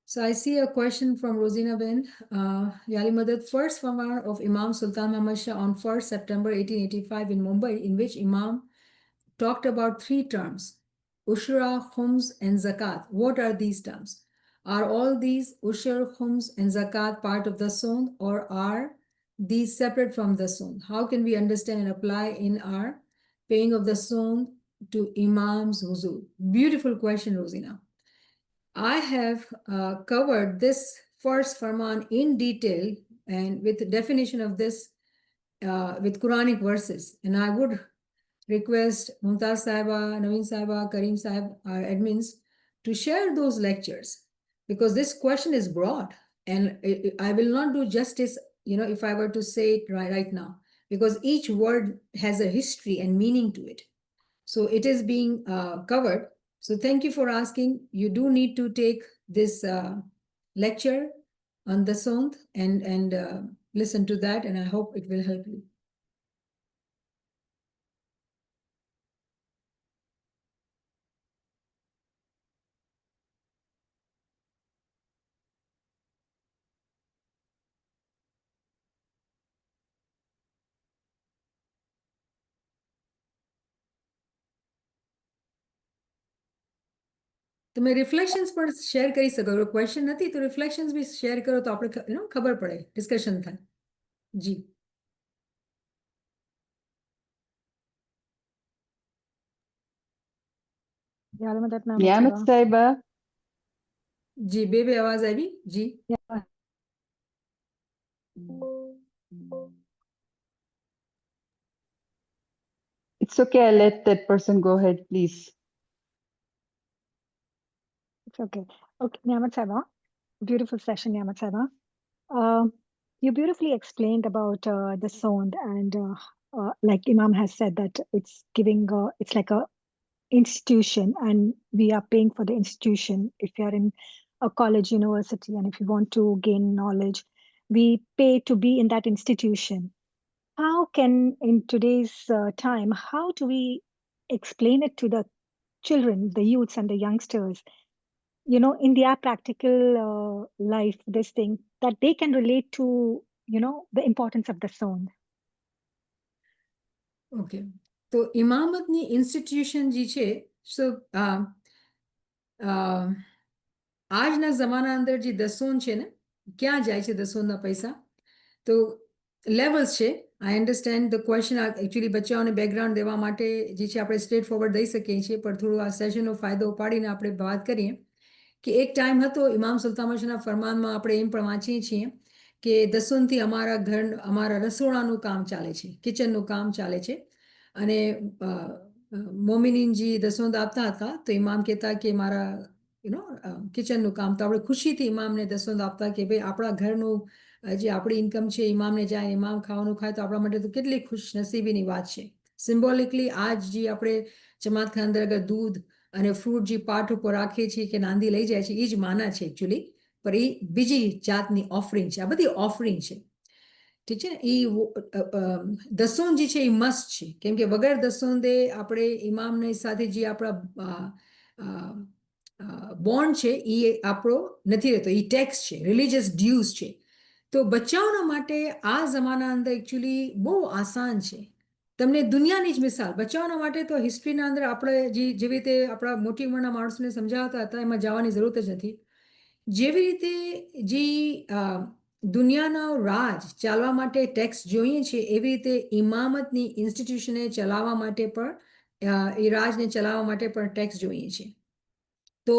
Speaker 1: So, I see a question from Rosina Ben. Yali Madad, first Famar of Imam Sultan Ahmad Shah on 1st September 1885 in Mumbai, in which Imam talked about three terms, Ushra, Khums, and Zakat. What are these terms? Are all these Ushur, Khums, and Zakat part of the Sund, or are these separate from the Sund? How can we understand and apply in our paying of the Sund to Imam's Huzur? Beautiful question, Rosina. I have covered this first Farman in detail and with the definition of this with Quranic verses. And I would request Mumtaz Saiba, Naveen Saiba, Kareem Saib, our admins, to share those lectures because this question is broad and I will not do justice, if I were to say it right now, because each word has a history and meaning to it. So it is being covered. So thank you for asking. You do need to take this lecture on the Sont and listen to that, and I hope it will help you. તમે reflections પણ share કરી શકો question નથી તો reflections બી share કરો તો આપણે ખબર પડે ડિસ્કશન થાય જી
Speaker 3: Niamat Saiba.
Speaker 1: જી બે આવાજ આવી જી
Speaker 3: It's okay, I'll let that person go ahead, please.
Speaker 4: It's okay. Okay, Niamat Saiba. Beautiful session, Niamat Saiba. You beautifully explained about the sound and like Imam has said that it's giving, it's like a institution and we are paying for the institution. If you are in a college, university, and if you want to gain knowledge, we pay to be in that institution. How can, in today's time, how do we explain it to the children, the youths and the youngsters, in their practical life, this thing, that they can relate to, the importance of the sound?
Speaker 1: Okay તો ઇમામતની institution જે છે સો આજના જમાના અંદર જે દસોન છે ને ક્યાં જાય છે દસોનના પૈસા તો લેવલ્સ છે I understand the question actually બચ્ચાઓને બેકગ્રાઉન્ડ દેવા માટે જે છે આપણે સ્ટ્રેટ ફોરવર્ડ દઈ શકીએ છીએ પણ થોડું આ સેશનનો ફાયદો ઉપાડીને આપણે વાત કરીએ કે એક ટાઈમ હતો ઇમામ સુલતાન બાદશાહના ફરમાનમાં આપણે એમ પણ વાંચીએ છીએ કે દસોનથી અમારા રસોડાનું કામ ચાલે છે કિચનનું કામ ચાલે છે અને મોમિનીનજી દસોંદ આપતા હતા તો ઇમામ કહેતા કે મારા કિચનનું કામ તો આપણે ખુશીથી ઇમામને દસોંદ આપતા કે ભાઈ આપણા ઘરનું જે આપણી ઇન્કમ છે ઇમામને જાય ઇમામ ખાવાનું ખાય તો આપણા માટે તો કેટલી ખુશનસીબીની વાત છે સિમ્બોલિકલી આજ જે આપણે જમાતખાના અંદર અગર દૂધ અને ફ્રૂટ જે પાઠ ઉપર રાખીએ છીએ કે નાંદી લઈ જાય છે એ જ માના છે એકચ્યુઅલી પણ એ બીજી જાતની ઓફરિંગ છે આ બધી ઓફરિંગ છે ઠીક છે ને એ દસોન જે છે એ મસ્ત છે કેમ કે વગર દસોંદે આપણે ઇમામની સાથે જે આપણા બોન્ડ છે એ આપણો નથી રહેતો એ ટેક્સ છે રિલિજિયસ ડ્યુઝ છે તો બચ્ચાઓના માટે આ જમાના અંદર એકચ્યુઅલી બહુ આસાન છે તમને દુનિયાની જ મિસાલ બચ્ચાઓના માટે તો હિસ્ટ્રીના અંદર આપણે જેવી રીતે આપણા મોટી ઉંમરના માણસોને સમજાવતા હતા એમાં જવાની જરૂરત જ નથી જેવી રીતે જે દુનિયાનો રાજ ચાલવા માટે ટેક્સ જોઈએ છે એવી રીતે ઇમામતની ઇન્સ્ટિટ્યુશને ચલાવવા માટે પણ એ રાજને ચલાવવા માટે પણ ટેક્સ જોઈએ છે. તો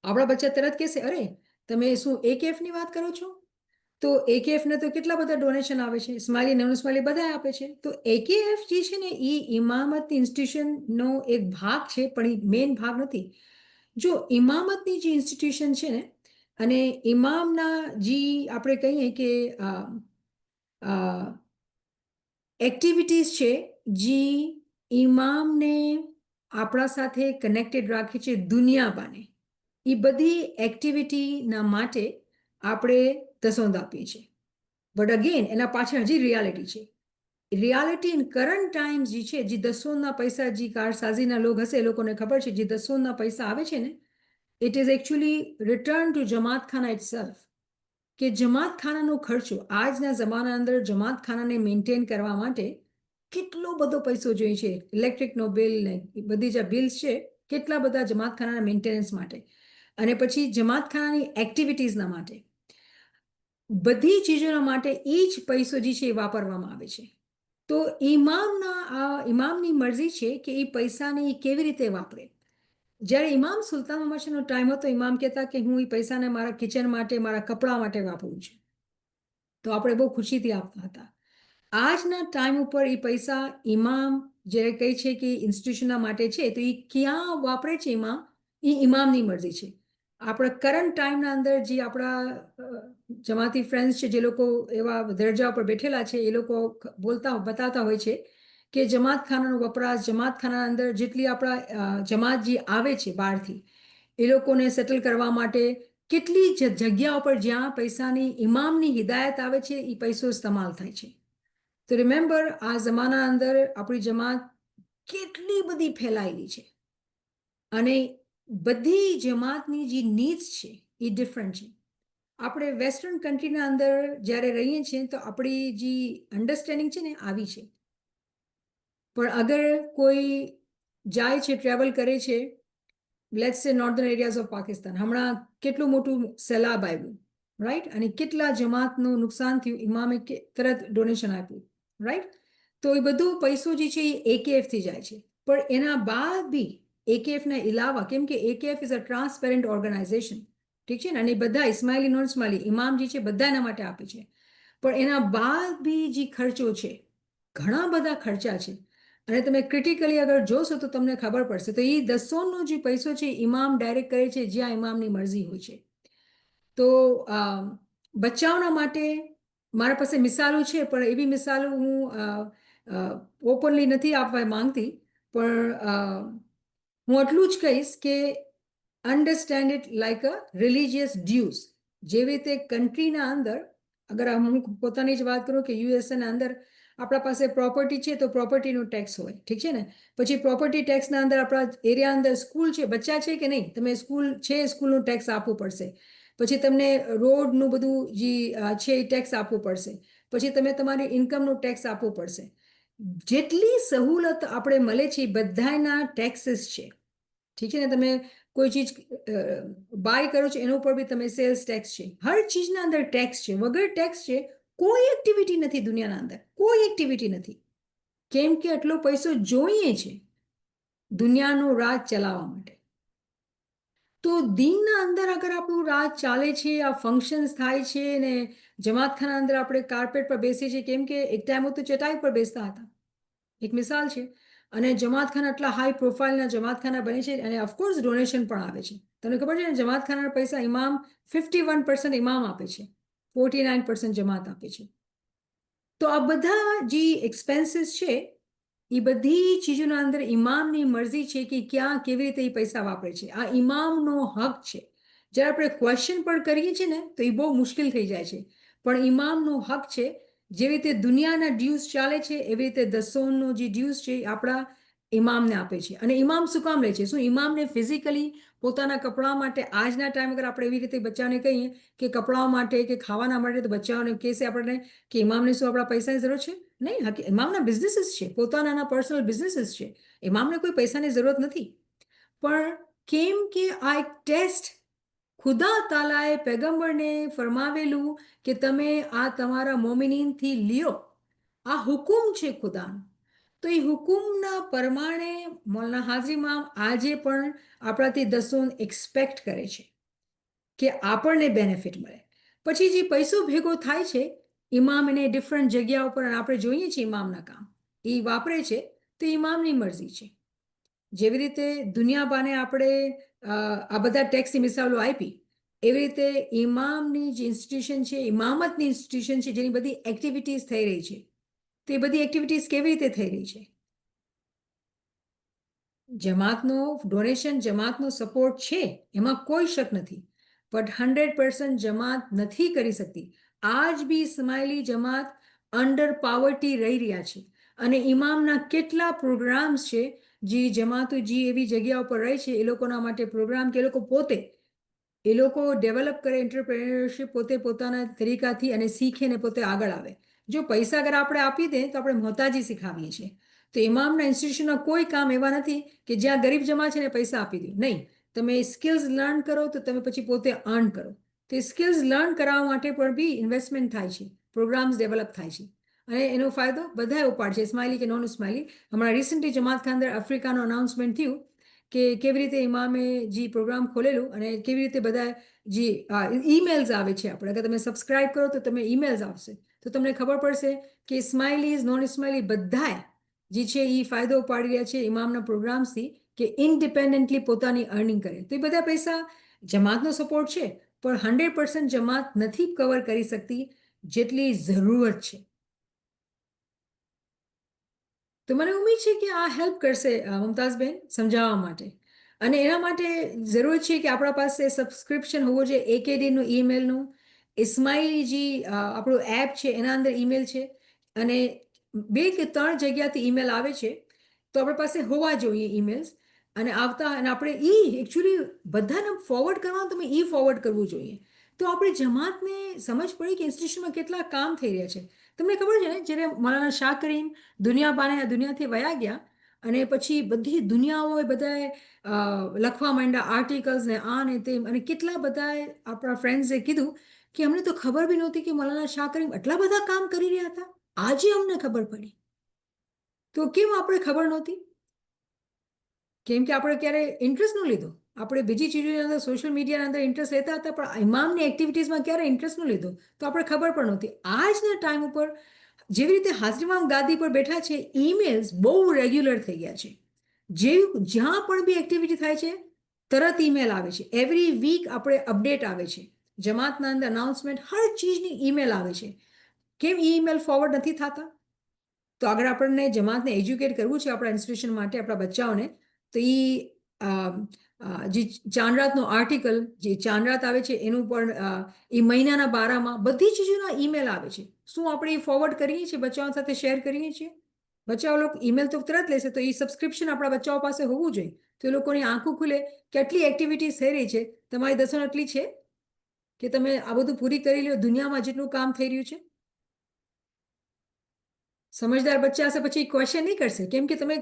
Speaker 1: આપણા બચ્ચા તરત કહેશે, અરે તમે શું AKFની વાત કરો છો? તો AKFને તો કેટલા બધા ડોનેશન આવે છે, સ્માઇલી નોન સ્માઇલી બધા આપે છે. તો AKF જે છે ને એ ઇમામત ઇન્સ્ટિટ્યુશનનો એક ભાગ છે, પણ એ મેઇન ભાગ નથી. જો ઇમામતની જે ઇન્સ્ટિટ્યુશન છે ને અને ઇમામના જે આપણે કહીએ કે એક્ટિવિટીઝ છે જે ઇમામને આપણા સાથે કનેક્ટેડ રાખે છે દુનિયા બાને, એ બધી એક્ટિવિટીના માટે આપણે દસોંદ આપીએ છીએ. બટ અગેન એના પાછળ હજી રિયાલિટી છે. રિયાલિટી ઇન કરંટ ટાઈમ જે છે, જે દસોંદના પૈસા જે કારસાજીના લોક હશે એ લોકોને ખબર છે, જે દસોંદના પૈસા આવે છે ને it is actually return to Jamatkhana itself. કે જમાતખાનાનો ખર્ચો આજના જમાના અંદર જમાતખાનાને મેન્ટેન કરવા માટે કેટલો બધો પૈસો જોઈએ છે. ઇલેક્ટ્રિકનો બિલ ને બધી જે બિલ્સ છે કેટલા બધા જમાતખાનાના મેન્ટેનન્સ માટે અને પછી જમાતખાનાની એક્ટિવિટીઝના માટે બધી ચીજોના માટે એ જ પૈસો જે છે એ વાપરવામાં આવે છે. તો ઇમામની મરજી છે કે એ પૈસાને એ કેવી રીતે વાપરે. જ્યારે ઇમામ સુલતાન મમાશનો ટાઈમ હતો, ઇમામ કહેતા કે હું એ પૈસાને મારા કિચન માટે, મારા કપડાં માટે વાપરું છું. તો આપણે બહુ ખુશીથી આપતા હતા. આજના ટાઈમ ઉપર એ પૈસા ઇમામ જ્યારે કહે છે કે ઇન્સ્ટિટ્યુશનના માટે છે, તો એ ક્યાં વાપરે છે ઇમામ, એ ઇમામની મરજી છે. આપણા કરંટ ટાઈમના અંદર જે આપણા જમાતી ફ્રેન્ડ્સ છે, જે લોકો એવા દરજા ઉપર બેઠેલા છે, એ લોકો બતાવતા હોય છે કે જમાતખાનાનો વપરાશ, જમાતખાનાના અંદર જેટલી આપણા જમાત જે આવે છે બહારથી એ લોકોને સેટલ કરવા માટે કેટલી જગ્યા ઉપર જ્યાં પૈસાની ઇમામની હિદાયત આવે છે એ પૈસો ઇસ્તેમાલ થાય છે. તો રિમેમ્બર આ જમાના અંદર આપણી જમાત કેટલી બધી ફેલાયેલી છે અને બધી જમાતની જે નીડ્સ છે એ ડિફરન્ટ છે. આપણે વેસ્ટર્ન કન્ટ્રીના અંદર જ્યારે રહીએ છીએ તો આપણી જે અન્ડરસ્ટેન્ડિંગ છે ને આવી છે. પણ અગર કોઈ જાય છે, ટ્રાવેલ કરે છે, લેટ્સ સે નોર્ધન એરિયાઝ ઓફ પાકિસ્તાન, હમણાં કેટલું મોટું સૈલાબ આવ્યું, રાઈટ, અને કેટલા જમાતનું નુકસાન થયું, ઇમામે તરત ડોનેશન આપ્યું, રાઈટ. તો એ બધું પૈસો જે છે એ AKFથી જાય છે. પણ એના બાદ બી AKFના ઇલાવા, કેમ કે AKF is a transparent organization, ઠીક છે ને, અને બધા ઇસ્માઇલી નોન ઇસ્માઇલી ઇમામ જે છે બધા એના માટે આપે છે. પણ એના બાદ બી જે ખર્ચો છે, ઘણા બધા ખર્ચા છે અને તમે ક્રિટિકલી અગર જોશો તો તમને ખબર પડશે. તો એ દસોનો જે પૈસો છે ઇમામ ડાયરેક્ટ કરે છે જ્યાં ઇમામની મરજી હોય છે. તો બચ્ચાઓના માટે મારા પાસે મિસાલો છે, પણ એવી મિસાલો હું ઓપનલી નથી આપવા માંગતી, પણ હું એટલું જ કહીશ કે understand it like a religious dues. જેવી રીતે કન્ટ્રીના અંદર અગર હું પોતાની જ વાત કરું કે યુએસએના અંદર આપણા પાસે પ્રોપર્ટી છે તો પ્રોપર્ટીનું ટેક્સ હોય, ઠીક છે ને. પછી પ્રોપર્ટી ટેક્સના અંદર આપણા એરિયા અંદર સ્કૂલ છે, બચ્ચા છે કે નહીં, તમે સ્કૂલ છે, સ્કૂલનું ટેક્સ આપવું પડશે. પછી તમને રોડનું બધું જે છે એ ટેક્સ આપવું પડશે. પછી તમે તમારી ઇન્કમનું ટેક્સ આપવું પડશે. જેટલી સહુલત આપણે મળે છે એ બધાના ટેક્સીસ છે, ઠીક છે ને. તમે કોઈ ચીજ બાય કરો છો એના ઉપર બી તમે સેલ્સ ટેક્સ છે. હર ચીજના અંદર ટેક્સ છે. વગર ટેક્સ છે કોઈ એક્ટિવિટી નથી દુનિયાના અંદર, કોઈ એક્ટિવિટી નથી. કેમ કે આટલો પૈસો જોઈએ છે દુનિયાનું રાજ ચલાવવા માટે. તો દિનના અંદર અગર આપણું રાજ ચાલે છે, આ ફંક્શન્સ થાય છે ને જમાતખાના અંદર આપણે કાર્પેટ પર બેસીએ છીએ, કેમ કે એક ટાઈમ તો ચટાઈ પર બેસતા હતા, એક મિસાલ છે. અને જમાતખાના આટલા હાઈ પ્રોફાઇલના જમાતખાના બને છે અને ઓફકોર્સ ડોનેશન પણ આવે છે. તમને ખબર છે ને જમાતખાનાના પૈસા ઇમામ 51% ઇમામ આપે છે, 49% જમાત આપે છે. તો આ બધા જે એક્સપેન્સીસ છે એ બધી ચીજોના અંદર ઇમામની મરજી છે કે ક્યાં કેવી રીતે એ પૈસા વાપરે છે. આ ઇમામનો હક છે. જ્યારે આપણે ક્વેશ્ચન પણ કરીએ છીએ ને તો એ બહુ મુશ્કેલ થઈ જાય છે, પણ ઇમામનો હક છે. જેવી રીતે દુનિયાના ડ્યુઝ ચાલે છે એવી રીતે દસોનો જે ડ્યુઝ છે એ આપણા ઇમામને આપે છે. અને ઇમામ શું કામ લે છે? શું ઇમામને ફિઝિકલી પોતાના કપડાં માટે આજના ટાઈમ અગર આપણે એવી રીતે બચ્ચાને કહીએ કે કપડાં માટે કે ખાવાના માટે, તો બચ્ચાઓને કહેશે આપણને કે ઇમામને શું આપણા પૈસાની જરૂર છે? નહીં. ઇમામના બિઝનેસીસ છે, પોતાના પર્સનલ બિઝનેસીસ છે. ઇમામને કોઈ પૈસાની જરૂરત નથી. પણ કેમ કે આ એક ટેસ્ટ ખુદા તાલાએ પેગમ્બરને ફરમાવેલું કે તમે આ તમારા મોમિનીનથી લ્યો, આ હુકુમ છે ખુદાનો. તો એ હુકુમના પ્રમાણે મૌલાના હાજી ઇમામ આજે પણ આપણાથી દસોન એક્સપેક્ટ કરે છે કે આપણને બેનિફિટ મળે. પછી જે પૈસો ભેગો થાય છે, ઇમામ એને ડિફરન્ટ જગ્યા ઉપર, અને આપણે જોઈએ છીએ ઇમામના કામ એ વાપરે છે, તો ઇમામની મરજી છે. જેવી રીતે દુનિયાબાને આપણે આ બધા ટેક્સની મિસાલો આપી, એવી રીતે ઇમામની જે ઇન્સ્ટિટ્યુશન છે, ઇમામતની ઇન્સ્ટિટ્યુશન છે, જેની બધી એક્ટિવિટીઝ થઈ રહી છે, તો એ બધી એક્ટિવિટીઝ કેવી રીતે થઈ રહી છે? જમાતનો ડોનેશન, જમાતનો સપોર્ટ છે, એમાં કોઈ શક નથી, બટ 100% જમાત નથી કરી શકતી. આજ બી સ્માઇલી જમાત અંડર પાવર્ટી રહી રહ્યા છે, અને ઇમામના કેટલા પ્રોગ્રામ્સ છે જે જમાતો જે એવી જગ્યા ઉપર રહે છે, એ લોકોના માટે પ્રોગ્રામ કે એ લોકો પોતે એ લોકો ડેવલપ કરે એન્ટરપ્રેન્યોરશિપ પોતે પોતાના તરીકાથી, અને શીખે ને પોતે આગળ આવે. જો પૈસા અગર આપણે આપી દે તો આપણે મોહતાજી શીખાવીએ છીએ. તો ઇમામના ઇન્સ્ટિટ્યુશનના કોઈ કામ એવા નથી કે જ્યાં ગરીબ જમા છે ને પૈસા આપી દો. નહીં, તમે સ્કિલ્સ લર્ન કરો તો તમે પછી પોતે અર્ન કરો. તો સ્કિલ્સ લર્ન કરાવવા માટે પણ બી ઇન્વેસ્ટમેન્ટ થાય છે, પ્રોગ્રામ્સ ડેવલપ થાય છે, અને એનો ફાયદો બધા ઉપાડશે, સ્માઇલી કે નોન સ્માઇલી. હમણાં રિસન્ટલી જમાત ખાન અંદર આફ્રિકાનું અનાઉન્સમેન્ટ થયું કે કેવી રીતે ઇમામે જે પ્રોગ્રામ ખોલેલું, અને કેવી રીતે બધા જે ઈમેલ્સ આવે છે, આપણે અગર તમે સબસ્ક્રાઇબ કરો તો તમે ઈમેલ્સ આવશે, તો તમને ખબર પડશે કે સ્માઇલીઝ નોન સ્માઇલી બધાય જે છે એ ફાયદો ઉપાડી રહ્યા છે ઇમામના પ્રોગ્રામ્સથી, કે ઇન્ડિપેન્ડન્ટલી પોતાની અર્નિંગ કરે. તો એ બધા પૈસા જમાતનો સપોર્ટ છે, પણ 100% જમાત નથી કવર કરી શકતી જેટલી જરૂરત છે. તો મને ઉમ્મીદ છે કે આ હેલ્પ કરશે મુમતાઝબેન સમજાવવા માટે. અને એના માટે જરૂર છે કે આપણા પાસે સબસ્ક્રિપ્શન હોવો જોઈએ, એકેડીનું ઈમેલનું, ઇસ્માઇલજી આપણું એપ છે એના અંદર ઈમેલ છે, અને 2 કે 3 જગ્યાથી ઈમેલ આવે છે, તો આપણી પાસે હોવા જોઈએ ઈમેલ્સ. અને આવતા, અને આપણે એકચ્યુઅલી બધાને ફોરવર્ડ કરવાનું, તમે ફોરવર્ડ કરવું જોઈએ. તો આપણે જમાતને સમજ પડી કે ઇન્સ્ટિટ્યુશનમાં કેટલા કામ થઈ રહ્યા છે. તમને ખબર છે ને, જ્યારે મૌલાના શાહ કરીમ દુનિયાથી વયા ગયા, અને પછી બધી દુનિયાઓએ બધાએ લખવા માંડ્યા આર્ટિકલ્સ ને આ ને તેમ, અને કેટલા બધાએ આપણા ફ્રેન્ડ્સે કીધું કે અમને તો ખબર બી નહોતી કે મૌલાના શાહ કરીમ આટલા બધા કામ કરી રહ્યા હતા, આજે અમને ખબર પડી. તો કેમ આપણે ખબર નહોતી? કેમ કે આપણે ક્યારે ઇન્ટરેસ્ટ ન લીધો. આપણે બીજી ચીજોની અંદર, સોશિયલ મીડિયાના અંદર ઇન્ટરેસ્ટ લેતા હતા, પણ ઇમામની એક્ટિવિટીઝમાં ક્યારે ઇન્ટરેસ્ટ ન લીધો, તો આપણે ખબર પણ નહોતી. આજના ટાઈમ ઉપર જેવી રીતે હાજરી ઇમામ ગાદી પર બેઠા છે, ઈમેલ્સ બહુ રેગ્યુલર થઈ ગયા છે. જ્યાં પણ બી એક્ટિવિટી થાય છે તરત ઈમેલ આવે છે. એવરી વીક આપણે અપડેટ આવે છે, જમાતના અંદર અનાઉન્સમેન્ટ, હર ચીજની ઈમેલ આવે છે. કેમ ઈમેલ ફોરવર્ડ નથી થતા? તો આગળ આપણને જમાતને એજ્યુકેટ કરવું છે આપણા ઇન્સ્ટિટ્યુશન માટે, આપણા બચ્ચાઓને. તો જે ચાંદરાતનો આર્ટિકલ, જે ચાંદરાત આવે છે એનું પણ એ મહિનાના બારામાં બધી ચીજોના ઈમેલ આવે છે. શું આપણે એ ફોરવર્ડ કરીએ છીએ, બચ્ચાઓ સાથે શેર કરીએ છીએ? બચ્ચાઓ લોકો ઈમેલ તો તરત લેશે, તો એ સબસ્ક્રિપ્શન આપણા બચ્ચાઓ પાસે હોવું જોઈએ, તો એ લોકોની આંખો ખુલે કેટલી એક્ટિવિટીઝ થઈ રહી છે. તમારી દસણ એટલી છે કે તમે આ બધું પૂરી કરી લો, દુનિયામાં જેટલું કામ થઈ રહ્યું છે. સમજદાર બચ્ચા હશે પછી ક્વેશ્ચન નહીં કરશે, કેમ કે તમે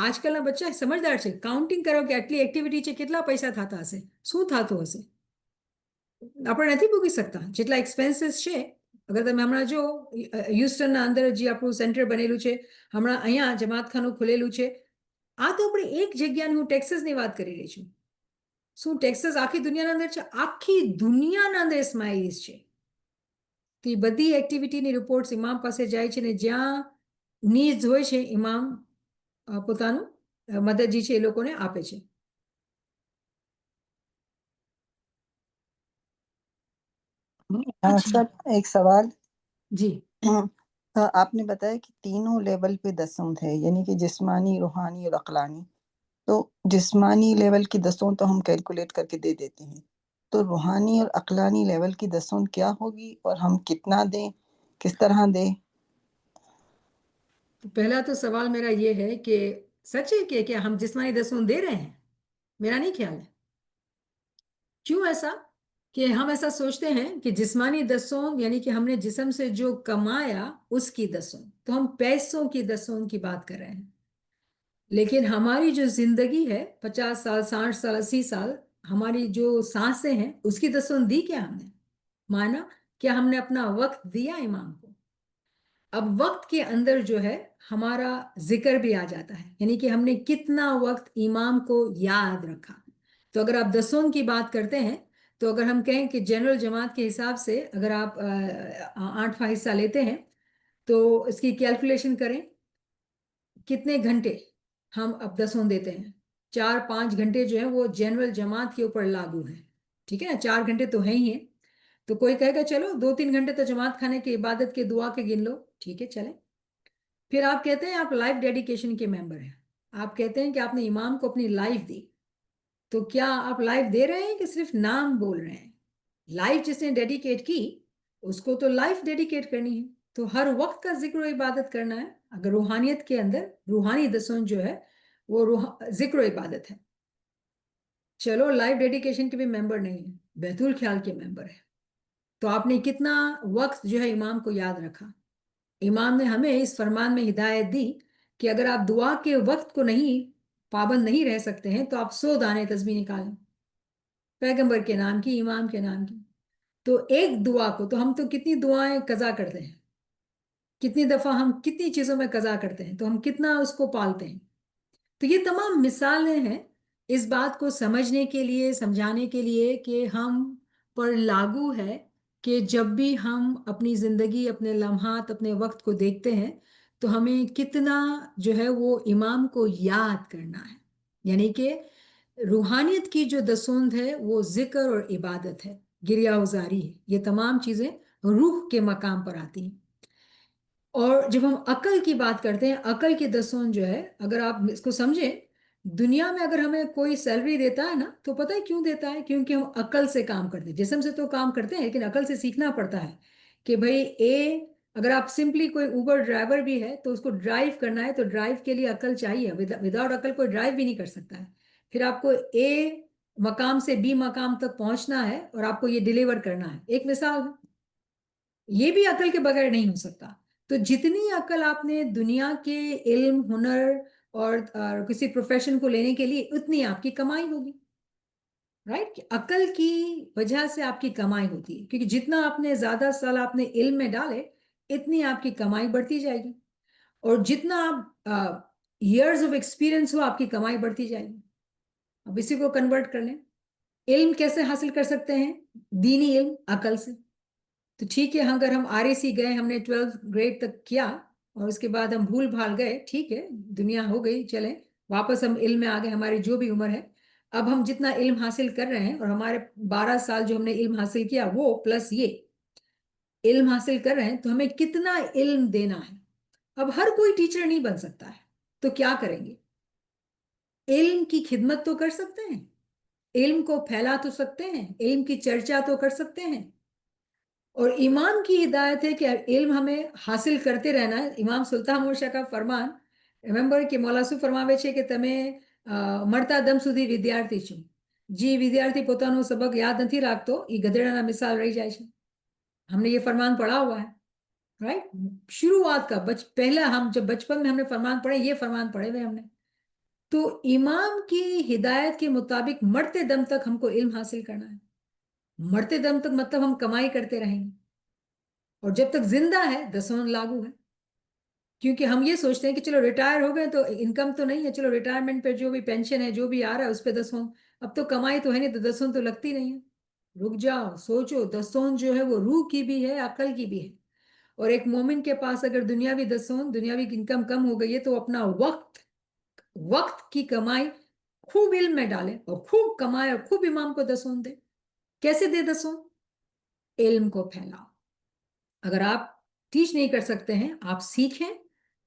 Speaker 1: આજકાલના બચ્ચા સમજદાર છે. કાઉન્ટિંગ કરો કે આટલી એક્ટિવિટી છે, કેટલા પૈસા થતા હશે, શું થતું હશે. આપણે નથી ભૂગી શકતા જેટલા એક્સપેન્સીસ છે. અગર તમે હમણાં જો હ્યુસ્ટનના અંદર જે આપણું સેન્ટર બનેલું છે, હમણાં અહીંયા જમાતખાનું ખુલેલું છે, આ તો આપણે એક જગ્યાની, હું ટેક્સાસની વાત કરી રહી છું. શું ટેક્સાસ આખી દુનિયાના અંદર છે? આખી દુનિયાના અંદર સ્માઇલીઝ છે. તો એ બધી એક્ટિવિટીની રિપોર્ટ્સ ઇમામ પાસે જાય છે, ને જ્યાં નીડ્સ હોય છે ઇમામ પોતાનું મદદ જે છે એ લોકોને આપે છે.
Speaker 5: सर एक सवाल।
Speaker 1: જી
Speaker 5: आपने बताया कि तीनों लेवल पे दसम है, यानी कि जिस्मानी, रूहानी और अक्लानी। तो जिस्मानी लेवल की दसों तो हम कैलकुलेट करके दे देते हैं, तो रूहानी और अक्लानी लेवल की दसों क्या होगी और हम कितना दें, किस तरह दें?
Speaker 1: तो पहला तो सवाल मेरा ये है कि सच है कि क्या हम जिस्मानी दसून दे रहे हैं? मेरा नहीं ख्याल है. क्यों ऐसा? कि हम ऐसा सोचते हैं कि जिस्मानी दसून यानी कि हमने जिस्म से जो कमाया उसकी दसून, तो हम पैसों की दसून की बात कर रहे हैं. लेकिन हमारी जो जिंदगी है 50 साल, 60 साल, 80 साल, हमारी जो सांसें हैं उसकी दस्तून दी क्या हमने, माना क्या हमने अपना वक्त दिया इमाम को। अब वक्त के अंदर जो है हमारा जिक्र भी आ जाता है, यानी कि हमने कितना वक्त इमाम को याद रखा। तो अगर आप दस्तून की बात करते हैं तो अगर हम कहें कि जनरल जमात के हिसाब से अगर आप 8वां हिस्सा लेते हैं तो इसकी कैलकुलेशन करें कितने घंटे हम अब दसों देते हैं। 4-5 घंटे जो है वो जनरल जमात के ऊपर लागू है, ठीक है ना, 4 घंटे तो है ही है। तो कोई कहेगा चलो 2-3 घंटे तो जमात खाने की इबादत के दुआ के गिन लो, ठीक है चले। फिर आप कहते हैं आप लाइफ डेडिकेशन के मेंबर हैं, आप कहते हैं कि आपने इमाम को अपनी लाइफ दी। तो क्या आप लाइफ दे रहे हैं कि सिर्फ नाम बोल रहे हैं? लाइफ जिसने डेडिकेट की उसको तो लाइफ डेडिकेट करनी है, तो हर वक्त का जिक्र व इबादत करना है। अगर रूहानियत के अंदर रूहानी दसून जो है वो जिक्र व इबादत है। चलो लाइफ डेडिकेशन के भी मेंबर नहीं है, बैतुल ख्याल के मेंबर है, तो आपने कितना वक्त जो है इमाम को याद रखा। इमाम ने हमें इस फरमान में हिदायत दी कि अगर आप दुआ के वक्त को नहीं पाबंद नहीं रह सकते हैं तो आप 100 दाने तस्बीह निकालें, पैगंबर के नाम की, इमाम के नाम की। तो एक दुआ को तो हम तो कितनी दुआएं कज़ा करते हैं, कितनी दफ़ा हम कितनी चीज़ों में कज़ा करते हैं, तो हम कितना उसको पालते हैं। तो ये तमाम मिसालें हैं इस बात को समझने के लिए, समझाने के लिए कि हम पर लागू है कि जब भी हम अपनी ज़िंदगी, अपने लम्हात, अपने वक्त को देखते हैं तो हमें कितना जो है वो इमाम को याद करना है। यानी कि रूहानियत की जो दसूंद है वो जिक्र और इबादत है, गिरिया उजारी है, ये तमाम चीज़ें रूह के मकाम पर आती हैं। और जब हम अकल की बात करते हैं, अकल की दसून जो है, अगर आप इसको समझें, दुनिया में अगर हमें कोई सैलरी देता है ना तो पता है क्यों देता है? क्योंकि हम अकल से काम करते हैं। जिस्म से तो काम करते हैं लेकिन अकल से सीखना पड़ता है कि भाई अगर आप सिंपली कोई उबर ड्राइवर भी है तो उसको ड्राइव करना है तो ड्राइव के लिए अकल चाहिए, विदाउट अकल कोई ड्राइव भी नहीं कर सकता है। फिर आपको मकाम से बी मकाम तक पहुंचना है और आपको ये डिलीवर करना है, एक मिसाल है। ये भी अकल के बगैर नहीं हो सकता। तो जितनी अकल आपने दुनिया के इल्म, हुनर और किसी प्रोफेशन को लेने के लिए, उतनी आपकी कमाई होगी, राइट? अकल की वजह से आपकी कमाई होती है, क्योंकि जितना आपने ज्यादा साल आपने इल्म में डाले इतनी आपकी कमाई बढ़ती जाएगी, और जितना आप ईयर्स ऑफ एक्सपीरियंस हो आपकी कमाई बढ़ती जाएगी। अब इसी को कन्वर्ट कर लें, इल्म कैसे हासिल कर सकते हैं? दीनी इल्म अकल से। तो ठीक है, अगर हम RAC गए, हमने 12th ग्रेड तक किया और उसके बाद हम भूल भाल गए, ठीक है, दुनिया हो गई, चले वापस हम इल्म में आ गए, हमारी जो भी उम्र है। अब हम जितना इल्म हासिल कर रहे हैं और हमारे 12 साल जो हमने इल्म हासिल किया वो प्लस ये इल्म हासिल कर रहे हैं, तो हमें कितना इल्म देना है। अब हर कोई टीचर नहीं बन सकता है, तो क्या करेंगे? इल्म की खिदमत तो कर सकते हैं, इल्म को फैला तो सकते हैं, इल्म की चर्चा तो कर सकते हैं। और इमाम की हिदायत है कि इल्म हमें हासिल करते रहना है। इमाम सुल्तान मोर्शा का फरमान, रिमेंबर कि मौलासु फरમાવે છે કે તમે મરતા દમ સુધી વિદ્યાર્થી છો। જે વિદ્યાર્થી પોતાનો સબક યાદ નથી રાખતો એ ગધેડાના મિસાલ રહી જાય છે। हमने ये फरमान पढ़ा हुआ है, राइट? शुरुआत का पहला हम जब बचपन में हमने फरमान पढ़े, ये फरमान पढ़े हुए हमने। तो इमाम की हिदायत के मुताबिक मरते दम तक हमको इल्म हासिल करना है। मरते दम तक मतलब हम कमाई करते रहेंगे, और जब तक जिंदा है दसवां लागू है। क्योंकि हम ये सोचते हैं कि चलो रिटायर हो गए तो इनकम तो नहीं है, चलो रिटायरमेंट पे जो भी पेंशन है जो भी आ रहा है उस पर दसवां, अब तो कमाई तो है नहीं तो दसवां तो लगती नहीं है। रुक जाओ, सोचो, दसवां जो है वो रूह की भी है, अकल की भी है। और एक मोमिन के पास अगर दुनियावी दसवां, दुनियावी इनकम कम हो गई है तो अपना वक्त की कमाई खूब इल्म में डाले और खूब कमाए और खूब इमाम को दसवां दे। कैसे दे दसवां? इल्म को फैलाओ। अगर आप टीच नहीं कर सकते हैं, आप सीखें,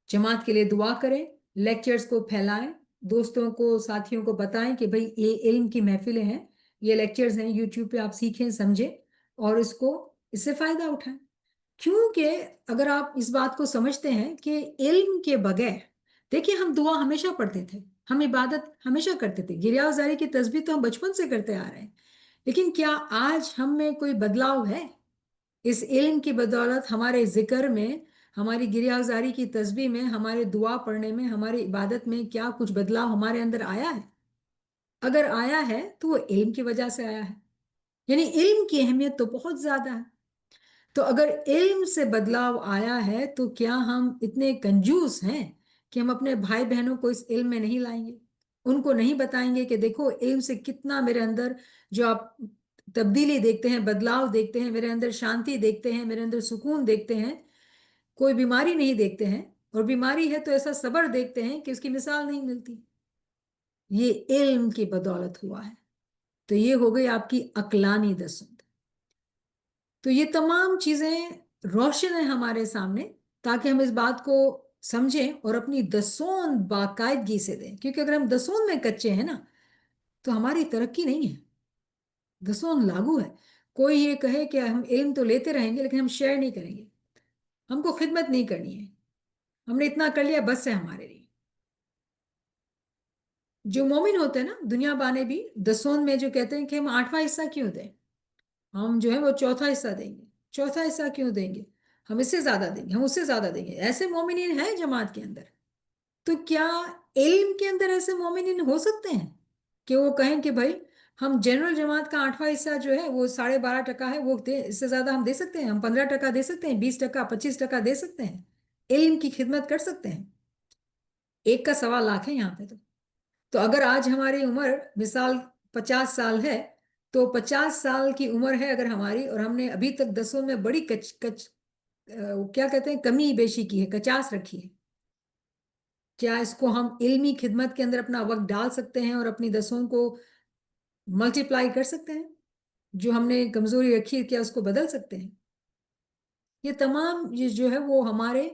Speaker 1: जमात के लिए दुआ करें, लेक्चर्स को फैलाएं, दोस्तों को, साथियों को बताएं कि भाई ये इल्म की महफिलें हैं, ये लेक्चर्स हैं, यूट्यूब पे आप सीखें, समझें और इससे फायदा उठाएं। क्योंकि अगर आप इस बात को समझते हैं कि इल्म के बगैर, देखिए हम दुआ हमेशा पढ़ते थे, हम इबादत हमेशा करते थे, गिरिया उजारी की तस्बीह तो हम बचपन से करते आ रहे हैं, लेकिन क्या आज हम में कोई बदलाव है? इस इल्म की बदौलत हमारे जिक्र में, हमारी गिरियाजारी की तस्बीह में, हमारे दुआ पढ़ने में, हमारी इबादत में क्या कुछ बदलाव हमारे अंदर आया है? اگر آیا ہے تو وہ علم کی وجہ سے آیا ہے، یعنی علم کی اہمیت تو بہت زیادہ ہے. تو اگر علم سے بدلاؤ آیا ہے تو کیا ہم اتنے کنجوس ہیں کہ ہم اپنے بھائی بہنوں کو اس علم میں نہیں لائیں گے، ان کو نہیں بتائیں گے کہ دیکھو علم سے کتنا میرے اندر جو آپ تبدیلی دیکھتے ہیں، بدلاؤ دیکھتے ہیں، میرے اندر شانتی دیکھتے ہیں، میرے اندر سکون دیکھتے ہیں، کوئی بیماری نہیں دیکھتے ہیں، اور بیماری ہے تو ایسا صبر دیکھتے ہیں کہ اس کی مثال نہیں ملتی. یہ علم کی بدولت ہوا ہے. تو یہ ہو گئی آپ کی عقلانی دسوند. تو یہ تمام چیزیں روشن ہیں ہمارے سامنے تاکہ ہم اس بات کو سمجھیں اور اپنی دسوند باقاعدگی سے دیں، کیونکہ اگر ہم دسوند میں کچے ہیں نا تو ہماری ترقی نہیں ہے. دسوند لاگو ہے. کوئی یہ کہے کہ ہم علم تو لیتے رہیں گے لیکن ہم شیئر نہیں کریں گے، ہم کو خدمت نہیں کرنی ہے، ہم نے اتنا کر لیا بس ہے ہمارے لیے. جو مومن ہوتے ہیں نا، دنیا بانے بھی دسوند میں جو کہتے ہیں کہ ہم 8واں حصہ کیوں دیں، ہم جو ہے وہ 4تھا حصہ دیں گے. 4تھا حصہ کیوں دیں گے، ہم اس سے زیادہ دیں گے، ہم اس سے زیادہ دیں گے. ایسے مومنین ہیں جماعت کے اندر. تو کیا علم کے اندر ایسے مومنین ہو سکتے ہیں کہ وہ کہیں کہ بھائی ہم جنرل جماعت کا 8واں حصہ جو ہے وہ 12.5% ہے، وہ اس سے زیادہ ہم دے سکتے ہیں، ہم 15% دے سکتے ہیں، 20%، 25% دے سکتے ہیں، علم کی خدمت کر سکتے ہیں. ایک کا 1.25 ہے یہاں پہ. تو اگر آج ہماری عمر مثال 50 سال ہے تو 50 سال کی عمر ہے اگر ہماری، اور ہم نے ابھی تک دسوں میں بڑی کیا کہتے ہیں کمی بیشی کی ہے، کچاس رکھی ہے، کیا اس کو ہم علمی خدمت کے اندر اپنا وقت ڈال سکتے ہیں اور اپنی دسوں کو ملٹیپلائی کر سکتے ہیں؟ جو ہم نے کمزوری رکھی ہے کیا اس کو بدل سکتے ہیں؟ یہ تمام جو ہے وہ ہمارے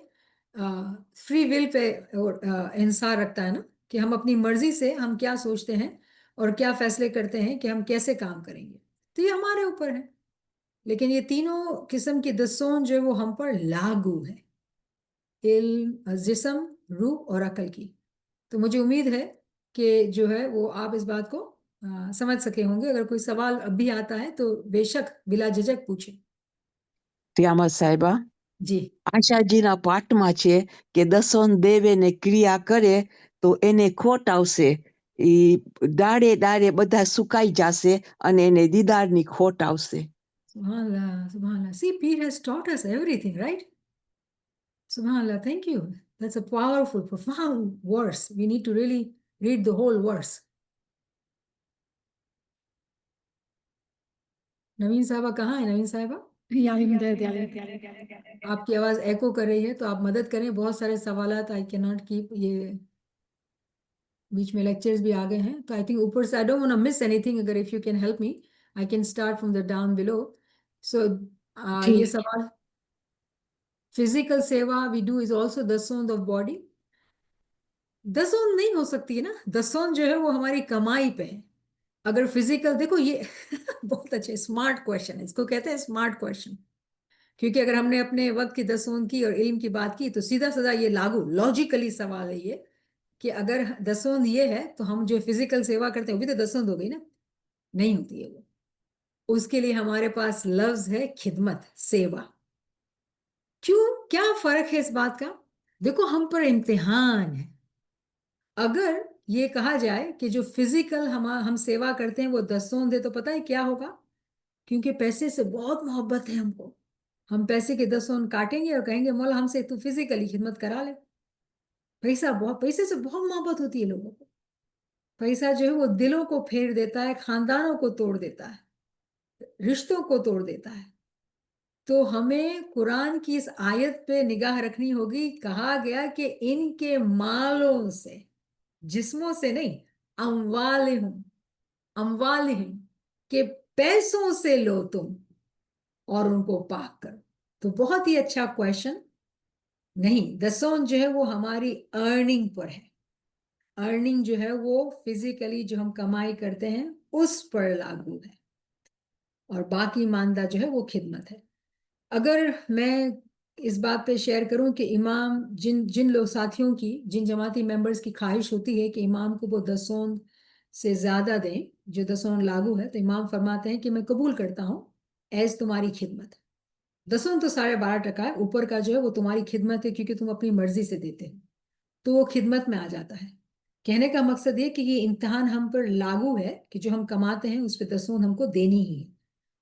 Speaker 1: فری ول پہ انحصار رکھتا ہے نا، کہ ہم اپنی مرضی سے ہم کیا سوچتے ہیں اور کیا فیصلے کرتے ہیں کہ ہم کیسے کام کریں گے. تو یہ ہمارے اوپر ہے. لیکن یہ تینوں قسم کی دسون جو ہے وہ ہم پر لاگو ہے، علم، جسم، روح اور عقل کی. تو مجھے امید ہے کہ جو ہے وہ آپ اس بات کو سمجھ سکے ہوں گے. اگر کوئی سوال اب بھی آتا ہے تو بے شک بلا جھجک پوچھیں.
Speaker 6: તિયામત સાહેબા,
Speaker 1: جی
Speaker 6: આશાજીના પાઠમાં છે કે દસોન દેવે ને ક્રિયા કરે તો એને ખોટ આવશે, ઈ દાડે દાડે બધા સુકાઈ જશે અને એને દીદારની ખોટ આવશે.
Speaker 1: Subhanallah, Subhanallah. See, Peer has taught us everything, right? Subhanallah, thank you. That's a powerful, profound verse. We need to really read the whole verse. نوین صاحبہ کہاں ہے؟ نوین صاحبہ آپ کی آواز ایکو کر رہی ہے تو آپ مدد کریں. بہت سارے سوالات آئی کی ناٹ کیپ، یہ بیچ میں لیکچرز بھی آ گئے ہیں تو آئی تھنک اوپر سے آئی ڈونٹ وانٹ ٹو مس اینی تھنگ. اگر اف یو کین ہیلپ می آئی کین اسٹارٹ فرام دا ڈاؤن بلو. سو یہ سوال فزیکل سیوا وی ڈو از آلسو دسوند آف باڈی. دسوند نہیں ہو سکتی ہے نا، دسوند جو ہے وہ ہماری کمائی پہ ہے. اگر فزیکل دیکھو یہ بہت اچھے اسمارٹ کوشچن ہے، اس کو کہتے ہیں اسمارٹ کوشچن. کیونکہ اگر ہم نے اپنے وقت کی دسوند کی اور علم کی بات کی تو سیدھا سیدھا یہ لاگو لاجیکلی سوال ہے یہ کہ اگر دسوند یہ ہے تو ہم جو فزیکل سیوا کرتے ہیں وہ بھی تو دسوند ہو گئی نا. نہیں ہوتی ہے وہ. اس کے لیے ہمارے پاس لفظ ہے خدمت، سیوا. کیوں؟ کیا فرق ہے اس بات کا؟ دیکھو ہم پر امتحان ہے. اگر یہ کہا جائے کہ جو فزیکل ہم سیوا کرتے ہیں وہ دسوند ہے تو پتہ ہے کیا ہوگا؟ کیونکہ پیسے سے بہت محبت ہے ہم کو، ہم پیسے کے دسوند کاٹیں گے اور کہیں گے مولا ہم سے تو فزیکلی خدمت کرا لے. پیسے سے بہت محبت ہوتی ہے لوگوں کو. پیسہ جو ہے وہ دلوں کو پھیر دیتا ہے، خاندانوں کو توڑ دیتا ہے، رشتوں کو توڑ دیتا ہے. تو ہمیں قرآن کی اس آیت پہ نگاہ رکھنی ہوگی. کہا گیا کہ ان کے مالوں سے، جسموں سے نہیں، اموالہم کے پیسوں سے لو تم اور ان کو پاک کرو. تو بہت ہی اچھا کویشچن. نہیں، دسوند جو ہے وہ ہماری ارننگ پر ہے. ارننگ جو ہے وہ فزیکلی جو ہم کمائی کرتے ہیں اس پر لاگو ہے، اور باقی ماندہ جو ہے وہ خدمت ہے. اگر میں اس بات پہ شیئر کروں کہ امام جن لوگ ساتھیوں کی، جن جماعتی ممبرز کی خواہش ہوتی ہے کہ امام کو وہ دسوند سے زیادہ دیں جو دسوند لاگو ہے، تو امام فرماتے ہیں کہ میں قبول کرتا ہوں ایز تمہاری خدمت. دسوند تو 12.5% ہے، اوپر کا جو ہے وہ تمہاری خدمت ہے کیونکہ تم اپنی مرضی سے دیتے ہو، تو وہ خدمت میں آ جاتا ہے. कहने का मकसद ये कि ये इम्तिहान हम पर लागू है कि जो हम कमाते हैं उस पे 10 हमको देनी ही है,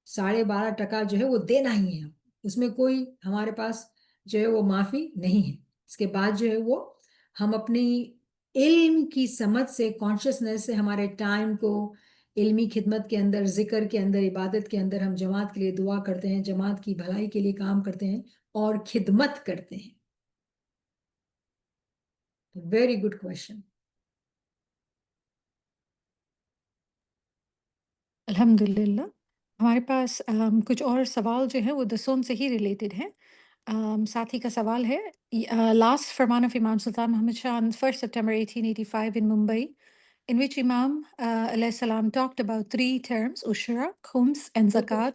Speaker 1: 12.5% जो है वो देना ही है, उसमें कोई हमारे पास जो है वो माफी नहीं है। इसके बाद जो है वो हम अपनी इल्म की समझ से, कॉन्शियसनेस से हमारे टाइम को इल्मी खिदमत के अंदर, जिक्र के अंदर, इबादत के अंदर हम जमात के लिए दुआ करते हैं, जमात की भलाई के लिए काम करते हैं और खिदमत करते हैं। Very good question.
Speaker 4: अल्हम्दुलिल्लाह। हमारे पास कुछ और सवाल जो है वो दसों से ही रिलेटेड है। साथी का सवाल है, लास्ट फरमान ऑफ इमाम सुल्तान Mohammad Shah on 1st September 1885 in Mumbai, in which Imam alayhi salam talked about 3 terms, ushra, khums and zakat.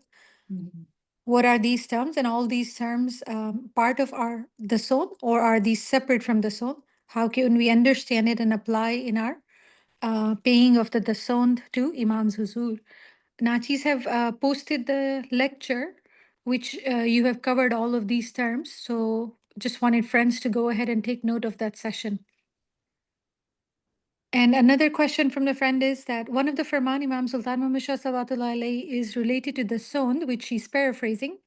Speaker 4: What are these terms, and all these terms part of our dason, or are these separate from dason? How can we understand it and apply in our paying of the dason to Imam's huzur? Nachis have posted the lecture, which you have covered all of these terms. So just wanted friends to go ahead and take note of that session. And another question from the friend is that one of the Farman Imam Sultan Muhammad Shah Salawatullah alayhi is related to the Sond, which she's paraphrasing.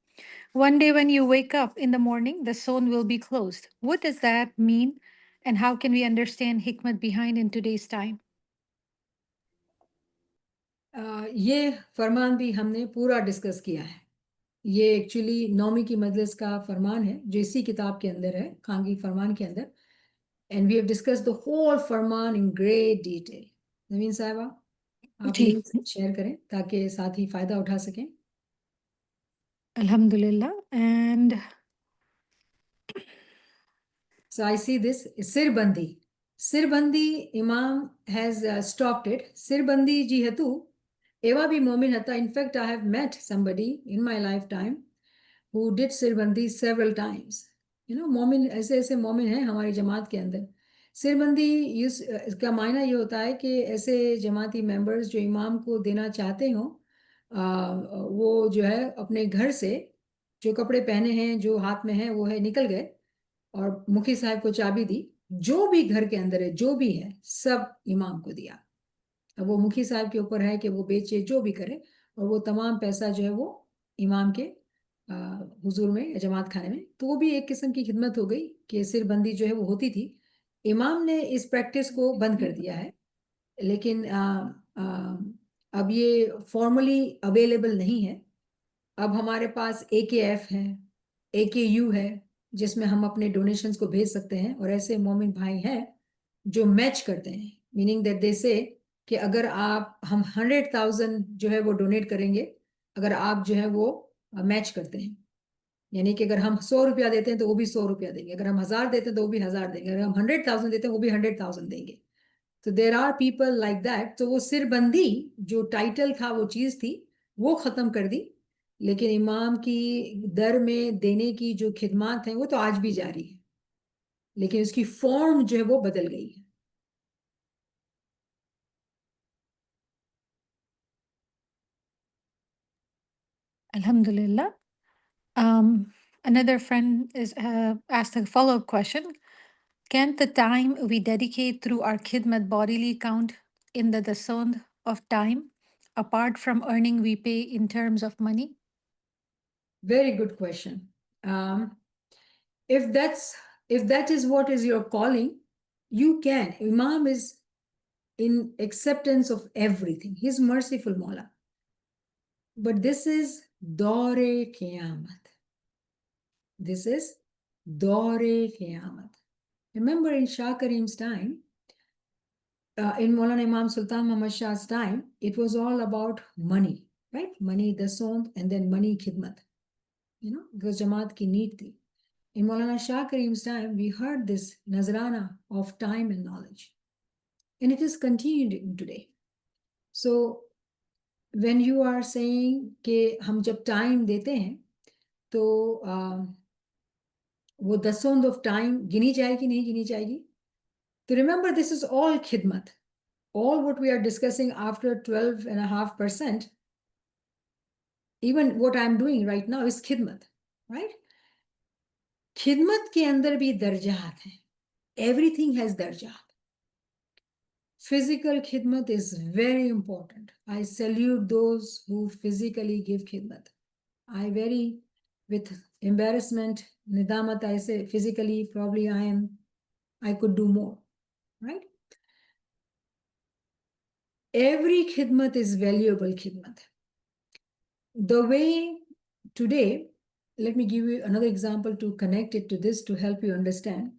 Speaker 4: One day when you wake up in the morning, the Sond will be closed. What does that mean? And how can we understand hikmat behind in today's time?
Speaker 1: ये फरमान भी हमने पूरा discuss किया है। ये actually 9वीं की मजलिस का फरमान है जो इसी किताब के अंदर है, खांगी फरमान के अंदर, and we have discussed the whole फरमान इन ग्रेट डिटेल। नवीन साहिबा, आप
Speaker 4: जी।
Speaker 1: लिंक शेयर करें ताकि साथी फायदा उठा सकें।
Speaker 4: Alhamdulillah. And
Speaker 1: So I see this sirbandi. Sirbandi, Imam has stopped it. Sirbandi ji hatu, eva bhi momin hata. In fact, I have met somebody in my lifetime who did sirbandi several times. You know, मोमिन ऐसे ऐसे मोमिन हैं हमारी जमात के अंदर। सिरबंदी इसका मायना ये होता है कि ऐसे जमाती मेंबर्स जो इमाम को देना चाहते हों, वो जो है अपने घर से जो कपड़े पहने हैं, जो हाथ में है, वो है निकल गए और मुखी साहब को चाबी दी, जो भी घर के अंदर है, जो भी है, सब इमाम को दिया। अब वो मुखी साहब के ऊपर है कि वो बेचे, जो भी करे, और वो तमाम पैसा जो है वो इमाम के हुजूर में, जमात खाने में। तो वो भी एक किस्म की खिदमत हो गई कि सिरबंदी जो है वो होती थी। इमाम ने इस प्रैक्टिस को बंद कर दिया है, लेकिन अब ये फॉर्मली अवेलेबल नहीं है। अब हमारे पास AKF है, AKU है, जिसमें हम अपने डोनेशंस को भेज सकते हैं, और ऐसे मोमिन भाई हैं जो मैच करते हैं, मीनिंग दैट दे से कि अगर हम 100,000 जो है वो डोनेट करेंगे, अगर आप जो है वो मैच करते हैं, यानी कि अगर हम 100 रुपया देते हैं तो वो भी 100 रुपया देंगे, अगर हम 1000 देते हैं तो वो भी 1000 देंगे, अगर हम 100,000 देते हैं वो भी 100,000 देंगे। तो there are people like that. तो वो सिरबंदी जो टाइटल था, वो चीज़ थी, वो ख़त्म कर दी, लेकिन इमाम की दर में देने की जो खिदमत हैं वो तो आज भी जारी है, लेकिन उसकी फॉर्म जो है वो बदल गई है।
Speaker 4: Alhamdulillah. Another friend is asked a follow-up question. Can the time we dedicate through our khidmat bodily count in the dasond of time, apart from earning we pay in terms of money?
Speaker 1: Very good question. If that is what is your calling, you can. Imam is in acceptance of everything. He's merciful Mawla. But this is Dore Qiyamat. This is Dore Qiyamat. Remember in Shah Karim's time, in Maulana Imam Sultan Muhammad Shah's time, it was all about money, right? Money, dasond, and then money khidmat. You know, because Jamaat ki need thi. In Maulana Shah Karim's time, we heard this nazrana of time and knowledge. And it is continued today. So, when you are saying कि हम जब time देते हैं, तो वो दसों of time गिनी जाएगी, नहीं गिनी जाएगी? So remember, this is all khidmat. All what we are discussing after 12.5%, even what I'm doing right now is khidmat, right? खिदमत के अंदर भी दर्जात हैं. Everything has दर्जात. Physical khidmat is very important. I salute those who physically give khidmat. I very, with embarrassment, nidamat, I say physically probably I could do more, right? Every khidmat is valuable khidmat. The way today, let me give you another example to connect it to this to help you understand.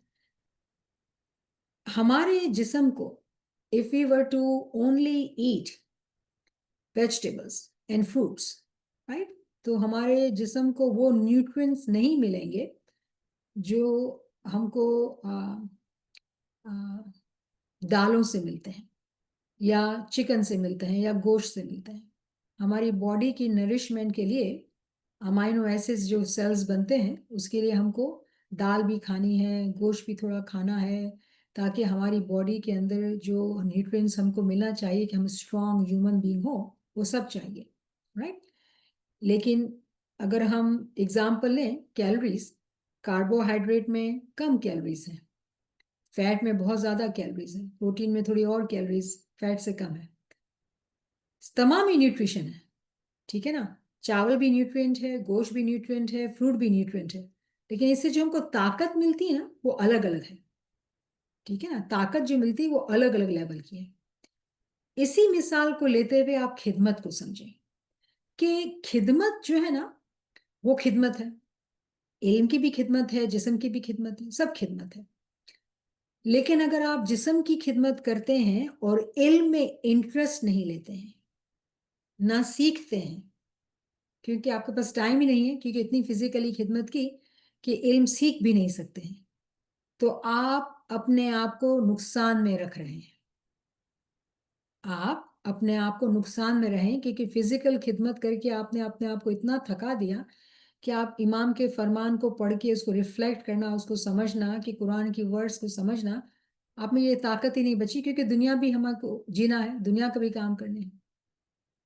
Speaker 1: हमारे जिस्म को, if we were to only eat vegetables and fruits, right? तो हमारे जिस्म को वो nutrients नहीं मिलेंगे जो हमको दालों से मिलते हैं या चिकन से मिलते हैं या गोश्त से मिलते हैं. हमारी बॉडी की नरिशमेंट के लिए अमाइनो एसिड्स जो सेल्स बनते हैं उसके लिए हमको दाल भी खानी है, गोश्त भी थोड़ा खाना है, ताकि हमारी बॉडी के अंदर जो न्यूट्रिएंट्स हमको मिलना चाहिए कि हम स्ट्रॉन्ग ह्यूमन बीइंग हो, वो सब चाहिए, राइट? लेकिन अगर हम एग्जाम्पल लें कैलोरीज, कार्बोहाइड्रेट में कम कैलोरीज हैं, फैट में बहुत ज़्यादा कैलोरीज हैं, प्रोटीन में थोड़ी और कैलोरीज फैट से कम है. तमाम ही न्यूट्रिशन है, ठीक है ना? चावल भी न्यूट्रिएंट है, गोश्त भी न्यूट्रिएंट है, फ्रूट भी न्यूट्रिएंट है, लेकिन इससे जो हमको ताकत मिलती है ना वो अलग अलग है, ठीक है ना? ताकत जो मिलती है वो अलग अलग लेवल की है. इसी मिसाल को लेते हुए आप खिदमत को समझें कि खिदमत जो है ना वो खिदमत है, इल्म की भी खिदमत है, जिस्म की भी खिदमत है, सब खिदमत है. लेकिन अगर आप जिस्म की खिदमत करते हैं और इल्म में इंटरेस्ट नहीं लेते हैं, ना सीखते हैं, क्योंकि आपके पास टाइम ही नहीं है, क्योंकि इतनी फिजिकली खिदमत की कि इल्म सीख भी नहीं सकते हैं, तो आप अपने आप को नुकसान में रख रहे हैं. आप अपने आप को नुकसान में रहें, क्योंकि फिजिकल खिदमत करके आपने अपने आप को इतना थका दिया कि आप इमाम के फरमान को पढ़ के उसको रिफ्लेक्ट करना, उसको समझना, कि कुरान की वर्ड्स को समझना, आप में ये ताकत ही नहीं बची, क्योंकि दुनिया भी हमको जीना है, दुनिया का भी काम करने हैं.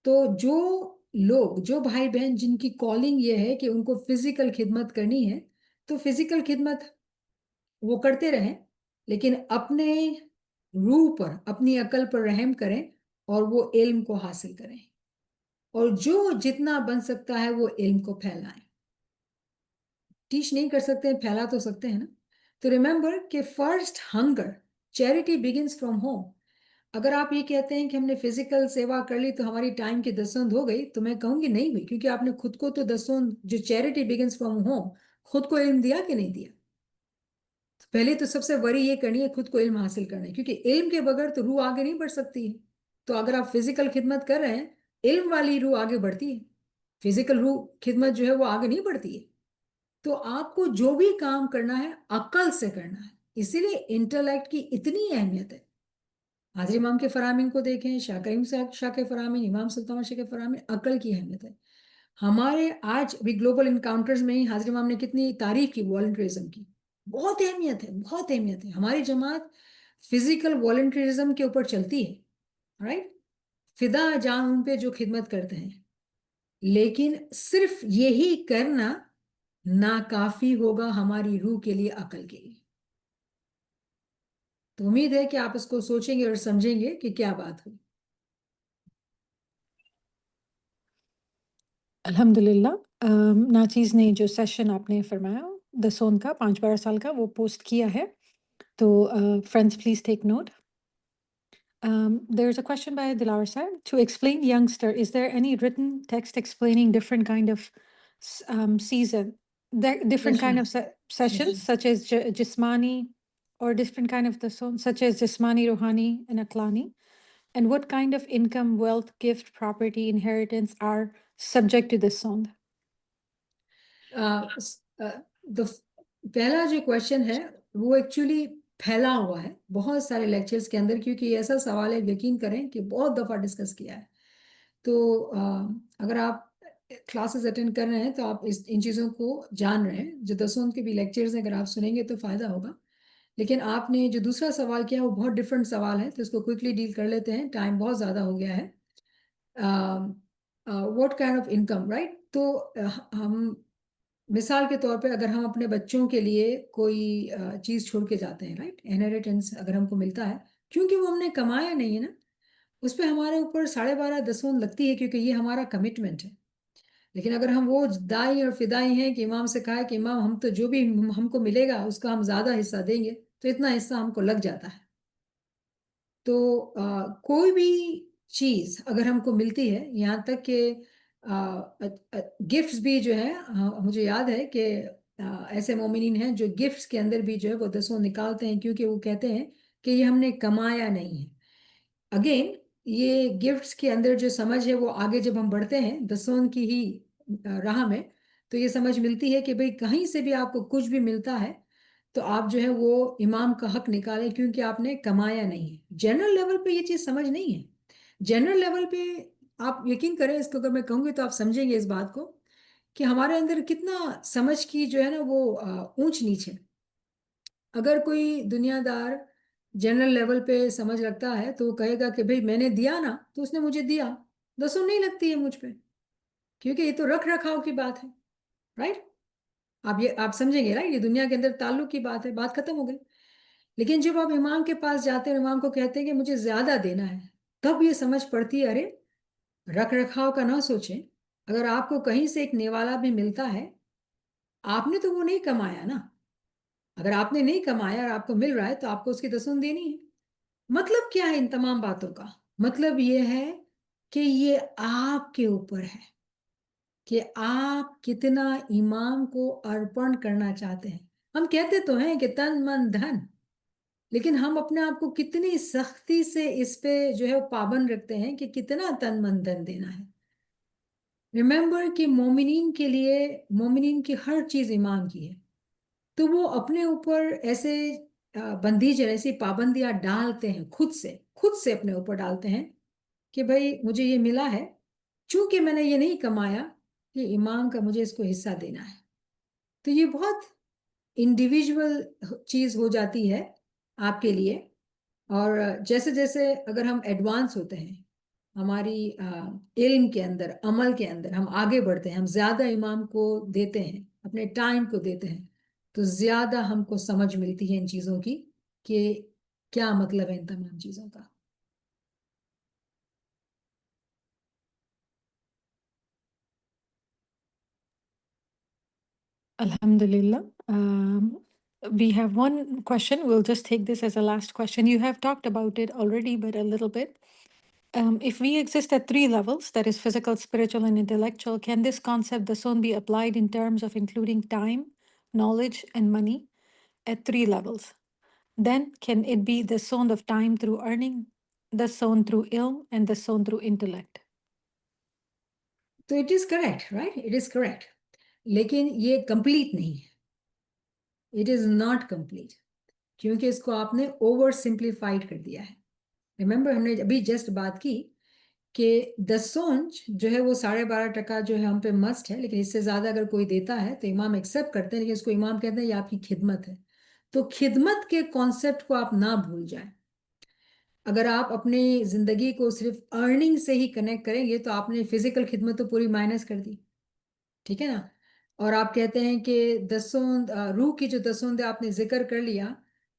Speaker 1: तो जो लोग, जो भाई बहन जिनकी कॉलिंग ये है कि उनको फिजिकल खिदमत करनी है, तो फिजिकल खिदमत वो करते रहें, लेकिन अपने रूह पर, अपनी अकल पर रहम करें और वो इल्म को हासिल करें, और जो जितना बन सकता है वो इल्म को फैलाएं. टीच नहीं कर सकते हैं, फैला तो सकते हैं ना. तो रिमेंबर कि first hunger, charity begins from home. अगर आप ये कहते हैं कि हमने फिजिकल सेवा कर ली तो हमारी टाइम की दसौंध हो गई, तो मैं कहूंगी नहीं हुई, क्योंकि आपने खुद को तो दसौंध, जो चैरिटी बिगिंस फ्रॉम होम, खुद को इल्म दिया कि नहीं दिया? तो पहले तो सबसे बड़ी ये करनी है खुद को इल्म हासिल करना है, क्योंकि इल्म के बगैर तो रूह आगे नहीं बढ़ सकती है. तो अगर आप फिजिकल खिदमत कर रहे हैं, इल्म वाली रूह आगे बढ़ती है, फिजिकल रूह खिदमत जो है वो आगे नहीं बढ़ती है. तो आपको जो भी काम करना है अकल से करना है, इसीलिए इंटेलेक्ट की इतनी अहमियत है. हाजरी इमाम के फरामीन को देखें, शाह करीम शाह के फरामीन, इमाम सुल्तान शाह के फरामीन, अकल की अहमियत है. हमारे आज भी ग्लोबल इनकाउंटर्स में ही हाजरी इमाम ने कितनी तारीफ की वॉलंटियरिज्म की. बहुत अहमियत है, बहुत अहमियत है. हमारी जमात फिजिकल वॉलंटियरिज्म के ऊपर चलती है, राइट? फिदा जान उन पे जो खिदमत करते हैं, लेकिन सिर्फ यही करना नाकाफी होगा हमारी रूह के लिए, अकल के लिए. तो उम्मीद है कि आप इसको सोचेंगे और समझेंगे कि क्या बात हुई.
Speaker 7: अल्हम्दुलिल्लाह. नाचीज़ ने जो सेशन आपने फरमाया दसों का 5-12 साल का वो पोस्ट किया है, तो friends please take note. There's a question by Dilar sir. To explain youngster, is there any written text explaining different kind of season, different kind of sessions, such as Jismani, or different kind of dasoon, such as Jismani, Rohani, and Aklani? And what kind of income, wealth, gift, property, inheritance are subject to this song?
Speaker 1: पहला जो question है वो actually फैला हुआ है बहुत सारे lectures के अंदर, क्योंकि ये ऐसा सवाल है, यकीन करें कि बहुत दफ़ा डिस्कस किया है. तो अगर आप क्लासेस अटेंड कर रहे हैं तो आप इन चीज़ों को जान रहे हैं. जो दसों के भी लेक्चर्स हैं अगर आप सुनेंगे तो फ़ायदा होगा. लेकिन आपने जो दूसरा सवाल किया वो बहुत डिफरेंट सवाल है, तो इसको क्विकली डील कर लेते हैं, टाइम बहुत ज़्यादा हो गया है. What kind of income, right? तो हम मिसाल के तौर पे अगर हम अपने बच्चों के लिए कोई चीज़ छोड़ के जाते हैं, राइट, इनहेरिटेंस अगर हमको मिलता है, کیونکہ وہ ہم نے کمایا نہیں ہے نا, اس پہ ہمارے اوپر 12.5 دسون لگتی ہے کیونکہ یہ ہمارا کمٹمنٹ ہے. لیکن اگر ہم وہ دائی اور فدائی ہیں کہ امام سے کہا ہے کہ امام ہم تو جو بھی ہم کو ملے گا اس کا ہم زیادہ حصہ دیں گے, تو اتنا حصہ ہم کو لگ جاتا ہے. تو کوئی بھی چیز اگر ہم کو ملتی ہے, یہاں تک کہ گفٹس بھی جو ہے, مجھے یاد ہے کہ ایسے مومنین ہیں جو گفٹس کے اندر بھی جو ہے وہ دسوں نکالتے ہیں کیونکہ وہ کہتے ہیں کہ یہ ہم نے کمایا نہیں ہے. اگین یہ گفٹس کے اندر جو سمجھ ہے وہ آگے جب ہم بڑھتے ہیں دسون کی ہی راہ میں, تو یہ سمجھ ملتی ہے کہ بھئی کہیں سے بھی آپ کو کچھ بھی ملتا ہے تو آپ جو ہے وہ امام کا حق نکالیں کیونکہ آپ نے کمایا نہیں ہے. جنرل لیول پہ یہ چیز سمجھ نہیں ہے. جنرل لیول پہ آپ یقین کریں, اس کو اگر میں کہوں گی تو آپ سمجھیں گے اس بات کو کہ ہمارے اندر کتنا سمجھ کی جو ہے نا وہ اونچ نیچ ہے. اگر کوئی دنیا دار جنرل لیول پہ سمجھ رکھتا ہے تو وہ کہے گا کہ بھئی میں نے دیا نا تو اس نے مجھے دیا, دسوں نہیں لگتی ہے مجھ پہ, کیونکہ یہ تو رکھ رکھاؤ کی بات ہے. رائٹ, آپ سمجھیں گے رائٹ, یہ دنیا کے اندر تعلق کی بات ہے, بات ختم ہو گئی. لیکن جب آپ امام کے پاس جاتے ہیں, امام کو کہتے ہیں کہ مجھے زیادہ دینا ہے, تب یہ سمجھ پڑتی ہے ارے رکھ رکھاؤ کا نہ سوچیں. اگر آپ کو کہیں سے ایک نیوالا بھی ملتا ہے, آپ نے تو وہ نہیں کمایا نا. اگر آپ نے نہیں کمایا اور آپ کو مل رہا ہے تو آپ کو اس کی دسون دینی ہے. مطلب کیا ہے ان تمام باتوں کا؟ مطلب یہ ہے کہ یہ آپ کے اوپر ہے کہ آپ کتنا امام کو ارپن کرنا چاہتے ہیں. ہم کہتے تو ہیں کہ تن من دھن, لیکن ہم اپنے آپ کو کتنی سختی سے اس پہ جو ہے پابند رکھتے ہیں کہ کتنا تن من دھن دینا ہے. ریممبر کہ مومنین کے لیے, مومنین کی ہر چیز ایمان کی ہے, تو وہ اپنے اوپر ایسے بندیج, ایسی پابندیاں ڈالتے ہیں خود سے اپنے اوپر ڈالتے ہیں کہ بھئی مجھے یہ ملا ہے, چونکہ میں نے یہ نہیں کمایا کہ امام کا مجھے اس کو حصہ دینا ہے. تو یہ بہت انڈیویجول چیز ہو جاتی ہے آپ کے لیے. اور جیسے جیسے اگر ہم ایڈوانس ہوتے ہیں ہماری علم کے اندر, عمل کے اندر, ہم آگے بڑھتے ہیں, ہم زیادہ امام کو دیتے ہیں, اپنے ٹائم کو دیتے ہیں, تو زیادہ ہم کو سمجھ ملتی ہے ان چیزوں کی کہ کیا مطلب ہے ان تمام چیزوں کا.
Speaker 7: Alhamdulillah. We have one question. We'll just take this as a last question. You have talked about it already, but a little bit. If we exist at 3 levels, that is physical, spiritual, and intellectual, can this concept, the son, be applied in terms of including time, knowledge, and money at 3 levels? Then can it be the son of time through earning, the son through ilm, and the son through intellect?
Speaker 1: تو اٹ از کریکٹ, رائٹ, اٹ از کریکٹ, لیکن یہ کمپلیٹ نہیں ہے. اٹ از ناٹ کمپلیٹ, کیونکہ اس کو آپ نے اوور سمپلیفائڈ کر دیا ہے. ریممبر ہم نے ابھی جسٹ بات کی کہ دسونج جو ہے وہ 12.5% جو ہے ہم پہ مسٹ ہے, لیکن اس سے زیادہ اگر کوئی دیتا ہے تو امام ایکسیپٹ کرتے ہیں, لیکن اس کو امام کہتے ہیں یہ آپ کی خدمت ہے. تو خدمت کے کانسیپٹ کو آپ نہ بھول جائیں. اگر آپ اپنی زندگی کو صرف ارننگ سے ہی کنیکٹ کریں گے تو آپ نے فزیکل خدمت تو پوری مائنس کر دی, ٹھیک ہے نا. اور آپ کہتے ہیں کہ دسوند, روح کی جو دسوند آپ نے ذکر کر لیا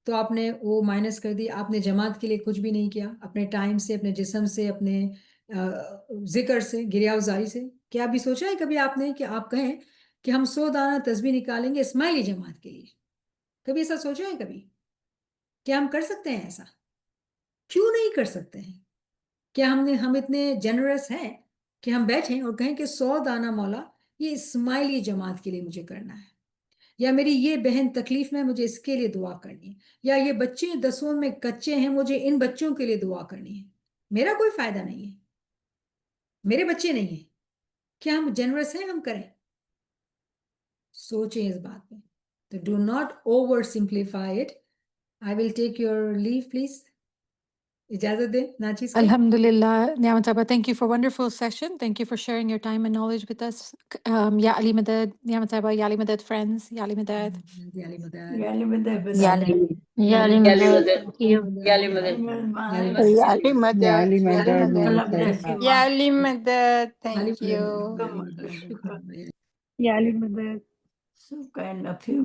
Speaker 1: تو آپ نے وہ مائنس کر دی. آپ نے جماعت کے لیے کچھ بھی نہیں کیا, اپنے ٹائم سے, اپنے جسم سے, اپنے ذکر سے, گریہ وزاری سے. کیا ابھی سوچا ہے کبھی آپ نے کہ آپ کہیں کہ ہم 100 دانہ تسبیح نکالیں گے اسماعیلی جماعت کے لیے؟ کبھی ایسا سوچا ہے کبھی؟ کیا ہم کر سکتے ہیں ایسا؟ کیوں نہیں کر سکتے ہیں؟ کیا ہم اتنے جنرس ہیں کہ ہم بیٹھیں اور کہیں کہ 100 دانہ مولا یہ اسماعیلی جماعت کے لیے مجھے کرنا ہے, یا میری یہ بہن تکلیف میں مجھے اس کے لیے دعا کرنی ہے, یا یہ بچے دسون میں کچے ہیں مجھے ان بچوں کے لیے دعا کرنی ہے. میرا کوئی فائدہ نہیں ہے, میرے بچے نہیں ہیں. کیا ہم جنرس ہیں؟ ہم کریں. سوچیں اس بات پہ. تو ڈو ناٹ اوور سمپلیفائی اٹ. آئی ول ٹیک یور لیو پلیز. اجازت دیں ناچیز کو.
Speaker 7: Alhamdulillah, Niamat Sahaba, thank you for wonderful session. Thank you for sharing your time and knowledge with us. Ya Ali Madad, Niamat Sahaba, Ya Ali Madad friends, Ya Ali Madad.
Speaker 1: علی مدد.
Speaker 8: Yali Madad.
Speaker 9: Yali Madad. Thank you.
Speaker 8: Yali Madad.
Speaker 10: Yali Madad.
Speaker 3: Yali Madad.
Speaker 8: Allah bless you.
Speaker 10: Yali Madad.
Speaker 1: علی
Speaker 10: Thank you.
Speaker 1: مدد.
Speaker 4: Yali Madad.
Speaker 8: So kind of you.